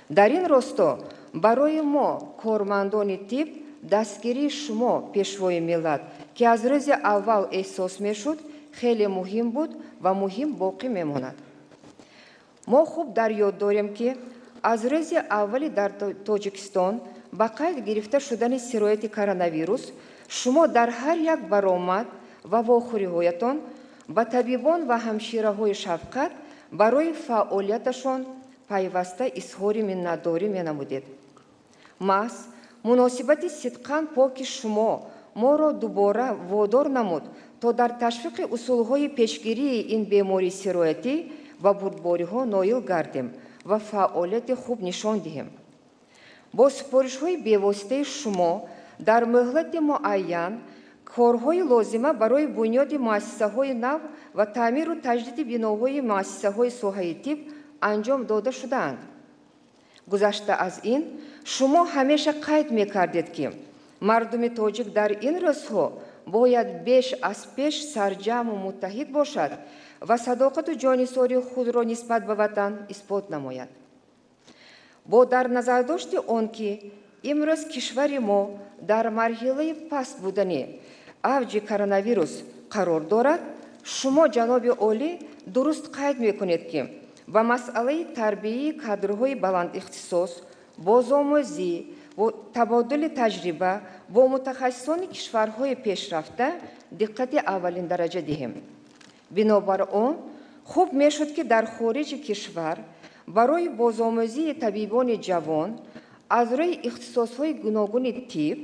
дар ин росто барои мо, кормандони тиб, дастгирии шумо, пешвои миллат, ки аз рӯзи аввал эҳсос мешуд, хеле муҳим буд ва муҳим боқӣ мемонад. мо хуб дар ёд дорем, ки аз рӯзи аввали дар Тоҷикистон ба қайд гирифта шудани сирояти коронавирус, шумо дар ҳар як баромад ва вохӯриҳоятон ба табибон ва ҳамшираҳои шафқат барои фаъолияташон пайваста изҳори миннатдорӣ менамудед. маҳз муносибати сидқан поки шумо моро дубора водор намуд, то дар ташвиқи усулҳои пешгирии ин бемории сироятӣ ва бурдбориҳо ноил гардем ва фаъолияти хуб нишон диҳем. бо супоришҳои бевоситаи шумо дар муҳлати муайян корҳои лозима барои бунёди муассисаҳои нав ва таъмиру таҷдиди биноҳои муассисаҳои соҳаи тиб анҷом дода шудаанд. гузашта аз ин, шумо ҳамеша қайд мекардед, ки мардуми тоҷик дар ин рӯзҳо бояд беш аз пеш сарҷаму муттаҳид бошад ва садоқату ҷонисории худро нисбат ба ватан исбот намояд. бо дар назардошти он, ки имрӯз кишвари мо дар марҳилаи паст будани авҷи коронавирус қарор дорад, шумо, ҷаноби олӣ, дуруст қайд мекунед, ки ба масъалаи тарбияи кадрҳои баландихтисос, бозомӯзӣ ва табодули таҷриба бо мутахассисони кишварҳои пешрафта диққати аввалин дараҷа диҳем. бинобар он, хуб мешуд, ки дар хориҷи кишвар барои бозомӯзии табибони ҷавон аз рӯи ихтисосҳои гуногуни тиб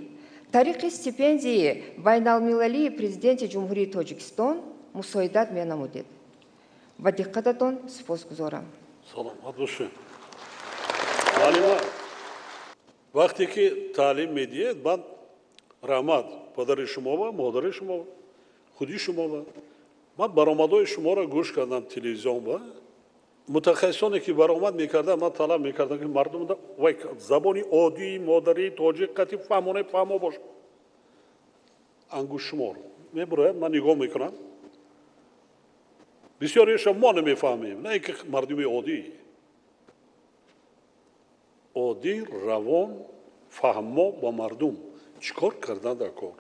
тариқи стипендияи байналмилалии президенти ҷумҳурии Тоҷикистон мусоидат менамудед. ба диққататон сипосгузорам. саломат бошед. маълима, вақте ки таълим медиҳед, ман раҳмат падари шумо ва модари шумо, худи шумо ва ман баромадҳои шуморо гӯш кардам телевизион ва мутахассисоне ки баромад мекардам, ман талаб мекардам, ки мардум вай забони оддии модари тоҷиқати фаҳмо бошад. ангушшумор мебурояд, ман нигоҳ мекунам. бисёриашон мо намефаҳмем, не ки мардуми оддӣ, равон, фаҳмо ба мардум чӣ кор кардан дар кор.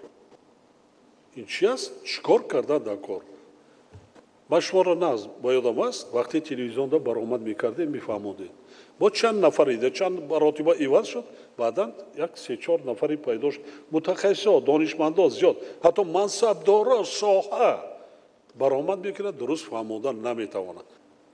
ин чи аст? Чӣ кор кардан дар кор? ман шуморо наз ба ёдам аст, вақте телевизионда баромад мекардем, мефаҳмодем. бо чанд нафари чанд маротиба иваз шуд, баъдан як 3-4 нафари пайдо шуд. мутахассисо, донишмандо зиёд, ҳатто мансабдоро соҳа баромад мекунад, дуруст фаҳмодан наметавонад.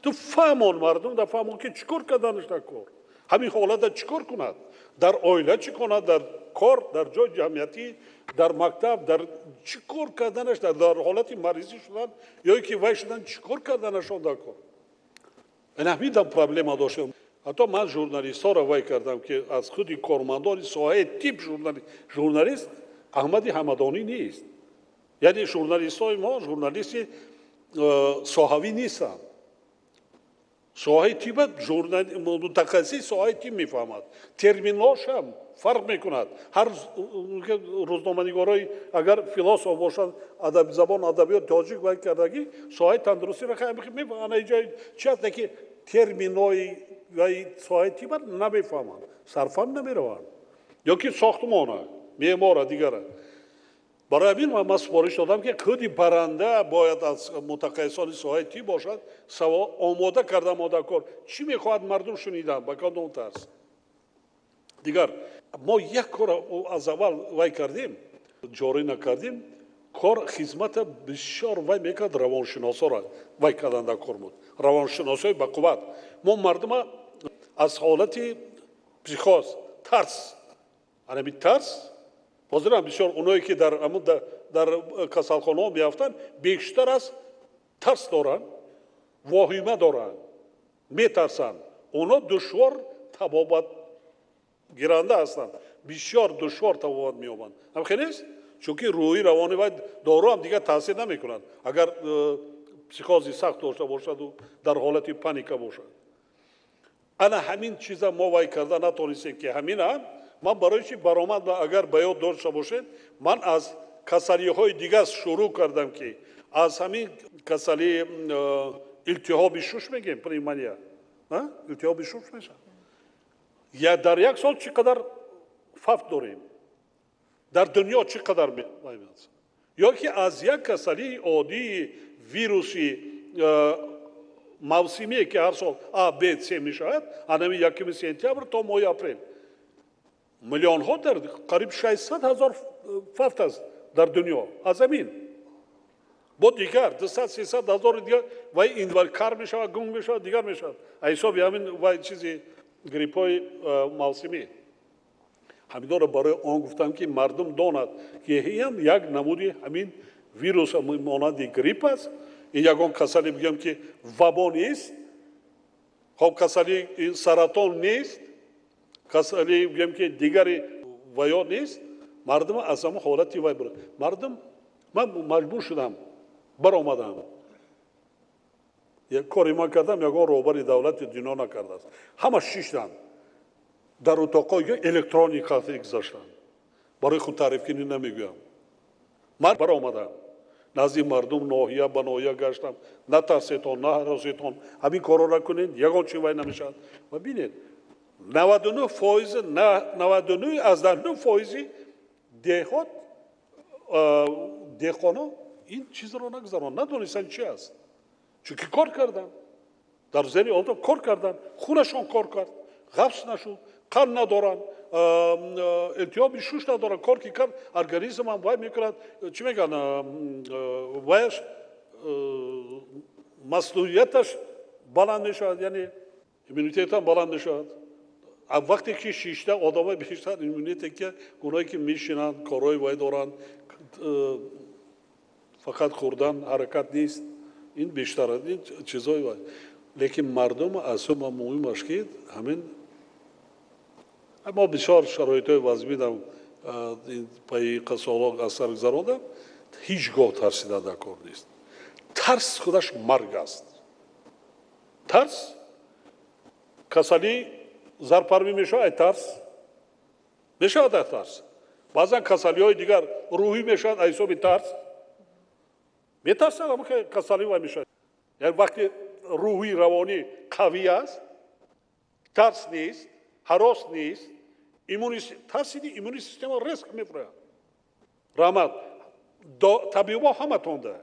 ту фаҳмон, мардум да фаҳмон, ки чӣ кор карданаш дар кор. ҳамин ҳолатда чӣ кор кунад? дар оила чӣ кунад? дар кор, дар ҷои ҷамъиятӣ, дар мактаб, дар чӣ кор карданаш, дар ҳолати маризӣ шудан ё ки вай шудан, чӣ кор карданашон дар кор. ин ҳамидан проблема доштем. ҳатто ман журналистҳоро вай кардам, ки аз худи кормандони соҳаи тиб журналист аҳмади ҳамадонӣ нест. яъне журналистҳои мо журналисти соҳавӣ нестанд. соҳаи тиба мутахассис соҳаи тиб мефаҳмад. терминҳош ҳам фарқ мекунад. ҳар рӯзноманигорҳои агар философ бошад, забон адабиёт тоҷик вай кардагӣ, соҳаи тандурустиро мефаҳмад. чи аст ки терминҳои соҳаи тиба намефаҳманд, сарфам намераванд. ё ки сохтмона, меъмора, дигара. барои ҳамин ман супориш додам, ки худи баранда бояд аз мутахассисони соҳаи тиб бошад, омода карда мода кор. чӣ мехоҳад мардум шунидан ба кадом тарз? дигар мо як кор аз аввал вай кардем, ҷорӣ накардем, کار خدمت بسیار وای میکرد روانشناسا را وای کردن در کار بود روانشناسای با قوت ما مردم از حالت پسیخوز ترس همین ترس حاضرم بسیار اونایی که در کسالخانه ها میافتن بیشتر از ترس دارن واهمه دارن میترسن اونا دشوار تبابت گیرنده هستند بسیار دشوار تبابت مییابند همین نیست چون که روحی روانی و دارو هم دیگه تاثیر نمیکنند اگر پسیخوزی سخت داشته باشد و در حالت پانیکا باشد انا همین چیزا ما وای کرده نتونستیم که همین هم من برای چی برآمد اگر بیاد داشته باشید من از کسلی های دیگه شروع کردم که از همین کسلی التهاب شش میگیم پنیمونیا التهاب شش میشه یا در یک سال چقدر فوت داریم در دنیا چقدر میاد یا که از یک کسلی عادی ویروسی موسمی که هر سال A, B, C میشود همین یکم سپتامبر تا ماه اپریل میلیون ها در قریب 600,000 فوت است در دنیا از همین با دیگر 200-300,000 دیگر وای این وال کار میشود گم میشود دیگر میشود حساب همین وای چیزی گریپ های موسمی همین رو برای آن گفتم که مردم داند که هم یک نمودی همین ویروس مانند گریپ است این یگان کسلی بگم که وبا نیست خب کسلی سرطان نیست کسلی بگم که دیگری ویا نیست مردم از همه حالتی وای برد مردم من مجبور شدم برآمدم یک کاری ما کردم یگان روبری دولت دنیا نکرده است همه شیشتن در اتاقای الکترونیک گذاشتن برای خود تعریف کنی نمیگویم من برآمدم نزدیک مردم ناحیه به ناحیه گشتم نترسیدون نه هراسیدون همین کارا را کنید یگان چی وای نمیشد و ببینید 99% از 99% دهات دهخانه این چیز رو نگذارن ندونستن چی است چون که کار کردن در زیر آن کار کردن خونشان کار کرد غفص نشد قند ندارن التهاب شش ندارن کار که کرد ارگانیسم هم وای میکند چی میگن وایش مسئولیتش بلند میشود یعنی ایمونیتیت هم بلند میشود وقتی که شیشته آدمای بیشتر ایمونیتی که اونایی که میشینن کارهای وای دارن فقط خوردن حرکت نیست این بیشتر این چیزای وای لیکن مردم از هم مهمش که همین اما بسیار شرایط وضعی دارم پای قصالاق اثر گذراندم هیچگاه ترسیده در کار نیست ترس خودش مرگ است ترس کسلی زرپرمی میشه ای ترس میشه ای ترس بعضا کسلی های دیگر روحی میشه ای حساب ترس میترسه اما که کسلی وای میشه یعنی وقتی روحی روانی قوی است ترس نیست هراس نیست ترسیدی ایمونی سیستم ریسک میفره رحمت طبیبا همه تونده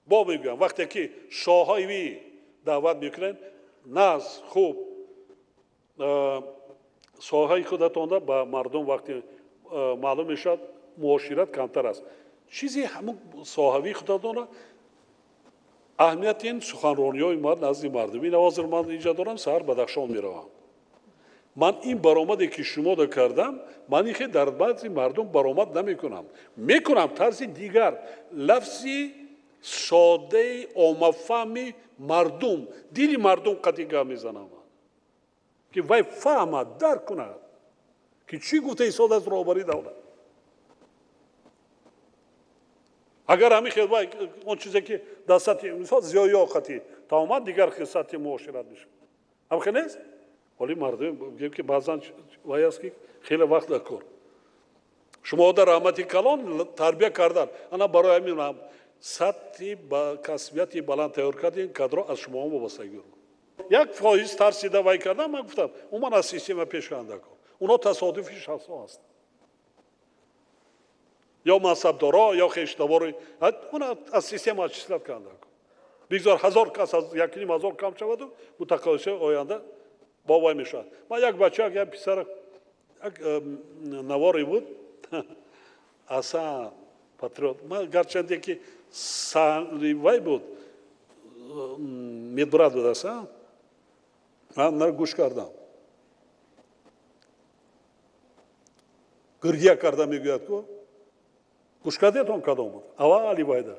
با میگویم وقتی که شاهایی دعوت میکنن ناز خوب شاهایی خودتونده با مردم وقتی معلوم میشد معاشرت کمتر است چیزی همون صاحبی خودتونه اهمیت این سخنرانی های ما نزد مردم این آواز رو من اینجا دارم سهر بدخشان میروم من این برآمدی که شما دا کردم من اینکه در بعضی مردم برآمد نمیکنم میکنم طرز دیگر لفظی ساده عامه‌فهمی مردم دیلی مردم قطعه میزنم که وای فهمد درک کند که چی گفته ایستاد از رهبری دولت اگر همین خیلی اون چیزی که در سطح مثلا زیایا خطی تا اومد دیگر که سطح معاشرت میشه هم خیلی نیست ولی مردم بگیم که بعضا وای است که خیلی وقت دکور شما در رحمتی کلان تربیت کردن انا برای همین هم سطح کسبیتی بلند تیار کردین کادر از شما هم وابستگی یک فایز ترسیده وای کردم من گفتم اون از سیستم پیش کننده کن اونا تصادفی شخص هست یا مذهب دارا یا خیشتواری اون از سیستم اچسلت کننده کن بگذار 1000 کس از 1,500 کم شود و متقاعد آینده با وای میشد من یک بچه یک پسر یک نواری بود اصلا патриот. Ма гарчанде ки санривай буд медбрат буд аса. Ман нар гӯш кардам. Гиргия карда мегӯяд ку гӯш кардетон кадом буд. Аввали вайда.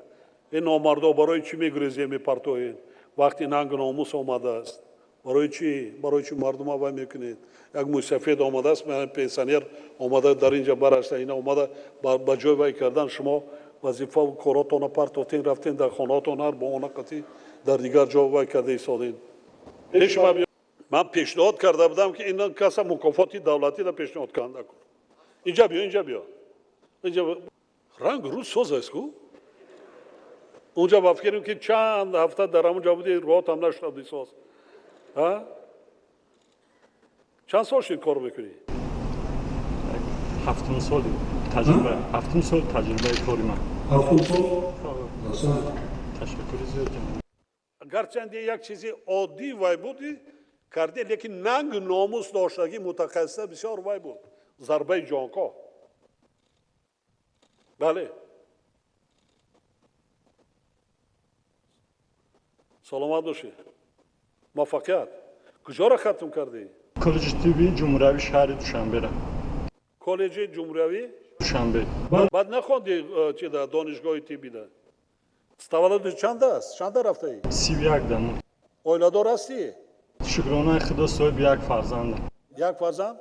Ин номардо барои чӣ мегирезем партоен? Вақти нанг номус омадааст. барои чӣ мардума вай мекунед? Як мусафед омадааст, пенсионер омада дар инҷа барашта, ина омада ба ҷой вай кардан, шумо вазифа коротона партотен рафтен дар хонаотон ҳар бо онақати дар дигар ҷо вай карда истоден. Ман пешниҳод карда будам ки ин каса мукофоти давлатӣ да пешниҳод карда кун. Инҷа биё. Ранг рӯз соз аст ку? اونجا بافکریم که چند هفته در همونجا بودی روات هم نشد ساز. چند سال شد کار میکنی؟ 7 سال تجربه 7 سال تجربه کاری من. 7 سال؟ تشکر زیاد جناب. گرچند یک چیزی عادی وای بودی کردی لیکن ننگ ناموس داشتگی متخصص بسیار وای بود. ضربه جانکا. بله. سلامت باشی. موفقیت. کجا را ختم کردی؟ کالج تیبی جمهوری شهر دوشنبه را. کالج جمهوری؟ دوشنبه. بعد نخوندی چی دا دانشگاه تیبی دا؟ تولد چند است؟ چند رفته ای؟ 31 دام. اویلادار هستی؟ شکرانه خدا صاحب یک فرزندم. یک فرزند؟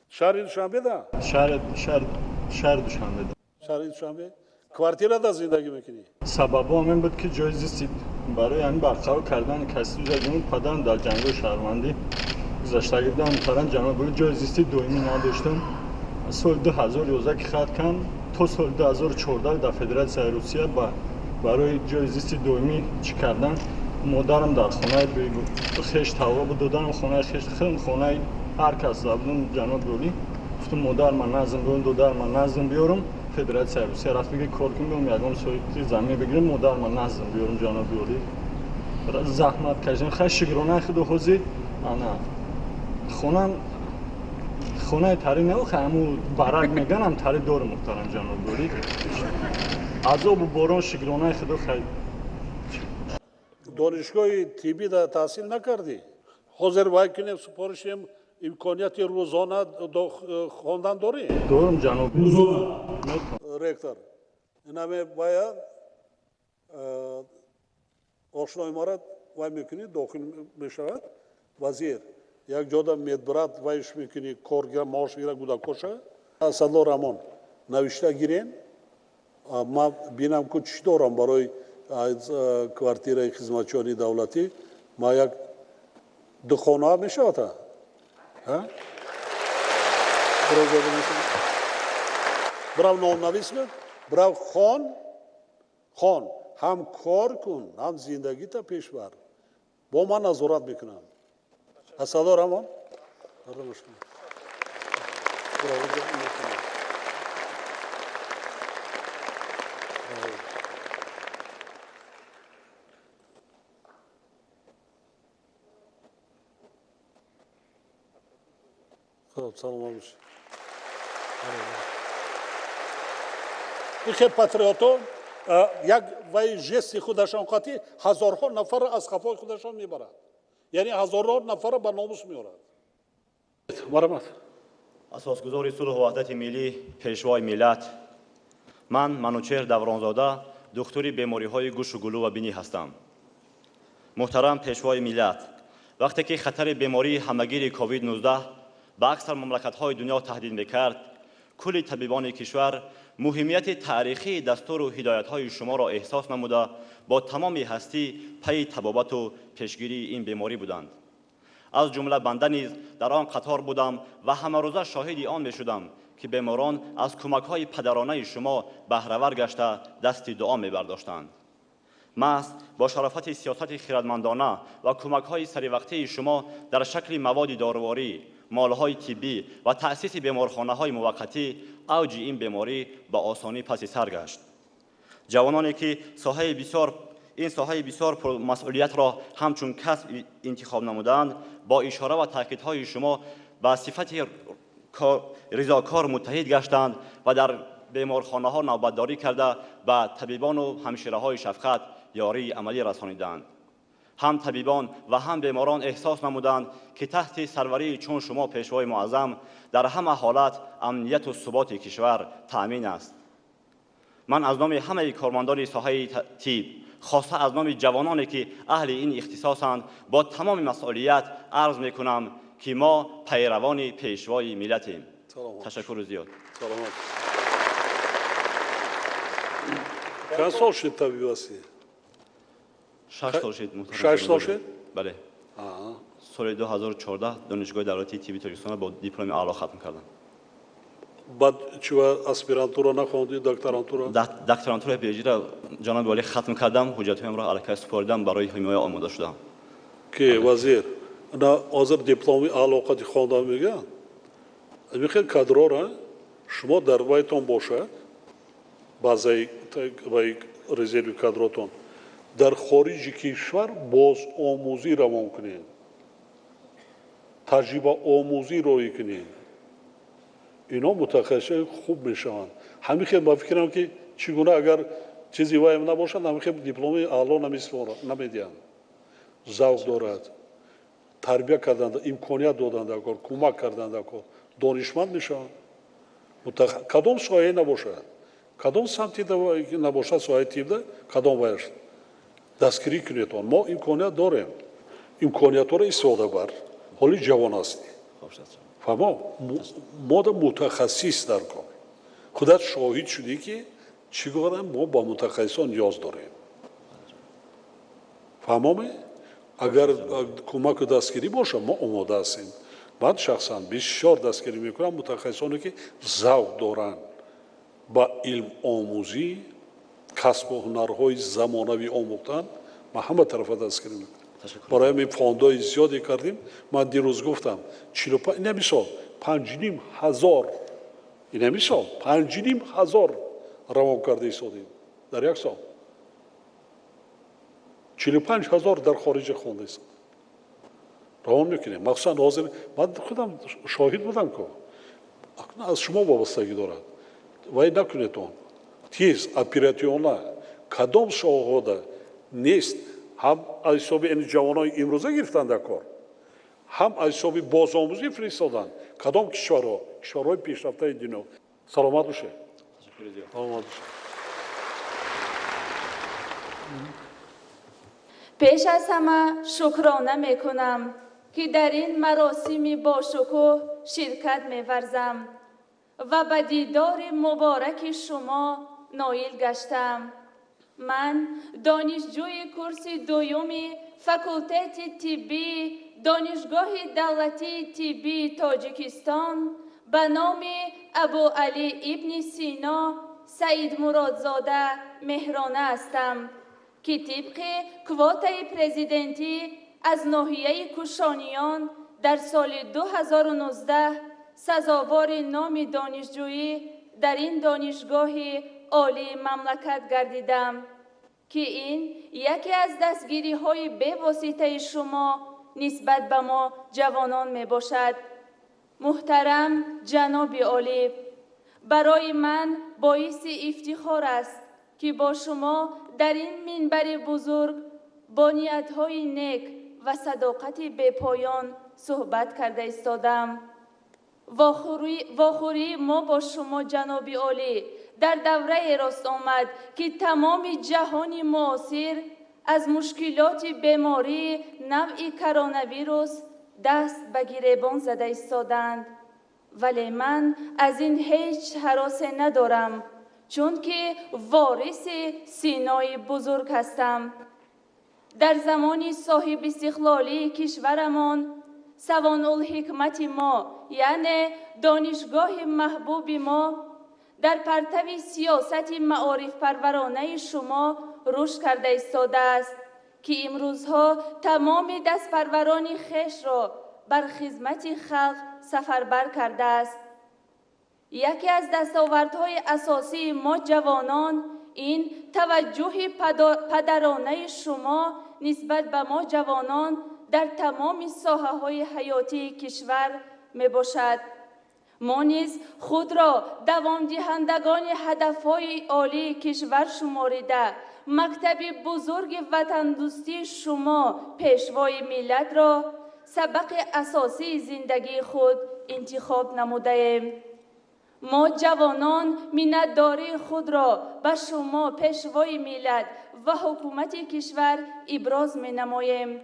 شهر دوشنبه دا؟ شهر دوشنبه دا. شهر دوشنبه؟ کوارتیره دا زندگی میکنی؟ سبب همین بود که جای زیستی برای همین برقرار کردن کسی جمعون پدرم در جنگ شهروندی گذشتگی دارم کردن جناب بود جای زیستی دویمی نداشتم. سال 2011 که خط کردم تا سال 2014 در فدراسیون روسیه برای جای زیستی دویمی چی کردن مادرم در خانه خیش توا بود دادن خانه خیش خیلی خانه هر کس زبون جناب بولی گفتم مادر من نظم بیارم دادر من نظم بیارم فدراسیون روسیه رفت بگه کار کنیم بیام یکم سویتی زمین بگیریم مادر من نظم بیارم جناب بولی زحمت کشیدم خیلی شکرانه خدا حوزی انا خونه تری نمیخوام همون برگ میگن هم تری دور محترم جناب بولی عذاب و باران شکرانه خدا خیلی دانشگاه تیبی دا تحصیل نکردی؟ حاضر وای کنیم سپارشیم امکانیت روزانه خواندن داری؟ دارم جناب روزانه؟ رکتر این همه باید آشنای مارد وای میکنی داخل میشود وزیر یک جاده میدبرد وایش میکنی کارگر معاش گیره گودا کشه اسدالله رحمان نوشته گیرین ما بینم که چی دارم برای کвартира خدمتچیانی دولتی ما یک دو خانه میشه تا برای نام نویس کن برای خان هم کار کن هم زندگی تا پیش بر با من نظارت میکنم اسدالله رحمان سلام باش. این پاتریوت‌ها یک وای جستی خودشان قاطی هزارها نفر از خفای خودشان میبرند. یعنی هزارها نفر به ناموس میارند. مرحمت. اساسگذار صلح و وحدت ملی پیشوای ملت من منوچهر دورانزاده دکتری بیماری‌های گوش و گلو و بینی هستم. محترم پیشوای ملت وقتی که خطر بیماری همگیر کووید 19 به اکثر مملکت‌های دنیا تهدید می‌کرد، کل طبیبان کشور مهمیت تاریخی دستور و هدایت‌های شما را احساس نموده با تمام هستی پی تبابت و پیشگیری این بیماری بودند. از جمله بنده نیز در آن قطار بودم و همه روزه شاهد آن می‌شدم که بیماران از کمک‌های پدرانه شما بهره‌ور گشته دست دعا می‌برداشتند. محض با شرافت سیاست خردمندانه و کمک‌های سریوقته شما در شکل مواد دارویی مالهای طبی و تأسیس بیمارخانه‌های موقتی اوج این بیماری با آسانی پس سر گشت. جوانانی که این ساحه بسیار مسئولیت را همچون کسب انتخاب نمودند با اشاره و تاکیدهای شما با صفت رضاکار متحد گشتند و در بیمارخانه‌ها نوبتداری کرده به طبیبان و همشیره‌های شفقت یاری عملی رسانیدند. هم طبیبان و هم بیماران احساس نمودند که تحت سروری چون شما پیشوای معظم در همه حالت امنیت و ثبات کشور تأمین است. من از نام همه کارمندان ساحه طب، خاصه از نام جوانانی که اهل این اختصاصند، با تمام مسئولیت عرض میکنم که ما پیروان پیشوای ملتیم. تشکر زیاد. سلامت. چند سال شد طبیب هستی؟ 6 سال شد. 6 سال شد؟ بله. سال 2014 دانشگاه دولتی طب تاجیکستان با دیپلم اعلی ختم کردم. بعد چه اسپیرانتورا نخوندی، دکترانتورا؟ دکترانتورا پی اچ دی را جناب والی ختم کردم، حجتهایم را علیه سپردم، برای حمایت آماده شدم. که وزیر نه حاضر دیپلمی علاقه خوندن میگن. میخواد کادر را شما در وایتون باشه، بازی رزرو کادراتون در خارج کشور باز آموزی را ممکنه، تجربه آموزی روی کنید. اینا متخصص خوب میشن. همین که من فکرم که چگونه اگر چیزی وایم نباشد همین که دیپلمی اعلی نمیدن. ذوق دارد، تربیت کردن، امکانیت دادن کار، کمک کردن کار، دانشمند میشن. کدام سایه نباشد، کدام سمتی نباشد سایه تیبده، کدام باید دستگیری کنیتون. ما امکانیت داریم، امکانیت را استفاده بر حالی جوان هستی. فهمم ما در متخصص در کار خودت شاهد شدی که چیکار ما با متخصصان نیاز داریم. فهمم اگر کمک دستگیری باشه ما آماده هستیم. بعد شخصا بسیار دستگیری میکنم متخصصانی که ذوق دارن با علم آموزی، کسب و هنرهای زمانوی آموختن، ما همه طرف دستگیری میکنم. برای همین فاندای زیادی کردیم. من دیروز گفتم 45 این مثال 5,500 این مثال 5,500 روان کرده ایستادیم در یک سال. 45,000 در خارج خونده است روان میکنیم. مخصوصا حاضر من خودم شاهد بودم که از شما وابستگی دارد. وای نکنید اون تیز اپراتیون کدام شاهده نیست. هم از حساب این جوانای امروزه گرفتن در کار، هم از حساب بازآموزی فرستادن. کدام کشورهای پیشرفته دنیا. سلامت باشه. سلامت باشه. پیش از همه شکرانه میکنم که در این مراسم با شکوه شرکت می‌ورزم و به دیدار مبارک شما نایل گشتم. من دانشجوی کورس دوم فاکولته طبی دانشگاه دولتی طبی تاجیکستان به نام ابو علی ابن سینا سعید مرادزاده مهرانه هستم که طبق کوتای پرزیدنتی از ناحیه کوشانیان در سال 2019 سزاوار نام دانشجویی در این دانشگاه عالی مملکت گردیدم که این یکی از دستگیری های به واسطه شما نسبت به ما جوانان می باشد. محترم جناب عالی، برای من باعث افتخار است که با شما در این منبر بزرگ با نیت‌های نیک و صداقت بپایان صحبت کرده ایستادم. واخوری ما با شما جناب عالی در دوره راست آمد که تمام جهان معاصر از مشکلات بیماری نوع کرونا ویروس دست به گریبان زده ایستادند. ولی من از این هیچ هراسی ندارم، چون که وارث سینای بزرگ هستم. در زمان صاحب استقلالی کشورمان سوان الحکمت ما یعنی دانشگاه محبوب ما در پرتو سیاست معارف پرورانه شما رشد کرده ایستاده است که امروزها تمام دست پروران خویش را بر خدمت خلق سفربر کرده است. یکی از دستاوردهای اساسی ما جوانان این توجه پدرانه شما نسبت به ما جوانان در تمام ساحه‌های حیاتی کشور می باشد. ما نیز خود را دوام دهندگان هدفهای عالی کشور شماریده مکتب بزرگ وطن دوستی شما پیشوای ملت را سبق اساسی زندگی خود انتخاب نموده ایم. ما جوانان منتداری خود را به شما پیشوای ملت و حکومت کشور ابراز می نماییم،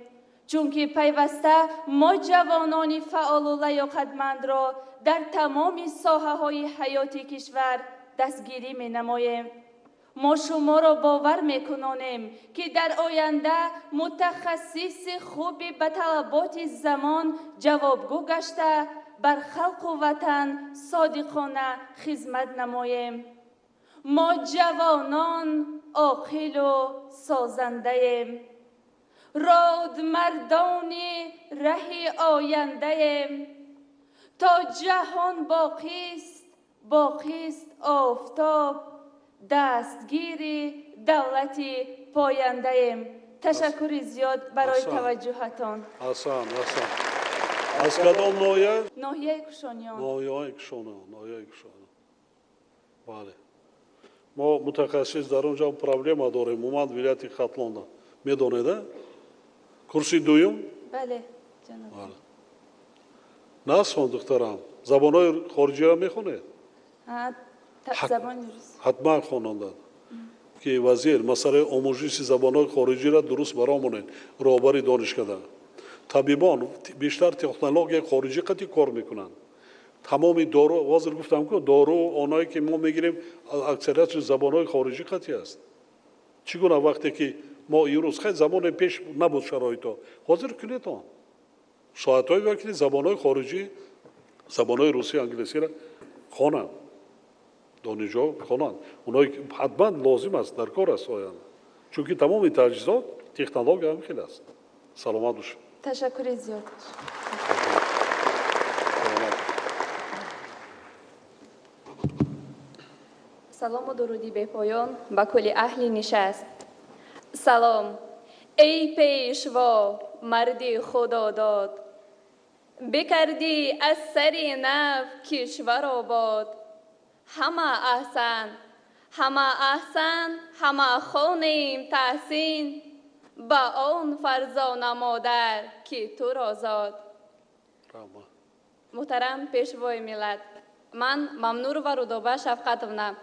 چون که پیوسته ما جوانان فعال و لیاقتمند را در تمام ساحه‌های حیات کشور دستگیری می نماییم. ما شما را باور می کنانیم که در آینده متخصص خوبی به طلبات زمان جوابگو گشته بر خلق و وطن صادقانه خدمت نماییم. ما جوانان عاقل و سازنده ایم، راد مردان ره آینده ایم. تا جهان باقی است آفتاب، دستگیر دولت پاینده ایم. تشکر زیاد برای توجهتان. حسن از کدام ناحیه؟ ناحیه کشانیان. ناحیه کشانیان. بله. ما متخصص در اونجا پرابلم داریم. اومد ولایت خطلان میدونید؟ کورسی دوم؟ بله جناب. بله. نسخون دخترم. زبانهای خارجی را میخونه؟ زبان روسی. حتما خواننده. که وزیر مسئله آموزش زبانهای خارجی را درست برامونن راهبری دانشکده. طبیبان بیشتر تکنولوژی خارجی قطعی کار میکنن. تمام دارو وزیر گفتم که دارو آنایی که ما میگیریم اکثریت زبانهای خارجی قطعی است. چگونه وقتی که ما امروز خیلی زمان پیش نبود شرایطا حاضر کنید آن ساعت‌های وقتی زبانهای خارجی زبانهای روسی انگلیسی را خوانند دانشجو خوانند اونایی حتما لازم است در کار است آینده چون که تمام تجهیزات تکنولوژی هم خیلی است. سلامت باشید. تشکر زیاد. سلام و درودی به پایان به کل اهل نشست. سلام ای پیشوا مردی خدا داد، بکردی از سر نف کشور آباد. همه احسن همه خانیم تحسین، با آن فرزان مادر که تو را زاد. محترم پیشوای ملت، من ممنور و رودابه شفقتовна،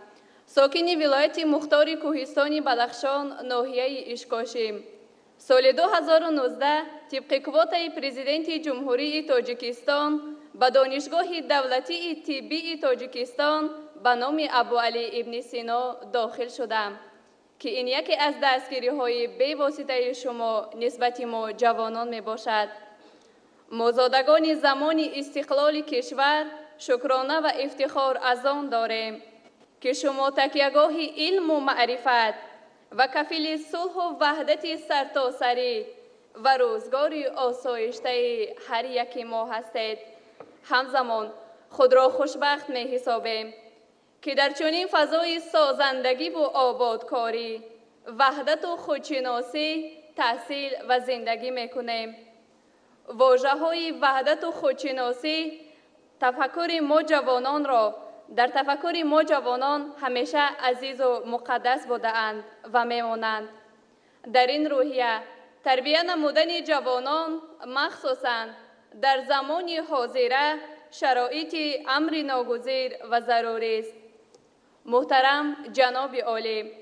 ساکن ولایت مختار کوهستانی بدخشان ناحیه اشکاشیم. سال 2019 طبق کوتای پرزیدنت جمهوری تاجیکستان به دانشگاه دولتی طبی تاجیکستان به نام ابوعلی ابن سینا داخل شدم که این یکی از دستگیری‌های بی‌واسطه شما نسبت ما جوانان میباشد. ما زادگان زمان استقلال کشور شکرانه و افتخار از آن داریم که شما تکیهگاه علم و معرفت و کفیل صلح و وحدت سرتاسری و روزگار آسایشته هر یک ما هستید. همزمان خود را خوشبخت می حسابیم که در چنین فضای سازندگی و آبادکاری، وحدت و خودشناسی تحصیل و زندگی می کنیم. واژه‌های وحدت و خودشناسی تفکر ما جوانان را در تفکر ما جوانان همیشه عزیز و مقدس بودند و میمانند. در این روحیه تربیت نمودن جوانان مخصوصاً در زمان حاضره شرایط امر ناگزیر و ضروری است. محترم جناب عالی،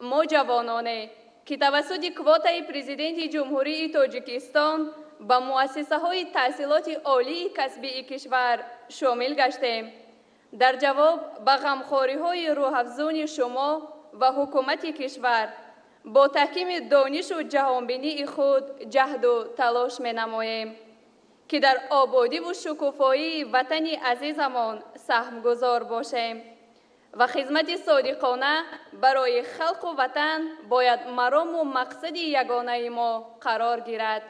ما جوانان که توسط کوتای پرزیدنت جمهوری تاجیکستان به مؤسسه های تحصیلات عالی کسبی کشور شامل گشتیم، در جواب به غمخواری های روح‌افزون شما و حکومت کشور با تحکیم دانش و جهانبینی خود جهد و تلاش می نماییم که در آبادی و شکوفایی وطن عزیزمان سهم گذار باشیم و خدمت صادقانه برای خلق و وطن باید مرام و مقصد یگانه ما قرار گیرد.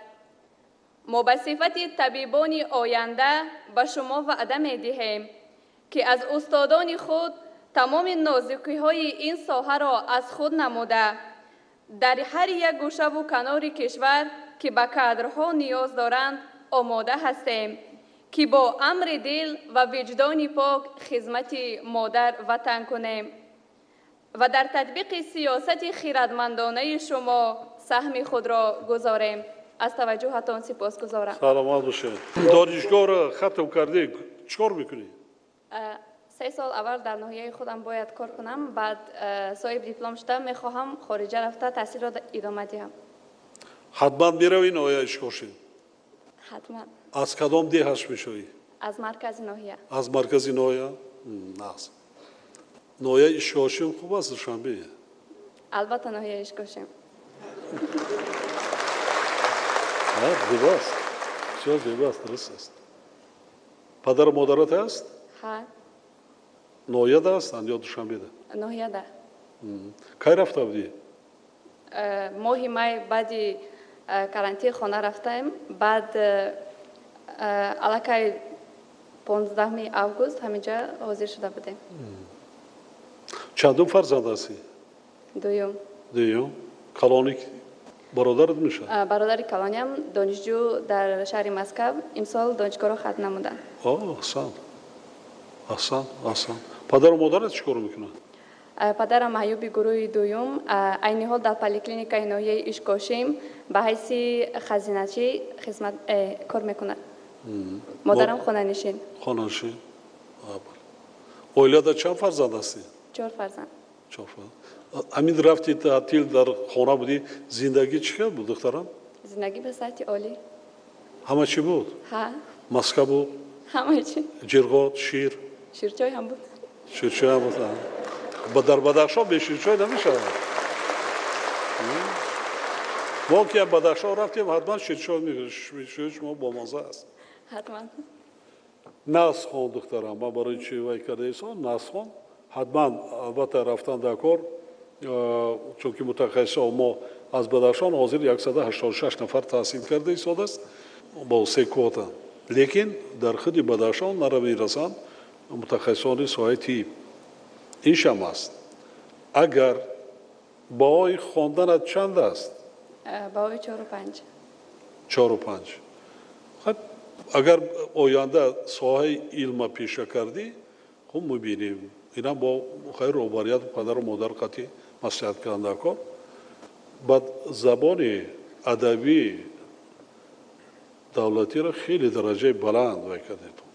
ما به صفت طبیبان آینده به شما وعده می دهیم که از استادان خود تمام نازکی‌های این ساحه را از خود نموده در هر یک گوشه و کنار کشور که به کادرها نیاز دارند آماده هستیم که با امر دل و وجدان پاک خدمت مادر وطن کنیم و در تطبیق سیاست خیرتمندانه شما سهم خود را گذاریم. از توجهتان سپاسگزارم. سلامت باشید. دانشگاه را ختم کردی، چیکار میکنی؟ 3 سال اول در ناحیه خودم باید کار کنم، بعد صاحب دیپلم شدم، میخواهم خارجه رفته تحصیل را ادامه دهم. حتما میروی ناحیه اشکاشین. حتما. از کدام ده هست میشوی؟ از مرکز ناحیه. از مرکزی ناحیه؟ نه. ناحیه اشکاشین خوب است شنبه. البته ناحیه اشکاشین. زیباست. بسیار زیباست، درست است. پدر و مادرت هست؟ ها. ناحیه ده هستند یا دوشنبه ده؟ ناحیه ده. کی رفته بودی؟ ماهی مای بعدی کارانتین خانه رفتیم، بعد علاقه 15 آگوست همینجا حاضر شده بودیم. چندم فرزند هستی؟ دویم. کلانی برادرت میشه؟ برادر کلانیم دانشجو در شهر مسکو امسال دانشگاه را ختم نمودن. احسن. پدر و مادرت چیکار میکنن؟ پدرم معیوب گروه دوم عین حال در پلیکلینیک ناحیه اشکاشیم به حیث خزینه‌چی خدمت کار میکنند. مادرم خانه نشین. اولیاء چند فرزند هستی؟ 4 فرزند. همین رفتی تعطیل در خانه بودی، زندگی چیکار بود دخترم؟ زندگی به سطح عالی. همه چی بود؟ ها. مسکه بود؟ همه چی. جرگات، شیرچای هم بود. شیرچای هم بود. در بدخشان به شیرچای نمیشه. ما که بدخشان رفتیم حتما شیرچای میگه، شما با مزه است. حتما. ناس خون دخترم، ما برای چی وای کرده ایسان ناس خون حتما البته رفتن در کار، چون که متخصص ما از بدخشان حاضر 186 نفر تحصیل کرده ایستاده است با 3 کوتا، لیکن در خود بدخشان نمیرسند متخصصان ساحه طب. این شم است. اگر باهای خواندنت چند است؟ باهای 4 و 5. 4 و 5. خب اگر آینده ساحه علم پیشه کردی خب میبینیم اینا با خیر روبریت پدر و مادر قطعی مصلحت کردن کار. بعد زبان ادبی دولتی را خیلی درجه بلند وکردید.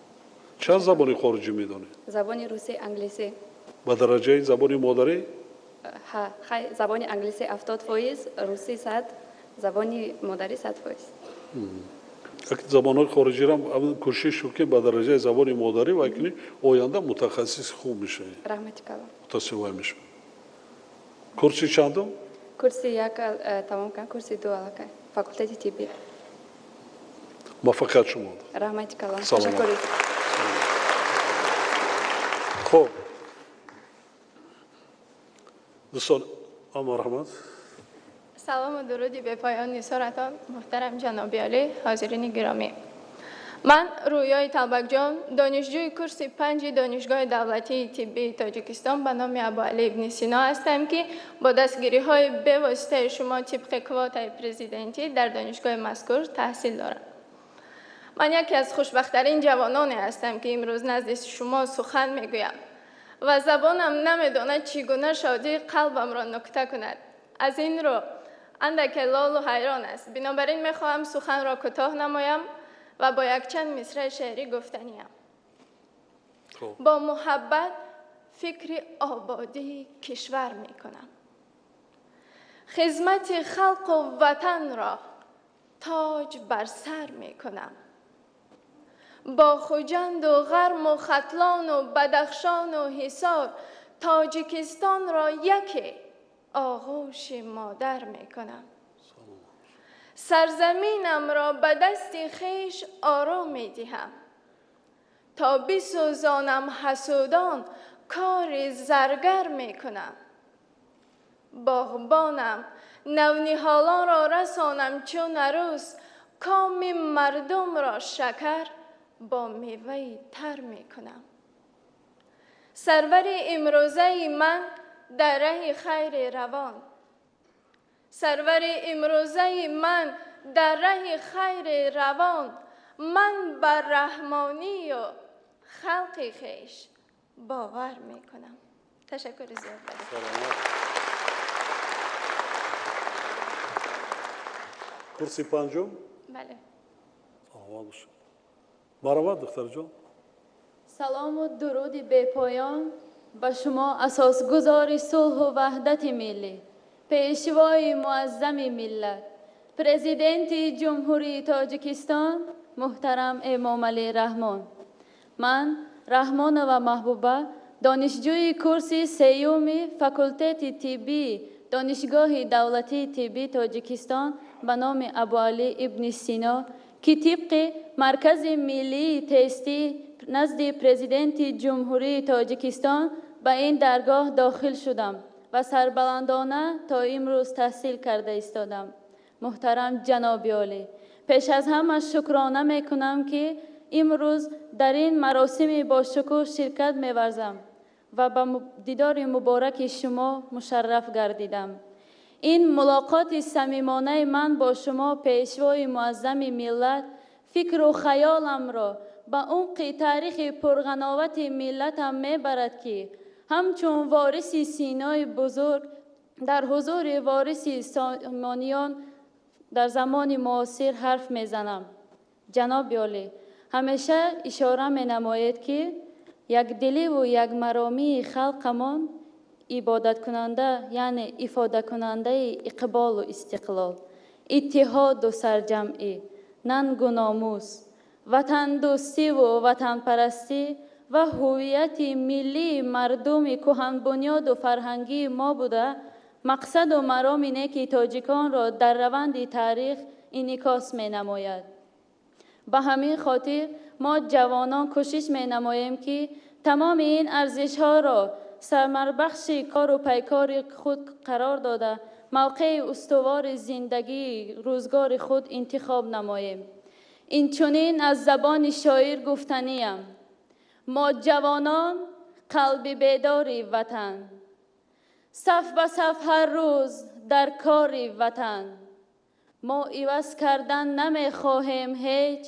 چند زبان خارجی میدونی؟ زبان روسی، انگلیسی. با درجه زبان مادری؟ ها، زبان انگلیسی 70%، روسی 100، زبان مادری 100%. زبان خارجی را هم کوشش که با درجه زبان مادری وکنی آینده متخصص خوب میشه. رحمتی کلا. متاسفم میشه. کورسی چندم؟ کورسی 1 تمام کردم، کورسی 2 علاقه. فاکولته طبی. موفقیت شما. رحمتی کلا. تشکر. خب. دوستان رحمت. سلام و درودی به پایان نثارتان محترم جناب عالی، حاضرین گرامی. من رویای طلبک جان، دانشجوی کورس 5 دانشگاه دولتی طبی تاجیکستان به نام ابوعلی ابن سینا هستم که با دستگیری‌های به واسطه شما طبق کوتای پرزیدنتی در دانشگاه مذکور تحصیل دارم. من یکی از خوشبخت‌ترین جوانانی هستم که امروز نزد شما سخن میگویم و زبانم نمیداند چگونه شادی قلبم را نکته کند. از این رو اندک لال و حیران است. بنابراین میخواهم سخن را کوتاه نمایم و با یک چند مصرع شعری گفتنیم. با محبت فکر آبادی کشور میکنم. خدمت خلق و وطن را تاج بر سر میکنم. با خوجند و غرم و ختلان و بدخشان و حصار تاجیکستان را یکی آغوش مادر میکنم. سرزمینم را به دست خویش آرام میدهم تا بسوزانم حسودان کار زرگر میکنم. باغبانم نونیهالان را رسانم چون عروس، کام مردم را شکر با میوه تر میکنم. سرور امروزه من در ره خیر روان، سرور امروزه من در ره خیر روان، من بر رحمانی و خلق خیش باور میکنم. تشکر زیاد دارم. کرسی پنجم بله. آماده شد. مرحبا دختر جان. سلام و درود به پایان به شما اساسگزار صلح و وحدت ملی، پیشوای معظم ملت، پرزیدنت جمهوری تاجیکستان محترم امامعلی رحمان. من رحمان و محبوبه دانشجوی کورس سیوم فاکولته طبی دانشگاه دولتی طبی تاجیکستان به نام ابوعلی ابن سینا که طبق مرکز ملی تستی نزد پرزیدنت جمهوری تاجیکستان به این درگاه داخل شدم و سربلندانه تا امروز تحصیل کرده ایستادم. محترم جناب عالی، پیش از همه شکرانه میکنم که امروز در این مراسم با شکوه شرکت می‌ورزم و به دیدار مبارک شما مشرف گردیدم. این ملاقات صمیمانه من با شما پیشوای معظم ملت فکر و خیالم را به عمق تاریخ پرغناوت ملتم میبرد که همچون وارث سینای بزرگ در حضور وارث سامانیان در زمان معاصر حرف میزنم. جناب عالی، همیشه اشاره می نماید که یک دلی و یک مرامی خلقمان عبادت کننده یعنی افاده کننده اقبال و استقلال، اتحاد و سرجمعی، ننگ و ناموس، وطن دوستی و وطن پرستی و هویت ملی مردم کهن بنیاد و فرهنگی ما بوده. مقصد و مرام اینه که تاجیکان را در روند تاریخ انعکاس می نماید. به همین خاطر ما جوانان کوشش می نماییم که تمام این ارزش ها را ثمربخش کار و پیکار خود قرار داده موقع استوار زندگی روزگار خود انتخاب نماییم. این چنین از زبان شاعر گفتنیم: ما جوانان قلب بیداری وطن، صف به صف هر روز در کاری وطن. ما عوض کردن نمی خواهیم هیچ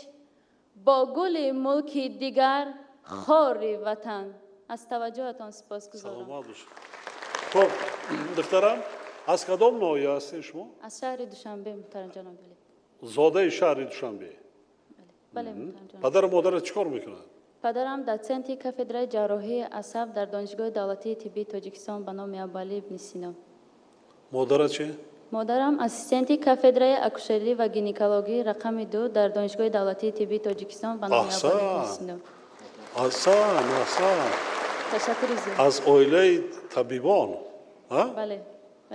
با گل ملکی دیگر خاری وطن. از توجهتان سپاسگزارم. سلامت باشید. خب دخترم از کدام ناحیه هستین شما؟ از شهر دوشنبه محترم جناب عالی. زاده شهر دوشنبه. بله محترم جناب. پدر و مادرت چیکار میکنند؟ پدرم دوسنت کافدرای جراحی عصب در دانشگاه دولتی طبی تاجیکستان به نام ابوعلی ابن سینا. مادرت چه؟ مادرم اسیستنت کافدرای اکوشری و گینکولوژی رقم 2 در دانشگاه دولتی طبی تاجیکستان به نام ابوعلی ابن سینا. احسن. تشکر زیاد. از عائله طبیبان. بله.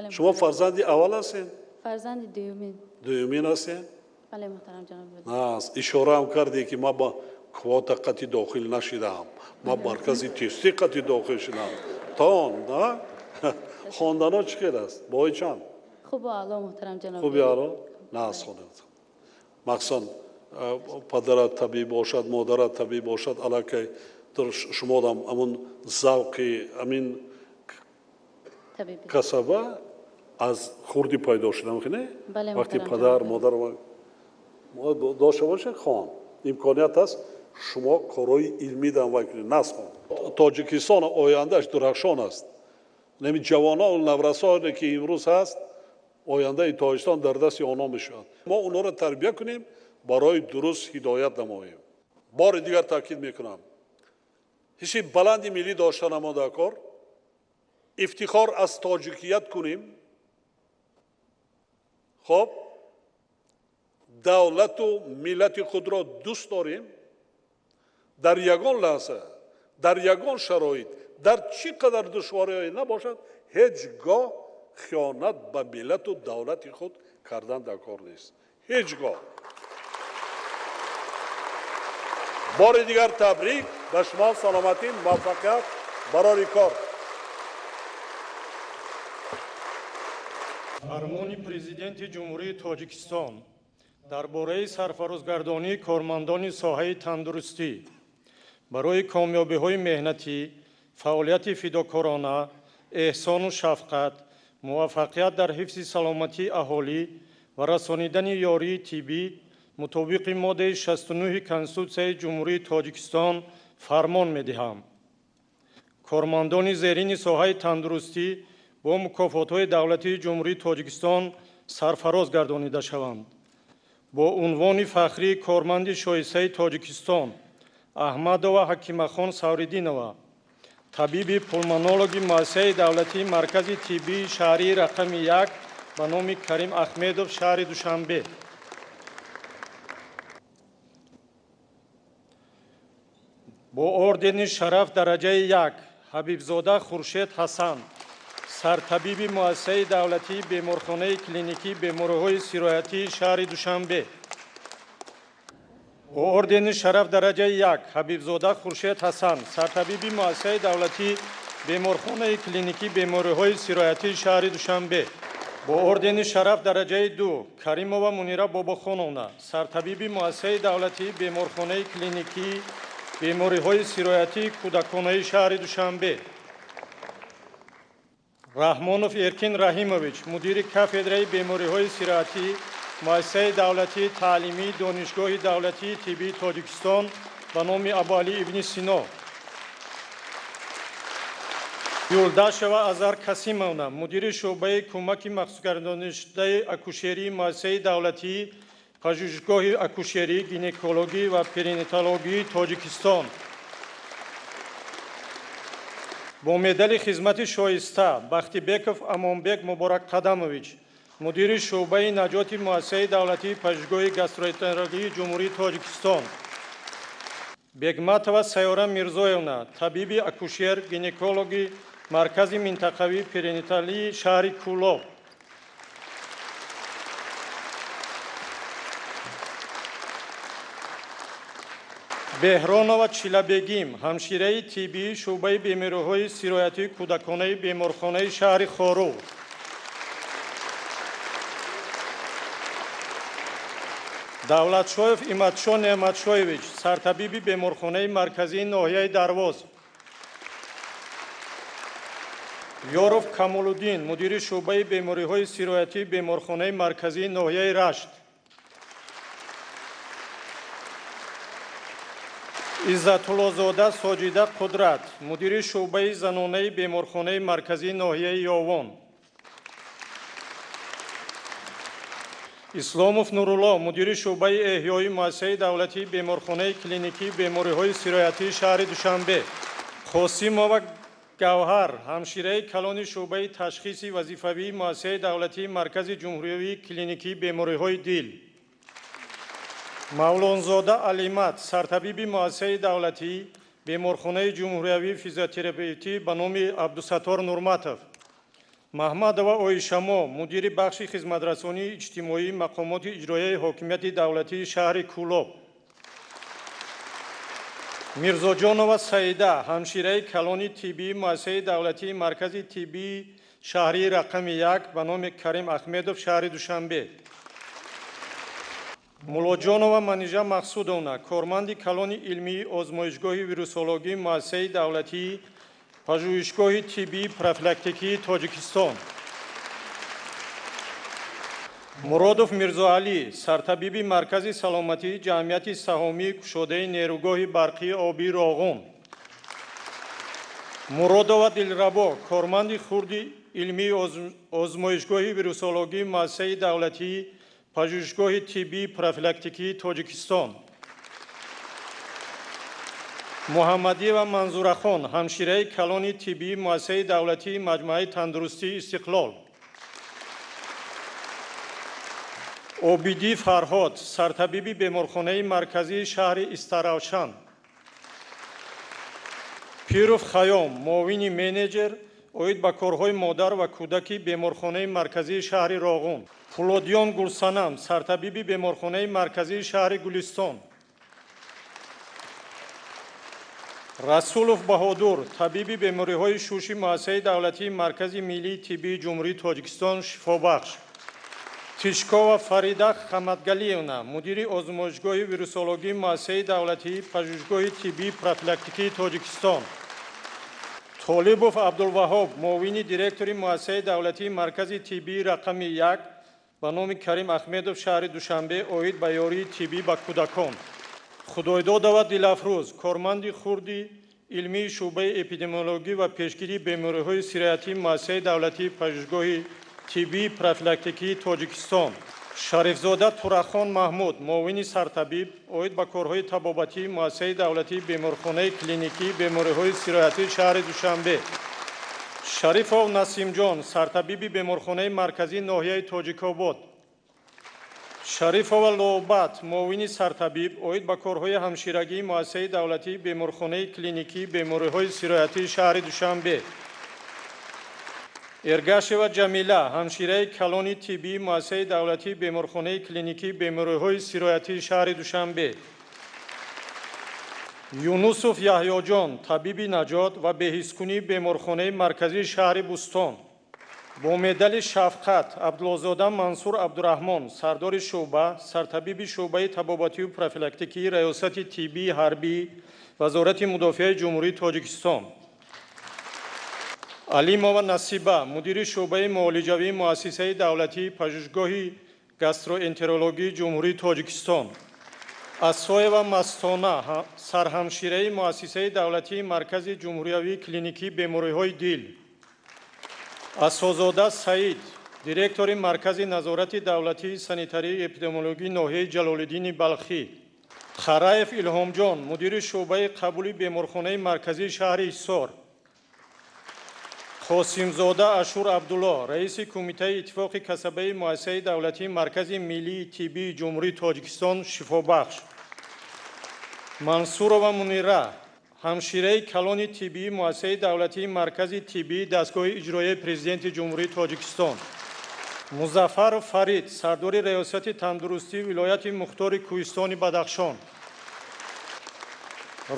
شما فرزند اول هستین؟ فرزند دومین. دومین هستین؟ بله محترم جناب عالی. اشاره هم کردی که ما با کوتا قطعی داخل نشیدم، ما مرکزی تستی قطعی داخل شدم. تان نه؟ خواندنا چقدر است؟ بای چند؟ خوب و اعلی محترم جناب. خوبی اعلی؟ نه از خواندن. مخصوصا پدرت طبیب باشد، مادرت طبیب باشد، علاقه در شما هم همون ذوق همین کسبه از خوردی پیدا شده میخونه؟ بله وقتی محترم پدر مادر ما داشته باشه خوان امکانیت است شما کارهای علمی دارم وکیل نسخون. تاجیکستان آیندهش درخشان است. نمی جوانان و نورسانی که امروز هست آینده تاجیکستان در دست آنها میشود. ما اونها را تربیت کنیم برای درست هدایت نماییم. بار دیگر تاکید میکنم حس بلند ملی داشتن ما در کار افتخار از تاجیکیت کنیم. خب دولت و ملت خود را دوست داریم. در یگان لحظه در یگان شرایط در چی قدر دشواری نباشد هیچگاه خیانت به ملت و دولت خود کردن در کار نیست. هیچگاه. بار دیگر تبریک به شما، سلامتی، موفقیت برای کار. فرمانی پرزیدنت جمهوری تاجیکستان درباره سرفرازگردانی کارمندان ساحه تندرستی برای کامیابی‌های مهنتی، فعالیت فداکارانه، احسان و شفقت، موفقیت در حفظ سلامتی اهالی و رسانیدن یاری طبی мутобиқи моддаи 69 Конститутсияи Ҷумҳурии Тоҷикистон фармон медиҳам. Кормандони зерини соҳаи тандурустӣ бо мукофотҳои давлатии Ҷумҳурии Тоҷикистон сарфароз гардонида шаванд. бо унвони фахрии корманди шоистаи Тоҷикистон Аҳмадова Ҳакимахон Савридинова, табиби пулмонологи муассисаи давлатии маркази тиббии шаҳрии рақами 1 ба номи Карим Ахмедов, шаҳри Душанбе. бо ордени шараф дараҷаи 1 Ҳабибзода Хуршед Ҳасан, сартабиби муассисаи давлатии беморхонаи клиникии бемориҳои сироятии шаҳри Душанбе. бо ордени шараф дараҷаи 1 Ҳабибзода Хуршед Ҳасан, сартабиби муассисаи давлатии беморхонаи клиникии бемориҳои сироятии шаҳри Душанбе. бо ордени шараф дараҷаи 2 Каримова Мунира Бобохоновна, сартабиби муассисаи давлатии беморхонаи клиникии бемориҳои сироятии кӯдаконаи шаҳри Душанбе. Раҳмонов Эркин Раҳимович, мудири кафедраи бемориҳои сироятӣ, муассисаи давлатии таълимии Донишгоҳи давлатии тиббии Тоҷикистон ба номи Абуалӣ ибни Сино. Юлдашева Азар Касимовна, мудири шуъбаи кӯмаки махсусгардонишудаи акушерии муассисаи давлатии пажӯҳишгоҳи акушерӣ, гинекологӣ ва перинатологии Тоҷикистон. бо медали хизмати шоиста Бахтибеков Амонбек Муборак Қадамович, мудири шуъбаи наҷоти муассисаи давлатии пажӯҳишгоҳи гастроэнтерологии Ҷумҳурии Тоҷикистон. Бегматова Сайёра Мирзоевна, табиби акушер, гинекологи маркази минтақавии перинаталии шаҳри Кӯлоб. Беҳронова Чилабегим, ҳамшираи тиббии шуъбаи бемориҳои сироятии кӯдаконаи беморхонаи шаҳри Хорув. Давлатшоев Иматшо Неъматшоевич, сартабиби беморхонаи марказии ноҳияи Дарвоз. Ёров Камолуддин, мудири шуъбаи бемориҳои сироятии беморхонаи марказии ноҳияи Рашт. Иззатуллозода Соҷида Қудрат, мудири шуъбаи занонаи беморхонаи марказии ноҳияи Ёвон. Исломов Нурулло, мудири шуъбаи эҳёи муассисаи давлатии беморхонаи клиникии бемориҳои сироятии шаҳри Душанбе. Қосимова Гавҳар, ҳамшираи калони шуъбаи ташхиси вазифавии муассисаи давлатии маркази ҷумҳурии клиникии бемориҳои дил. Мавлонзода Алимат, сартабиби муассисаи давлатии беморхонаи ҷумҳуриявии физиотерапевтӣ ба номи Абдусаттор Нурматов. Маҳмадова Оишамо, мудири бахши хизматрасонии иҷтимоии мақомоти иҷроияи ҳокимияти давлатии шаҳри Кӯлоб. Мирзоҷонова Саида, ҳамшираи калони тиббии муассисаи давлатии маркази тиббии шаҳрии рақами 1 ба номи Карим Ахмедов, шаҳри Душанбе. Муллоҷонова Манижа Мақсудовна, корманди калони илмии озмоишгоҳи вирусологии муассисаи давлатии пажӯҳишгоҳи тиббии профилактикии Тоҷикистон. Муродов Мирзоалӣ, сартабиби маркази саломатии ҷамъияти саҳомии кушодаи нерӯгоҳи барқии обии Роғун. Муродова Дилрабо, корманди хурди илмии озмоишгоҳи вирусологии муассисаи давлатии пажӯҳишгоҳи тиббии профилактикии Тоҷикистон. Муҳаммадиева Манзурахон, ҳамшираи калони тиббии муассисаи давлатии маҷмӯаи тандурустии Истиқлол. Обидӣ Фарҳод, сартабиби беморхонаи марказии шаҳри Истаравшан. Пиров Хаём, муовини менеҷер оид ба корҳои модар ва кӯдаки беморхонаи марказии шаҳри Роғун. Фулодиён Гулсанам, сартабиби беморхонаи марказии шаҳри Гулистон. Расулов Баҳодур, табиби бемориҳои шуши муассисаи давлатии маркази миллии тиббии Ҷумҳурии Тоҷикистон шифобахш. Тишкова Фарида Хамадгалиевна, мудири озмоишгоҳи вирусологии муассисаи давлатии пажӯҳишгоҳи тиббии профилактикии Тоҷикистон. Толибов Абдулваҳоб, муовини директори муассисаи давлатии маркази тиббии рақами 1 ба номи Карим Ахмедов шаҳри Душанбе оид ба ёрии тиббӣ ба кӯдакон. Худойдодова Дилафрӯз, корманди хурди илмии шуъбаи эпидемиологӣ ва пешгирии бемориҳои сироятии муассисаи давлатии пажӯҳишгоҳи тиббии профилактикии Тоҷикистон. Шарифзода Турахон Маҳмуд, муовини сартабиб, оид ба корҳои табобатии муассисаи давлатии беморхонаи клиникии бемориҳои сироятии шаҳри Душанбе. Шарифов Насимҷон, сартабиби беморхонаи марказии ноҳияи Тоҷикобод. Шарифова Лоубат, муовини сартабиб, оид ба корҳои ҳамширагии муассисаи давлатии беморхонаи клиникии бемориҳои сироятии шаҳри Душанбе. Эргашева Ҷамила, ҳамшираи калони тиббии муассисаи давлатии беморхонаи клиникии бемориҳои сироятии шаҳри Душанбе. Юнусов Яҳьёҷон, табиби наҷот ва беҳискунии беморхонаи марказии шаҳри Бустон. Бо медали шафқат Абдуллозода Мансур Абдураҳмон, сардори шуъба, сартабиби шуъбаи табобатию профилактикии раёсати тиббии ҳарбии Вазорати мудофиаи Ҷумҳурии Тоҷикистон. Алимова Насиба, мудири шуъбаи муолиҷавии муассисаи давлатии пажӯҳишгоҳи гастроэнтерологии Ҷумҳурии Тоҷикистон. Асоева Мастона, сарҳамшираи муассисаи давлатии маркази ҷумҳуриявии клиникии бемориҳои дил. Асозода Саид, директори маркази назорати давлатии санитарии эпидемиологии ноҳияи Ҷалолиддини Балхӣ. Хараев Илҳомҷон, мудири шуъбаи қабули беморхонаи марказии шаҳри Ҳисор. Қосимзода Ашур Абдулло, раиси кумитаи иттифоқи касабаи муассисаи давлатии маркази миллии тиббии Ҷумҳурии Тоҷикистон Шифобахш. Мансурова Мунира, ҳамшираи калони тиббии муассисаи давлатии маркази тиббии дастгоҳи иҷроияи президенти Ҷумҳурии Тоҷикистон. Музаффаров Фарид, сардори раёсати тандурустии вилояти Мухтори Кӯҳистони Бадахшон.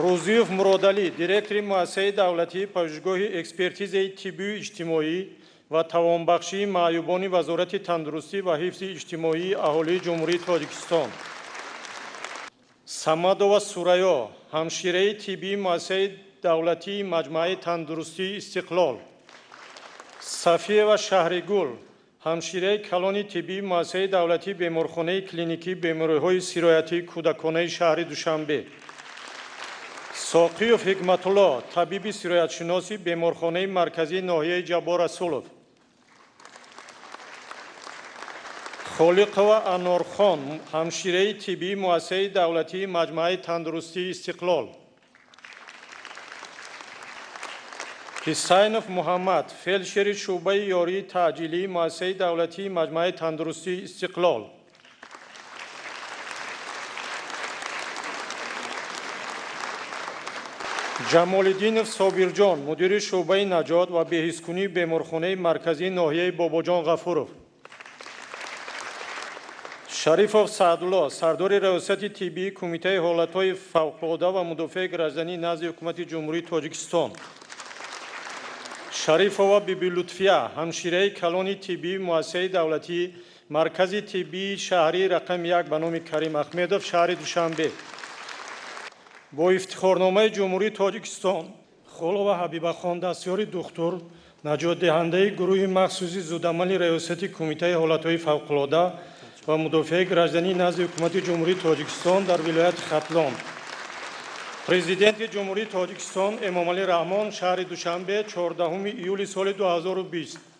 Рӯзиев Муродалӣ, директори муассисаи давлатии пажӯҳишгоҳи экспертизаи тиббию иҷтимоӣ ва тавонбахшии маъюбони Вазорати тандурустӣ ва ҳифзи иҷтимоии аҳолии Ҷумҳурии Тоҷикистон. Самадова Сурайё, ҳамшираи тиббии муассисаи давлатии Маҷмӯаи тандурустии Истиқлол. Сафиева Шаҳригул, ҳамшираи калони тиббии муассисаи давлатии беморхонаи клиникии бемориҳои сироятии кӯдаконаи шаҳри Душанбе. Соқиев Ҳикматулло, табиби сироятшиноси беморхонаи марказии ноҳияи Ҷаббор Расулов. Холиқова Анорхон, ҳамшираи тиббии муассисаи давлатии Маҷмӯаи тандурустии Истиқлол. Ҳисайнов Муҳаммад, фелдшери шуъбаи ёрии таъҷилии муассисаи давлатии Маҷмӯаи тандурустии Истиқлол. Ҷамолиддинов Собирҷон, мудири шуъбаи наҷот ва беҳискунии беморхонаи марказии ноҳияи Бобоҷон Ғафуров. Шарифов Саадулло, сардори раёсати тиббии кумитаи ҳолатҳои фавқулодда ва мудофиаи гражданӣ назди ҳукумати Ҷумҳурии Тоҷикистон. Шарифова Бибилутфия, ҳамшираи калони тиббии муассисаи давлатии маркази тиббии шаҳрии рақами 1 ба номи Карим Ахмедов шаҳри Душанбе. Бо ифтихорномаи Ҷумҳурии Тоҷикистон Холова Ҳабибахон, дастёри духтур, наҷотдиҳандаи гурӯҳи махсуси зудамали раёсати кумитаи ҳолатҳои фавқулодда ва мудофиаи гражданӣ назди ҳукумати Ҷумҳурии Тоҷикистон дар вилояти Хатлон. Президенти Ҷумҳурии Тоҷикистон Эмомалӣ Раҳмон шаҳри Душанбе 14 июли соли 2020.